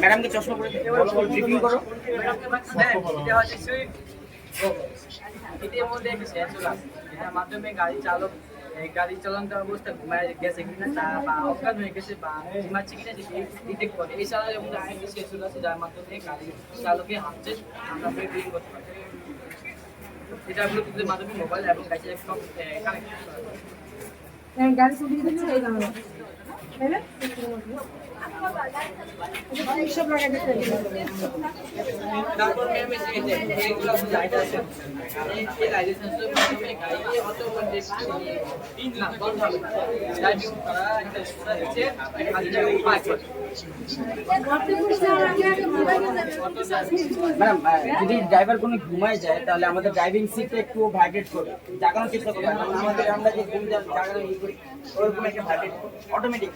S3: ম্যাডামকে চশমা পরে ব্রিফিং করো এটার মধ্যে একটা সেন্সর আছে এটার মাধ্যমে গাড়ি চালানোর অবস্থা ঘুমায় গেছে কিনা তা বা অজ্ঞান হয়ে গেছে বা ঘুমাচ্ছে কিনা সেটি ডিটেক্ট করে এছাড়া যেমন আরেকটি সেন্সর আছে যার মাধ্যমে গাড়ি চালকের হাতে আমরা ব্রিফিং করতে পারি এটা ব্লুটুথের মাধ্যমে মোবাইল এবং গাড়ির কানেক্ট
S7: গাড়ি সুবিধা দিচ্ছে এই দামে তাই না সব লাগাই দিতে
S3: তারপর ম্যাম এইগুলো লাইট আছে এই লাইটের সেন্সরের মাধ্যমে গাড়ি অটোমেটিক তিন লাখ বন্ধ হবে ড্রাইভিং করা একটা সুবিধা দিচ্ছে খালি জায়গায় পার্ক করে ম্যাডাম যদি ড্রাইভার কোনো ঘুমায় যায় তাহলে আমাদের ড্রাইভিং সিটটা একটু ভাইব্রেট করে জাগানোর চেষ্টা করবেন আমাদের আমরা যে ঘুম জাগানো ই করি ওরকম একটা ভাইব্রেট অটোমেটিক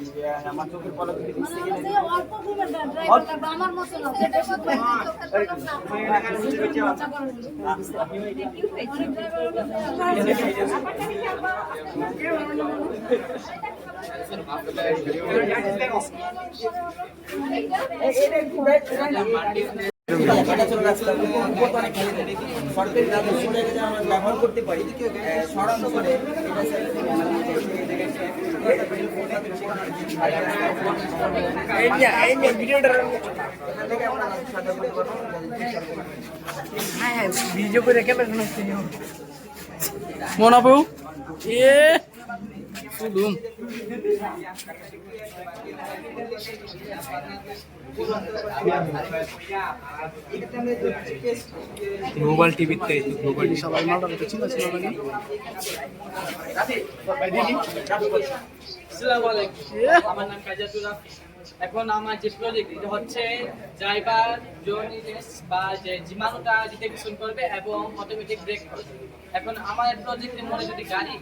S3: আমার চোখের পলক যদি দিচ্ছে
S4: অল্প ঘুমের ড্রাইভার আমার মতো না সেটা সাথে
S3: ব্যবহার করতে পারি সরানো করে হ্যাঁ ভিডিও করে ক্যামেরা মনে আপু
S10: গ্লোবাল টিভিতে গ্লোবাল সবাই মালটা ছিল নাকি
S1: আসসালামু আলাইকুম। আমার নাম কাজাতুর রাফি। এখন আমার যে প্রজেক্ট এটা হচ্ছে ড্রাইভার জর্নিনেস বা যে জীবাণুটা ডিটেকশন করবে এবং অটোমেটিক ব্রেক করবে। এখন আমার প্রজেক্টের মনে যদি গাড়ি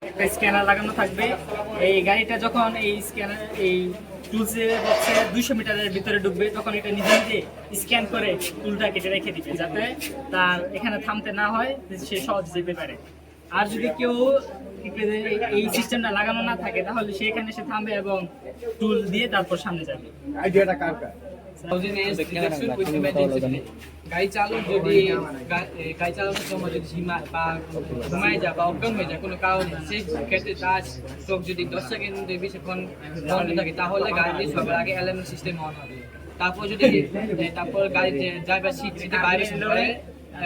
S15: একটা স্ক্যানার লাগানো থাকবে। এই গাড়িটা যখন এই স্ক্যানার এই টুলসের হচ্ছে 200 মিটারের ভিতরে ঢুকবে তখন এটা নিজে নিজে স্ক্যান করে টুলটা কেটে রেখে দিবে যাতে তার এখানে থামতে না হয়, সে সহজ যেতে পারে। আর যদি কেউ এই সিস্টেমটা লাগানো না থাকে তাহলে সে এখানে এসে থামবে এবং টুল দিয়ে তারপর সামনে যাবে।
S13: আইডিয়াটা কার কার?
S1: গাড়ি চালক যদি গাড়ি চালানোর সময় যদি ঘুমায় যায় বা অজ্ঞান হয়ে যায় কোনো কারণে, সেই ক্ষেত্রে তার চোখ যদি 10 সেকেন্ডের বেশিক্ষণ বন্ধ থাকে তাহলে গাড়িটি সবার আগে অ্যালার্ম সিস্টেম অন হবে। তারপর গাড়িতে ড্রাইভার সিট থেকে বাইরে করে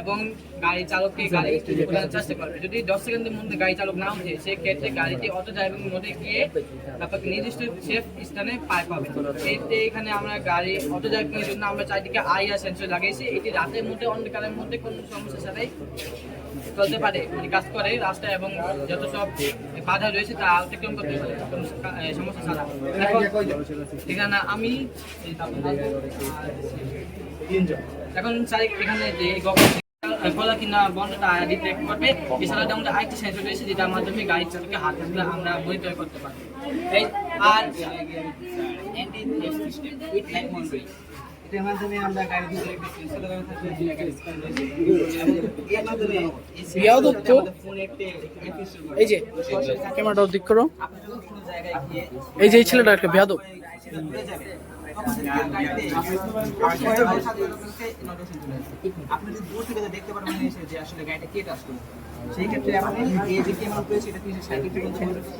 S1: এবং গাড়ি চালককে গাড়ি ওঠানোর চেষ্টা করবে। যদি 10 সেকেন্ডের মধ্যে গাড়ি চালক না ওঠে সেক্ষেত্রে গাড়িটি অটো ড্রাইভিং মোডে গিয়ে তারপর নির্দিষ্ট সেফ স্থানে পার পাবে। এখানে আমরা গাড়ি অটো ড্রাইভিং এর জন্য আমরা চারদিকে আইআর সেন্সর লাগিয়েছি। এটি রাতের মধ্যে অন্ধকারের মধ্যে কোনো সমস্যা ছাড়াই চলতে পারে, মানে কাজ করে রাস্তায় এবং যত সব বাধা রয়েছে তা অতিক্রম করতে পারে কোনো সমস্যা ছাড়া। এখানে আমি এখন এখানে যে খোলা কিনা বন্ধটা ডিটেক্ট করবে। এছাড়া আমাদের আরেকটি সেন্সর রয়েছে যেটার মাধ্যমে গাড়ির চালককে হাত থাকলে আমরা মনিটর করতে পারি। আর
S2: এটার মাধ্যমে আমরা গাড়ির ভিতরে একটা সেন্সর লাগানো থাকবে, যে গাড়ি স্ক্যান করবে। এর মাধ্যমে
S10: এই যে ক্যামেরাটা দিক করো, এই যে এই ছেলেটা একটা বেয়াদব।
S2: আপনি যদি দূর থেকে দেখতে পারবেন যে আসলে গাড়িটা কে টাচ করবে, সেই ক্ষেত্রে আপনি এই যে ক্যামেরা রয়েছে এটা 360 ডিগ্রি চেঞ্জ করতে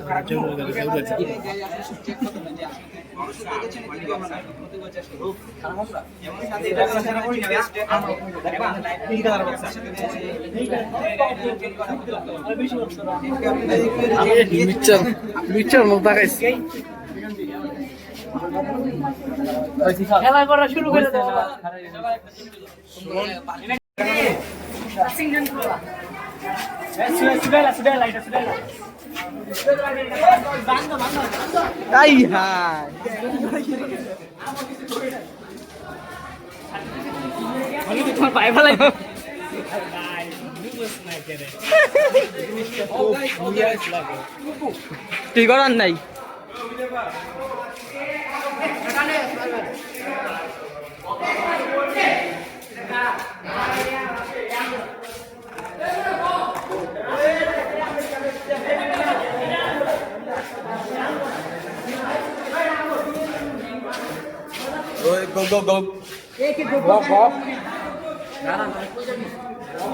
S15: খেলা করা শুরু করে দাও।
S3: তাই হ্যাঁ
S15: তোমার পায়ে ফেলাই
S3: কি করার নাই।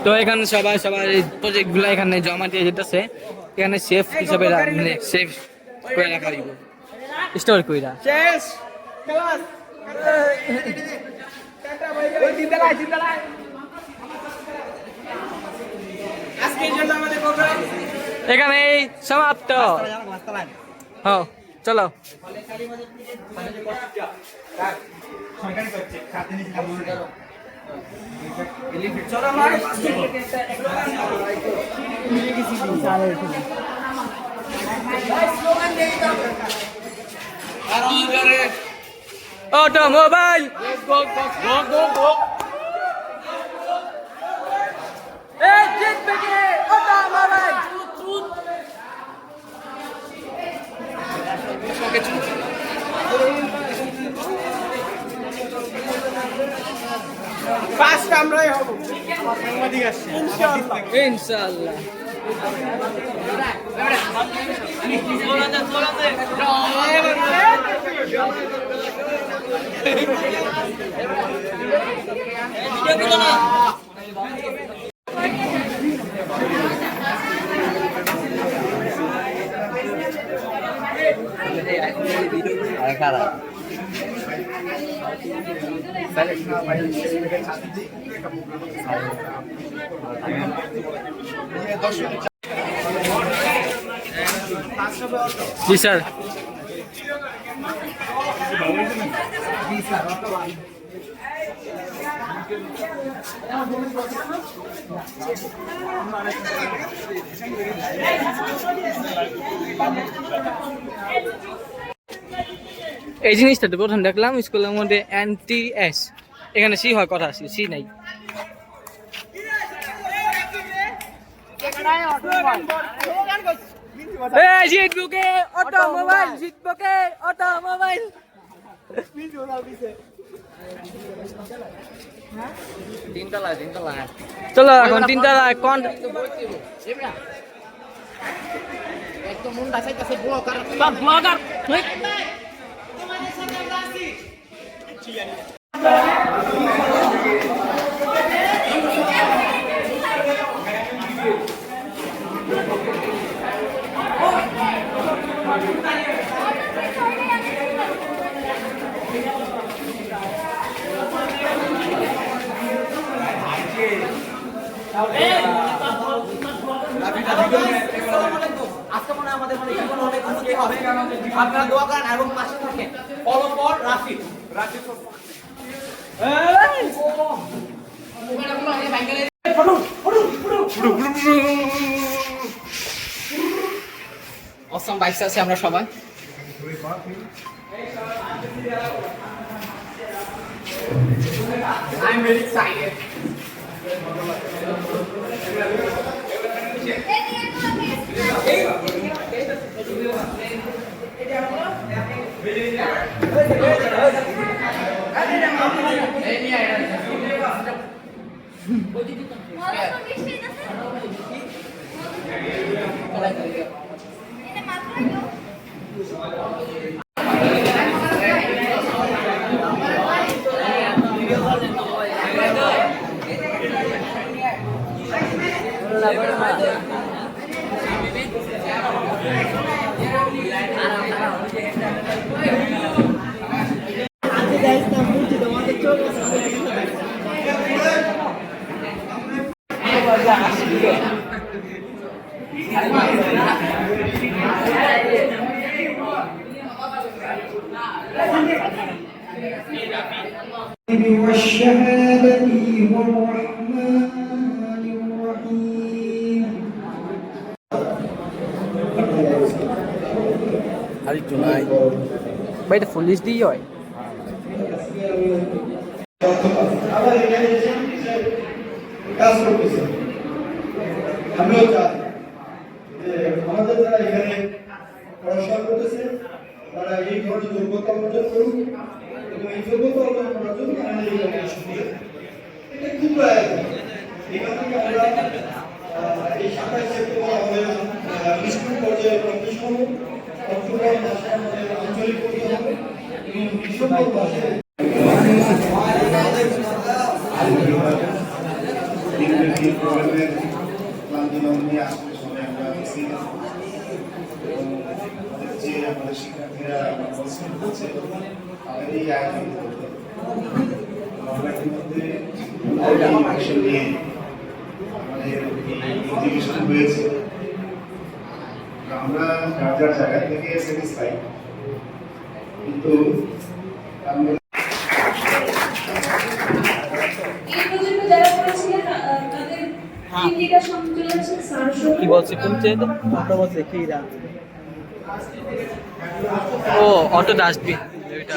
S3: তো এখানে সবাই সবার প্রজেক্ট গুলো এখানে জমা দিয়ে যেতেছে। এখানে সেফ হিসাবে মানে সেফ করে রাখা দিব, স্টোর কইরা শেষ ক্লাস। এখানে সমাপ্ত। হ্যাঁ চলো। অটোমোবাইল
S12: ফার্স্ট আমরাই হব ইনশাআল্লাহ
S3: ইনশাআল্লাহ। जी सर। এই জিনিসটা তো প্রথম দেখলাম স্কুলের মধ্যে NTS, এখানে সি হয় কথা আছে, সি নাই। জিতবুকে অটোমোবাইল, জিতবুকে অটোমোবাইল। চলো এখন তিনতলা কোন ব্লগার
S1: আপনারা দোয়া করেন এবং পাশে থাকেন। Follow for Rafi.
S3: Assam bikes আছে আমরা সবাই।
S1: I'm very excited.
S16: والشهادة والرحمن الرحيم.
S3: ভাই এটা ফুল এইচডি হয়।
S16: কাজ করতেছে আমিও চাই যে আমাদের যারা এখানে পড়াশোনা করতেছে তারা এই ধরনের যোগ্যতা অর্জন করুক এবং এই যোগ্যতা অর্জন করার জন্য আমাদের এই কমিশন এটা খুব প্রয়োজন। এখান থেকে আমরা এই ২৭ সেপ্টেম্বর আমাদের স্কুল পর্যায়ে কম্পিটিশন হবে, অক্টোবর মাসে আমাদের আঞ্চলিক পরীক্ষা হবে এবং ডিসেম্বর মাসে
S8: আমাদের শিক্ষার্থীরা করছে আমাদের এই আয়োজন করতে আমরা ইতিমধ্যে অ্যাকশন নিয়ে আমাদের এই এডুকেশন হয়েছে। আমরা যার যার জায়গা থেকে স্যাটিসফাই, কিন্তু আমরা
S3: কি বলছে কোন চেয়ে অটো বলছে কিরা ও অটো ডাস্টবিন এটা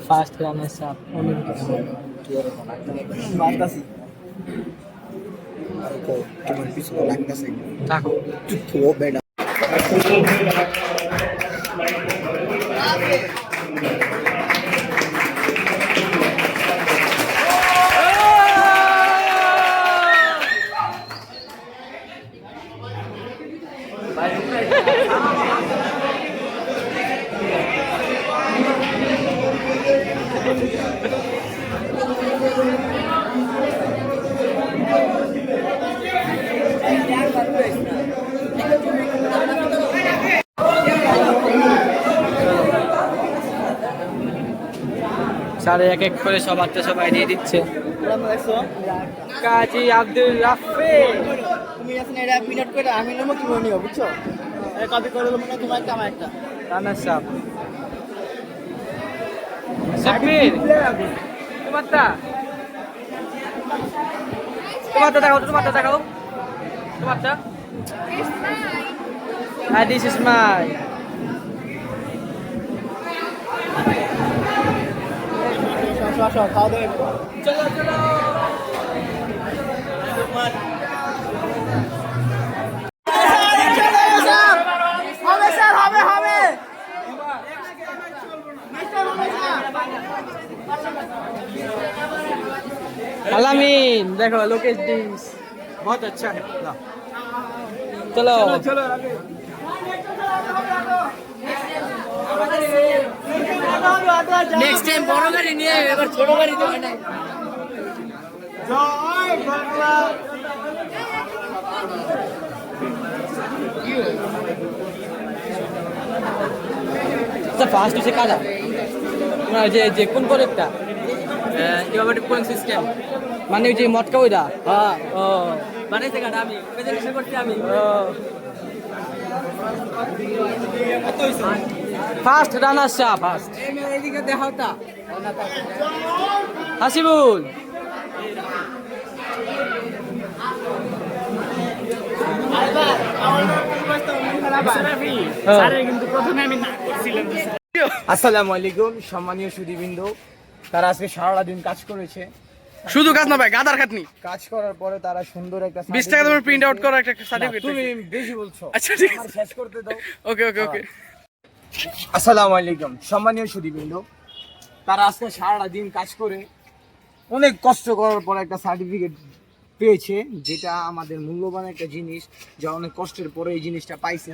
S3: ফার্স্ট রানার্স আপ থাকো স্যার এক এক করে সবারটা সবাই দিয়ে দিচ্ছে কাজী আব্দুল রাফি
S2: তুমি আছেন এটা পিনট করে আমি নেবো কি নিও বুঝছো কপি করে দেবো না তোমার একটা আমার একটা
S3: রানা সাহেব সাকির তোমারটা দেখাও তোমারটা হ্যাঁ দিস ইজ মাই
S2: খাওয়া দাওয়া
S3: চলো চলো अलामीन देखो लोकेश डिश बहुत अच्छा है चलो चलो नेक्स्ट टाइम बड़ो गाड़ी नहीं है এবার ছোট গাড়ি তো হয় না জয় বাংলা আচ্ছা ফার্স্ট হচ্ছে কালা তোমার যে কোন প্রোডাক্টটা ইনোভেটিভ কুলিং সিস্টেম মানে ওই যে মটকা ওইটা হ্যাঁ ও বানাইছে কাটা আমি প্রেজেন্টেশন করছি আমি কত হইছে ফার্স্ট রানার শাহ ফার্স্ট এইদিকে দেখাওটা হাসিবুল
S2: আসসালামু আলাইকুম সম্মানীয় সুধীবৃন্দ তারা আজকে সারা দিন কাজ করেছে
S3: শুধু কাজ না ভাই গাদার খাটনি
S2: কাজ করার পরে তারা সুন্দর একটা
S3: 20 টাকা তোমার প্রিন্ট আউট করা একটা সার্টিফিকেট
S2: তুমি বেশি বলছো
S3: আচ্ছা ঠিক আছে
S2: শেষ করতে দাও
S3: ওকে ওকে ওকে
S2: আসসালামু আলাইকুম সম্মানীয় সুধীবৃন্দ তারা আজকে সারা দিন কাজ করে অনেক কষ্ট করার পর একটা সার্টিফিকেট পেয়েছে যেটা আমাদের মূল্যবান একটা জিনিস যা অনেক কষ্টের পরে এই জিনিসটা পাইছে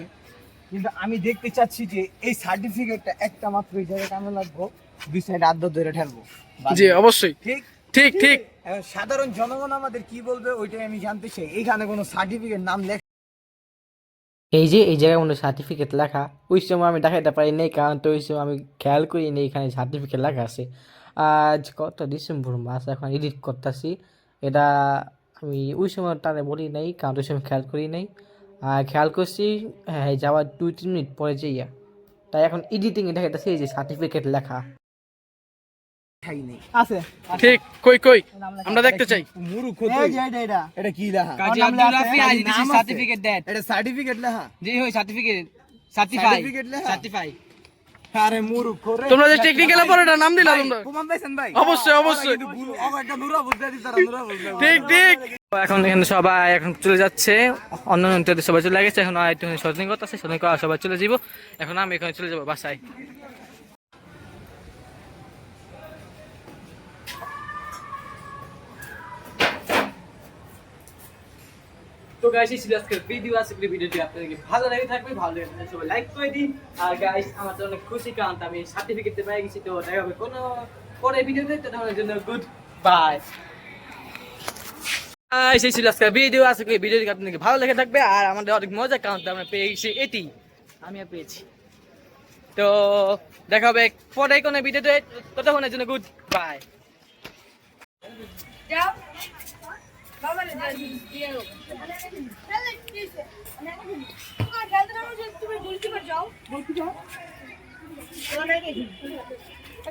S2: কিন্তু আমি দেখতে চাচ্ছি যে এই সার্টিফিকেটটা একটা মাত্র এই জায়গায় কামে লাগবো দুই সাইড আড্ডা ধরে ঠেলবো
S3: জি অবশ্যই
S2: ঠিক
S3: ঠিক ঠিক
S2: এখন সাধারণ জনগণ আমাদের কি বলবে ওইটাই আমি জানতে চাই এখানে কোনো সার্টিফিকেট নাম লেখা
S3: এই যে এই জায়গায় কোনো সার্টিফিকেট লেখা ওই সময় আমি দেখাইতে পারি নাই কারণ তো ওই সময় আমি খেয়াল করি নি এখানে সার্টিফিকেট লেখা আছে আজ কত ডিসেম্বর মাস এখন এডিট করতেছি এটা আমি ওই সময় তারে বলি নাই কারণ ওই সময় খেয়াল করি নাই আর খেয়াল করছি হ্যাঁ যাওয়ার 2-3 মিনিট পরে যাইয়া তাই এখন এডিটিংয়ে দেখাইতেছি এই যে সার্টিফিকেট লেখা
S2: আছে
S3: ঠিক কই কই আমরা দেখতে চাই
S2: মুরুখ এটা কি লেখা
S3: Kazi Abdul Rafi I this certificate that
S2: এটা সার্টিফিকেট লেখা
S3: জি হই সার্টিফিকেট
S2: সার্টিফিকেট লেখা
S3: সার্টিফাই
S2: আরে মুরুখ রে
S3: তোমরা যে টেকনিক্যাল পরে এটা নাম দিলা তোমরা
S2: প্রমাণ পাইছেন ভাই
S3: অবশ্যই অবশ্যই
S2: একটা নুরা বুঝতে দিতারা নুরা বুঝতে
S3: ঠিক ঠিক এখন এখানে সবাই এখন চলে যাচ্ছে অন্যান্য সবাই চলে গেছে এখন আর একটু শর্টিং করতেছে শর্টিং করা সবাই চলে যাব এখন আমি এখানে চলে যাব বাসায় তো গাইস এই ছিল আজকের ভিডিও আজকের ভিডিওটি আপনাদের ভালো লাগে থাকবে ভালো লাগে থাকলে সবাই লাইক করে দিন আর গাইস আমার তো অনেক খুশি কারণ আমি সার্টিফিকেট পেয়ে গেছি তো দেখা হবে কোনো পরে ভিডিওতে ততক্ষণের জন্য গুড বাই গাইস এই ছিল আজকের ভিডিও আজকের ভিডিওটি আপনাদের ভালো লেগে থাকবে আর আমাদের অনেক মজা কারণ আমরা পেয়ে গেছি এটি আমিও পেয়েছি তো দেখা হবে পরে কোনো ভিডিওতে ততক্ষণের জন্য গুড বাই
S4: যাও বাবা রে যাও তুমি বলতে পারো যাও বলতে যাও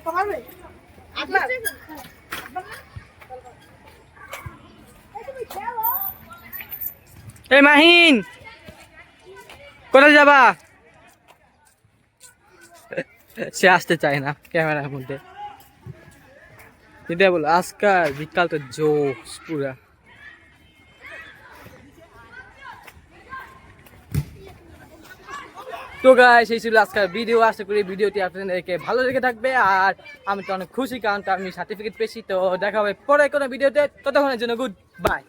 S4: কমাবে
S3: এই মাহিন কোথায় যাবা? সে আসতে চায় না ক্যামেরার মধ্যে। এটা বলো আজকাল বিকাল তো জোশ পুরা। তো গাইস এই ছিল আজকের ভিডিও। আশা করি ভিডিওটি আপনাদেরকে ভালো লেগে থাকবে, আর আমি তো অনেক খুশি কারণ তো আমি সার্টিফিকেট পেয়েছি। তো দেখা হবে পরে কোনো ভিডিওতে, ততক্ষণের জন্য গুড বাই।